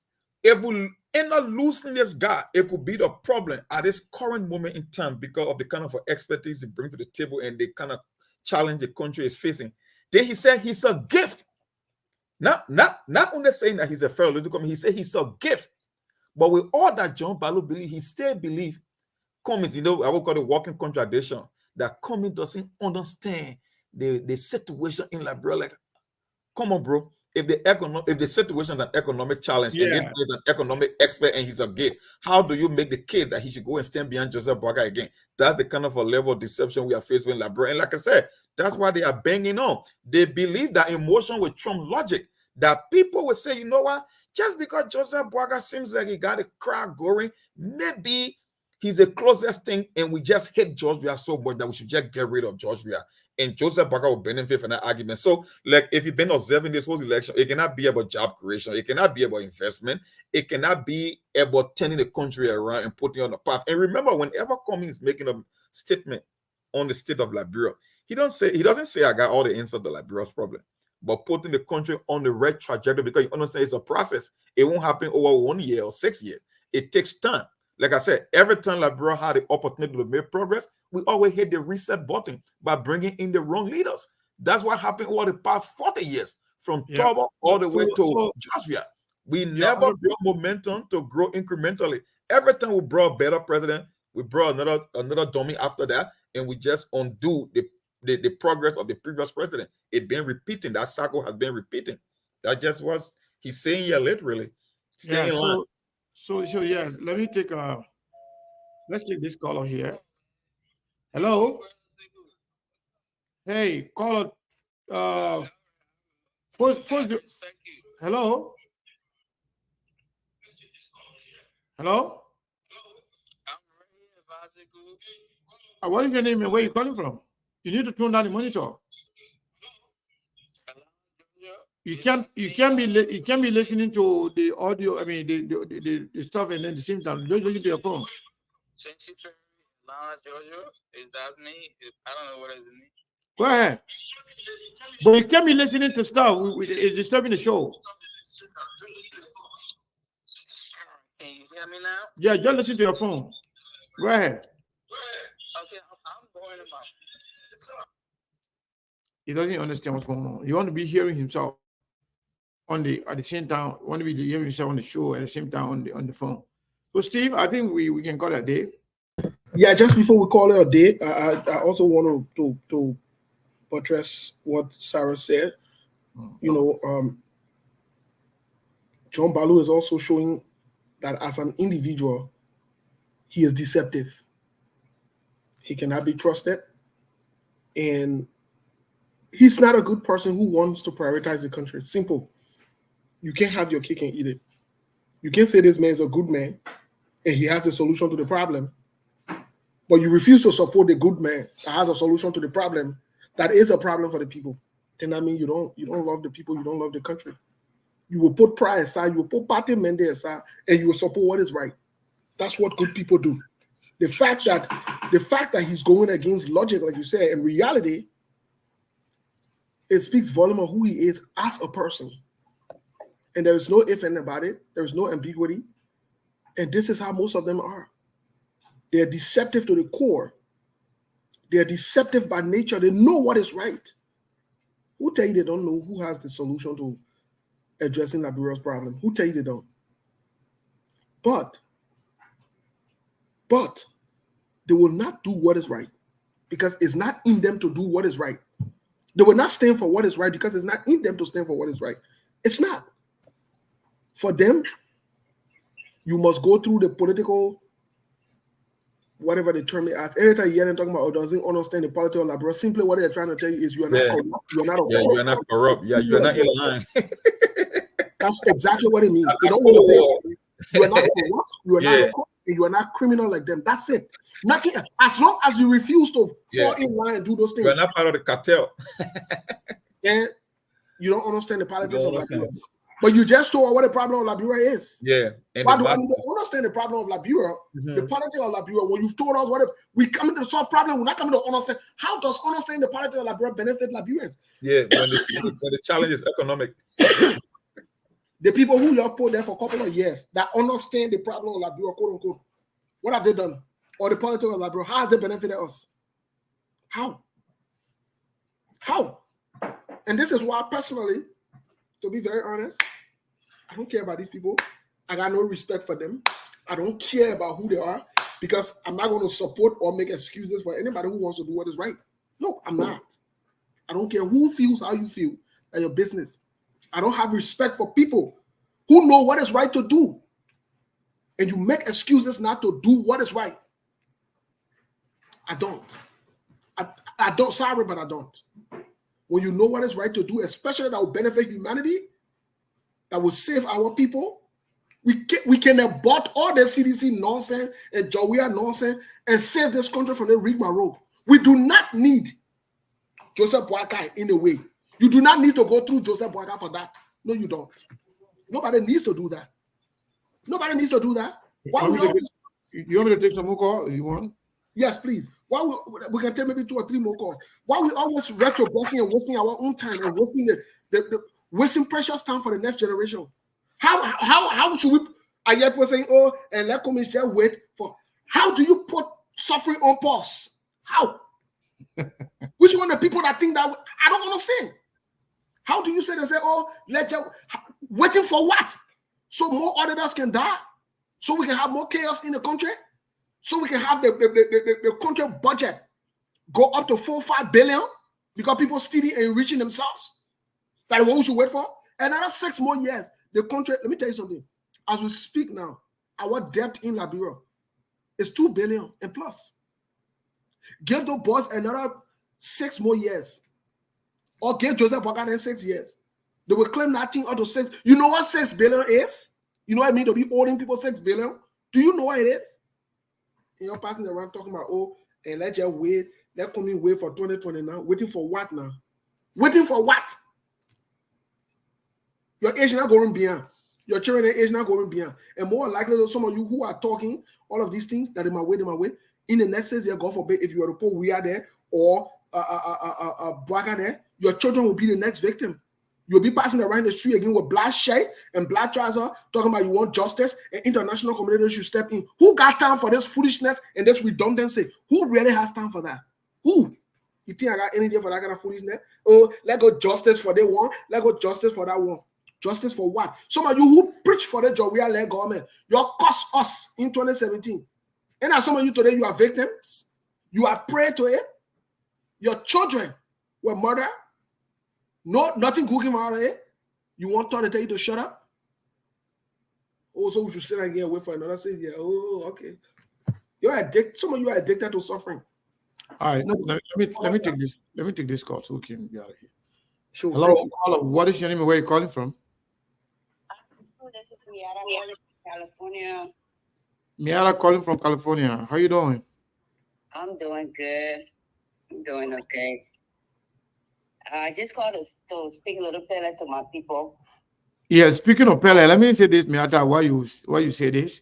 if we end up losing this guy, it could be the problem at this current moment in time because of the kind of expertise he brings to the table and the kind of challenge the country is facing. Then he said he's a gift. Not only saying that he's a fellow, he said he's a gift. But with all that John Ballard believes, he still believes Cummings, I would call it walking contradiction, that Cummings doesn't understand the situation in Liberia. Like, come on, bro. If the situation is an economic challenge and this is an economic expert and he's a gift, how do you make the case that he should go and stand behind Joseph Boakai again? That's the kind of a level of deception we are faced with in Liberia. And like I said, that's why they are banging on. They believe that emotion will trump logic. That people will say, you know what? Just because Joseph Boakai seems like he got a crowd going, maybe he's the closest thing, and we just hate George Weah so much that we should just get rid of George Weah. And Joseph Boakai will benefit from that argument. So, like, if you've been observing this whole election, it cannot be about job creation. It cannot be about investment. It cannot be about turning the country around and putting on the path. And remember, whenever Cummings is making a statement on the state of Liberia, he doesn't say I got all the answers to Liberia's problem, but putting the country on the right trajectory, because you understand it's a process. It won't happen over 1 year or 6 years. It takes time. Like I said, every time Liberia had the opportunity to make progress, we always hit the reset button by bringing in the wrong leaders. That's what happened over the past 40 years, from Tobo all the way to Joshua. We never built momentum to grow incrementally. Every time we brought a better president, we brought another dummy after that, and we just undo the progress of the previous president. It's been repeating. That cycle has been repeating. That just was he's saying here literally. Stay in line. So yeah, let's take this caller here. Hello. Hey, caller. Hello. Hello. What is your name and where are you calling from? You need to turn down the monitor. You can't be listening to the audio. I mean the stuff, and then at the same time just listen to your phone. Georgia, is that me? I don't know what is me. Go ahead. But you can't be listening to stuff. It's disturbing the show. Can you hear me now? Yeah, just listen to your phone. Go ahead. Okay, I'm going about. He doesn't understand what's going on. He want to be hearing himself at the same time. Want to be hearing himself on the show at the same time on the phone. So Steve, I think we can call that day. Yeah, just before we call it a day, I also want to buttress what Sarah said. John Ballard is also showing that as an individual, he is deceptive. He cannot be trusted. And he's not a good person who wants to prioritize the country. Simple. You can't have your cake and eat it. You can't say this man is a good man and he has a solution to the problem, but you refuse to support the good man that has a solution to the problem that is a problem for the people. Then that means you don't love the people, you don't love the country. You will put pride aside, you will put party men aside, and you will support what is right. That's what good people do. The fact that he's going against logic, like you said, in reality, it speaks volume of who he is as a person. And there is no if and about it. There is no ambiguity. And this is how most of them are. They are deceptive to the core. They are deceptive by nature. They know what is right. Who tell you they don't know who has the solution to addressing Liberia's problem? Who tell you they don't? But they will not do what is right because it's not in them to do what is right. They will not stand for what is right because it's not in them to stand for what is right. It's not. For them, you must go through the political, whatever the term is. Anytime you hear them talking about, doesn't understand the politics of Liberia, simply what they're trying to tell you is you are not corrupt. You are not a you are not corrupt. Yeah, you are not in line. That's exactly what it means. They don't want to say you are not corrupt, you are not a corrupt, and you are not criminal like them. That's it. Nothing. As long as you refuse to fall in line and do those things, You are not part of the cartel. and you don't understand the politics of Liberia. But you just told what the problem of Liberia is. Yeah. And Why do I understand the problem of Liberia? Mm-hmm. The politics of Liberia. When you've told us what we come to solve problem, we're not coming to understand. How does understanding the politics of Liberia benefit Liberians? Yeah, when the challenge is economic. The people who you have put there for a couple of years that understand the problem of Liberia, quote unquote, what have they done? Or the politics of Liberia, how has it benefited us? How? How? And this is why personally, to be very honest, I don't care about these people. I got no respect for them. I don't care about who they are because I'm not going to support or make excuses for anybody who wants to do what is right. No, I'm not. I don't care who feels how you feel at your business. I don't have respect for people who know what is right to do. And you make excuses not to do what is right. I don't. I don't. Sorry, but I don't. When you know what is right to do, especially that will benefit humanity, that will save our people, we can abort all the CDC nonsense and Jawia nonsense and save this country from the rigmarole road. We do not need Joseph Boakai in a way. You do not need to go through Joseph Boakai for that. No, you don't. Nobody needs to do that. Nobody needs to do that. Why we always... You want me to take some more calls? You want? Yes, please. Why we can take maybe 2 or 3 more calls. Why we always retrogressing and wasting our own time and wasting the wasting precious time for the next generation? How should we? I hear people saying, "Oh, and let come just wait for." How do you put suffering on pause? How? Which one of the people that think that I don't understand? How do you say they say, "Oh, let you waiting for what?" So more auditors can die, so we can have more chaos in the country. So we can have the country budget go up to 4-5 billion because people stealing and enriching themselves. That's what we should wait for. Another 6 more years, the country. Let me tell you something. As we speak now, our debt in Liberia is 2 billion and plus. Give the boss another 6 more years, or give Joseph Boakai 6 years. They will claim that thing out of 6. You know what 6 billion is? You know what I mean to be owing people 6 billion? Do you know what it is? And you're passing around talking about, oh, and let you wait, let come in wait for 2020 now. Waiting for what now? Waiting for what? Your age not going beyond. Your children age not going beyond. And more likely than some of you who are talking all of these things that in my way, in the next 6 years, God forbid, if you are to put we are there or Braga there, your children will be the next victim. You'll be passing around the street again with black shirt and black trousers, talking about you want justice and international community should step in. Who got time for this foolishness and this redundancy? Who really has time for that? Who? You think I got energy for that kind of foolishness? Oh, let go justice for that one. Let go justice for that one. Justice for what? Some of you who preach for the job, we are led government. You cost us in 2017. And as some of you today, you are victims. You are prey to it. Your children were murdered. No, nothing good came out of it. You want to tell you to shut up? Oh, so we should sit and get away for another 6 years. Oh, okay. You're addicted. Some of you are addicted to suffering. All right. Let me take this. Let me take this call so we can get out of here. Sure. Hello, caller. What is your name and where are you calling from? This is Miara calling from California. Miara calling from California. How you doing? I'm doing good. I'm doing okay. I just called to speak a little bit to my people. Yeah, speaking of Pele, let me say this, Miata, why you say this.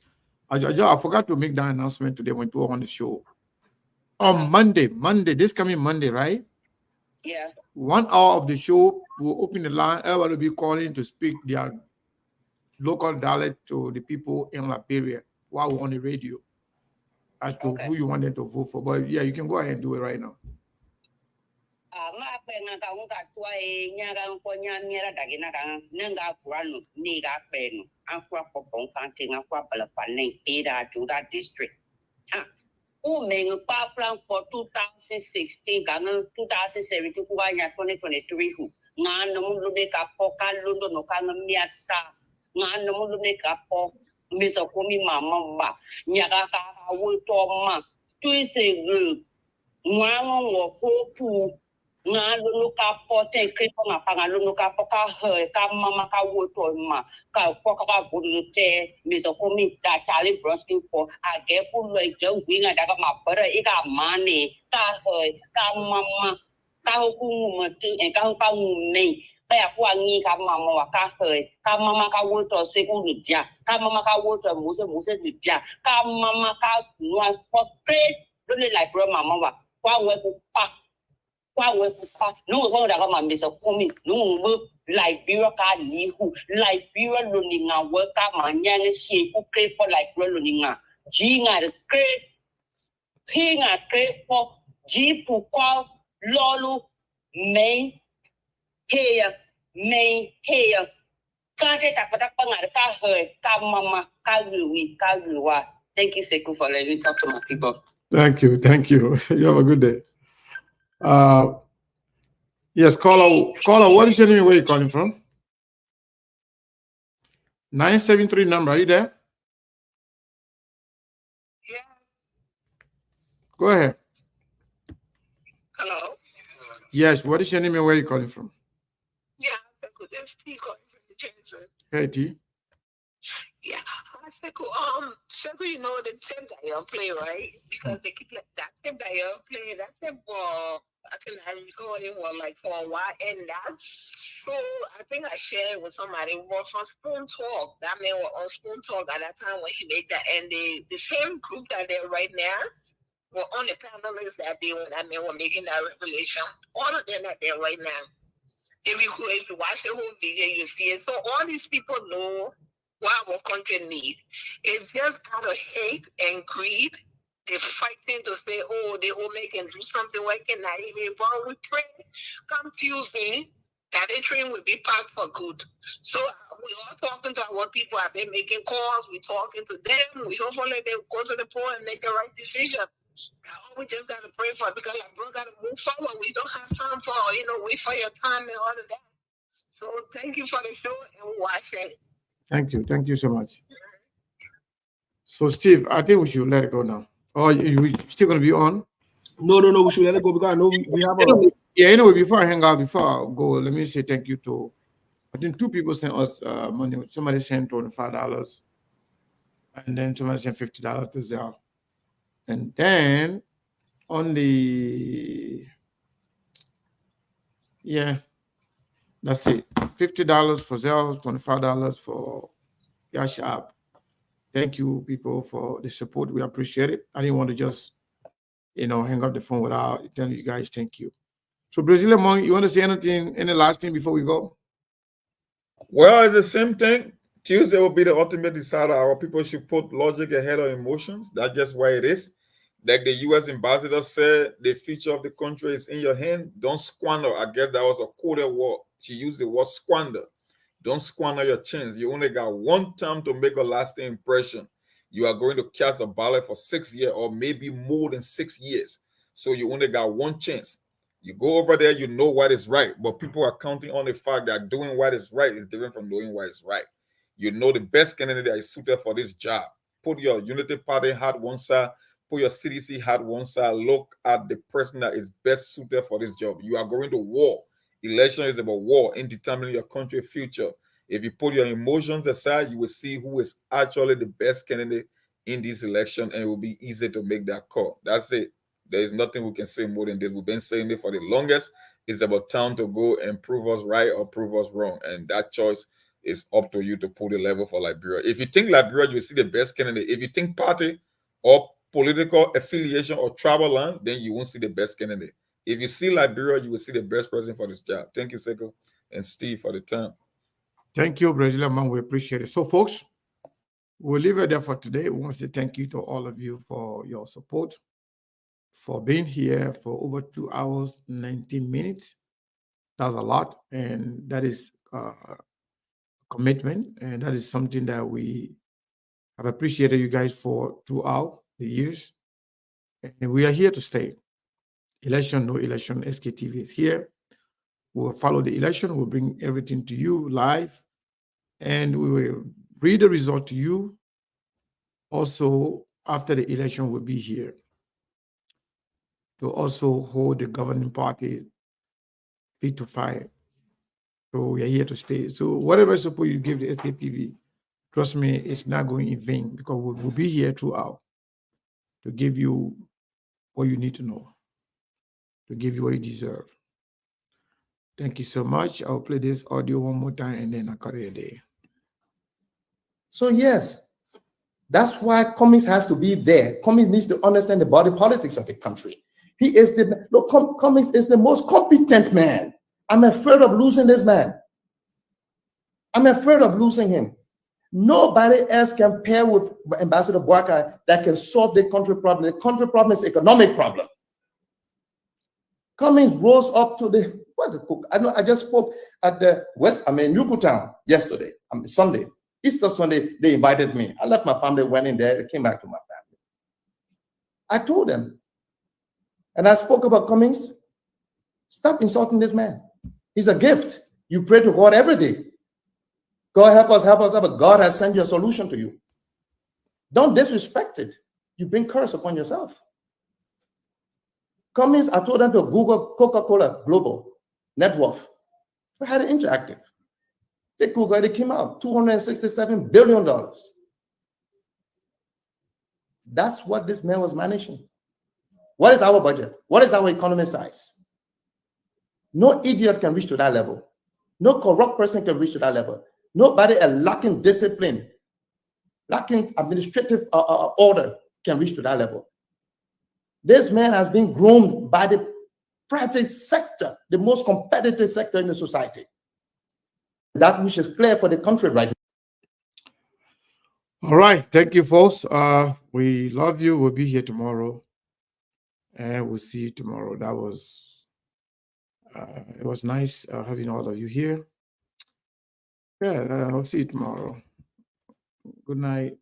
I forgot to make that announcement today when we were on the show. On Monday, this coming Monday, right? Yeah. 1 hour of the show, we'll open the line. Everyone will be calling to speak their local dialect to the people in Liberia while we're on the radio as to who you want them to vote for. But yeah, you can go ahead and do it right now. who made a plan for 2016, 2017, 2023. Nan no make a poka lundo no can miata. Nan no make a po, Miss Okomi Mama, Nyagaka, Wutoma, Tuesday, Mwan or Hopu. Nga lunu ka pote kripo nga panga lunu ka poka he ka mama ka woto ma ka poka ka volunteer miso komi da Charlie Bronskin for age pulo eje winga da ka mapara ika mane ka he ka mama ka hoku matu en ka hoka mumei ka ya kwa ngi ka mama wa ka he ka mama ka woto se ku dia ka mama ka woto muse dia ka mama ka nwa potre lulu like bro mama wa kwa we ku pa no one that got Miss Okomi, no Liberia can leave who Liberia Luninga worker man yang she who pray for Liberia Luninga. Jinga the great Pinga great for G Puka Lolu main here Can't take a her mama Kaluwa. Thank you, Seku, for letting me talk to my people. Thank you. You have a good day. Yes, caller, what is your name? Where are you calling from? 973 number, are you there? Yeah. Go ahead. Hello? Yes, what is your name and where are you calling from? Yeah, that's T calling from New Jersey. Hey, T. Yeah, Seku, you know the same that you play, right? Because they keep like that same that you play, that same I think I recall it was like for a while, and that's so. I think I shared with somebody was on Spoon Talk. That man was on Spoon Talk at that time when he made that, and the same group that they're right now were on the panelists that day when that man was making that revelation. All of them are there right now. If you watch the whole video, you see it. So all these people know what our country needs. It's just out of hate and greed. They're fighting to say, oh, the women can do something. Why can I even? But we pray come Tuesday that the train will be packed for good. So we are talking to our people. Have been making calls. We're talking to them. We hopefully they go to the point and make the right decision. We just got to pray for it because our bro got to move forward. We don't have time for, wait for your time and all of that. So thank you for the show and watching. Thank you so much. So Steve, I think we should let it go now. Oh, you still gonna be on? No, we should let it go because I know we have a anyway, before I hang out, before I go, let me say thank you to I think 2 people sent us money. Somebody sent $25 and then somebody sent $50 to Zelle. And then on the that's it. $50 for Zelle, $25 for Cash App. Thank you, people, for the support. We appreciate it. I didn't want to just, hang up the phone without telling you guys thank you. So, Brazilian Monk, you want to say anything, any last thing before we go? Well, it's the same thing. Tuesday will be the ultimate decider. Our people should put logic ahead of emotions. That's just why it is. Like the U.S. ambassador said, the future of the country is in your hand. Don't squander. I guess that was a coded word. She used the word squander. Don't squander your chance. You only got one time to make a lasting impression. You are going to cast a ballot for 6 years or maybe more than 6 years. So you only got one chance. You go over there, you know what is right. But people are counting on the fact that doing what is right is different from doing what is right. You know the best candidate that is suited for this job. Put your Unity Party hat one side. Put your CDC hat one side. Look at the person that is best suited for this job. You are going to war. Election is about war in determining your country's future. If you put your emotions aside, you will see who is actually the best candidate in this election, and it will be easy to make that call. That's it. There is nothing we can say more than this. We've been saying it for the longest. It's about time to go and prove us right or prove us wrong. And that choice is up to you to put the level for Liberia. If you think Liberia, you will see the best candidate. If you think party or political affiliation or travel land, then you won't see the best candidate. If you see Liberia, you will see the best person for this job. Thank you, Sekou and Steve, for the time. Thank you, Brazilian Man. We appreciate it. So, folks, we'll leave it there for today. We want to say thank you to all of you for your support, for being here for over 2 hours, 19 minutes. That's a lot. And that is commitment. And that is something that we have appreciated you guys for throughout the years. And we are here to stay. Election, no election, SKTV is here. We'll follow the election. We'll bring everything to you live. And we will read the result to you. Also, after the election, we'll be here to also hold the governing party feet to fire. So we are here to stay. So whatever support you give the SKTV, trust me, it's not going in vain, because we'll be here throughout to give you what you need to know, to give you what you deserve. Thank you so much. I'll play this audio one more time and then I'll call it a day. So yes, that's why Cummings has to be there. Cummings needs to understand the body politics of the country. He is the Cummings is the most competent man. I'm afraid of losing this man. I'm afraid of losing him. Nobody else can pair with Ambassador Boakai that can solve the country problem. The country problem is economic problem. Cummings rose up to the I just spoke at the Newtown yesterday, Sunday. Easter Sunday, they invited me. I left my family, went in there, came back to my family. I told them, and I spoke about Cummings, stop insulting this man. He's a gift. You pray to God every day. God help us, but God has sent you a solution to you. Don't disrespect it. You bring curse upon yourself. Cummings, I told them to Google Coca-Cola Global net worth. We had it interactive. They Googled, it came out, $267 billion. That's what this man was managing. What is our budget? What is our economy size? No idiot can reach to that level. No corrupt person can reach to that level. Nobody lacking discipline, lacking administrative order can reach to that level. This man has been groomed by the private sector, the most competitive sector in the society. That which is clear for the country right now. All right. Thank you, folks. We love you. We'll be here tomorrow. And we'll see you tomorrow. That was, it was nice having all of you here. Yeah, I'll see you tomorrow. Good night.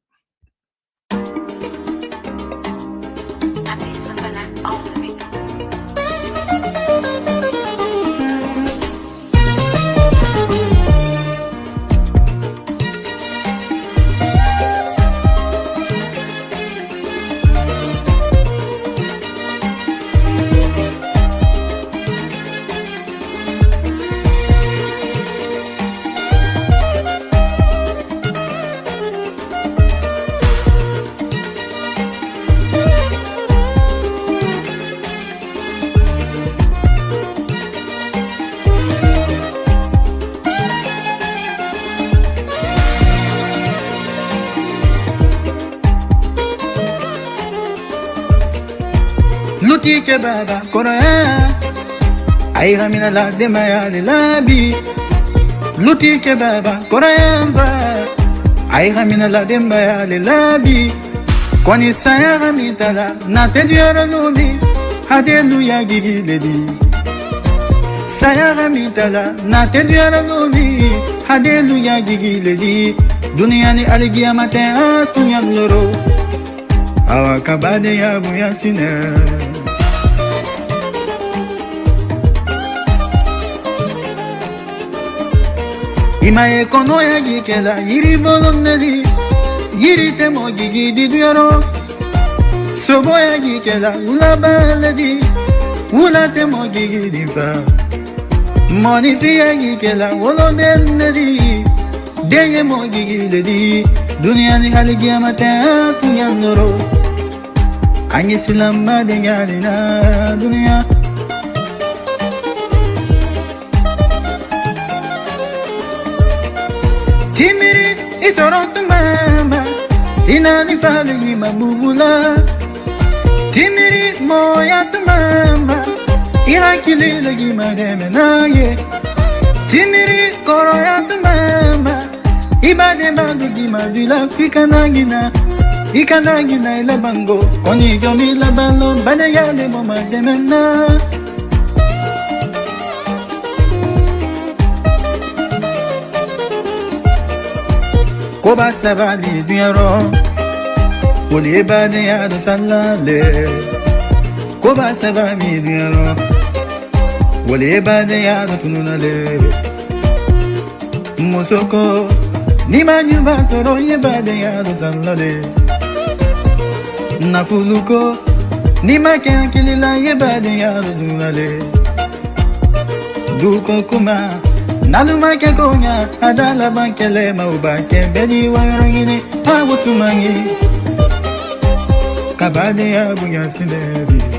Luti ke baba Korea ay ramina la de maya de labi Luti ke baba Korea ba ay ramina la de maya de labi kwani saya ramita la na te diara lubi hallelujah gigi ledi saya ramita la na te diara lubi hallelujah gigi ledi dunia ni aligia mate atunya loro awakabade ya buyasina Imae kono ya gikela yiri bolonnedi yiri temo gigi didioro sobo ya gikela ulabaledi ula temo gigi difa moniti ya gikela wolodennedi deye mo gigi ledi dunia ni haligia mata kunyandoro anyi silamba de galina dunia Timiri isorotu mama inani fali mabubula Timiri moya tu mama irakili lagi mademe naye Timiri koroya tu mama ibade bandu di madula fikanangina ikanangina ila bango koni jomi la balo banayale mo mademe na Koba sabali dunyaro Wole bade ya da salale koba saba mi diano wole bade ya tununa le Mosoko ni manyumba soro ye bade ya sanlale Nafuluko ni maken kilila ye bade ya sunale Duko kuma naluma ke konya adala bankele maubake bedi warangini awusumangi kabade ya bunya sinebi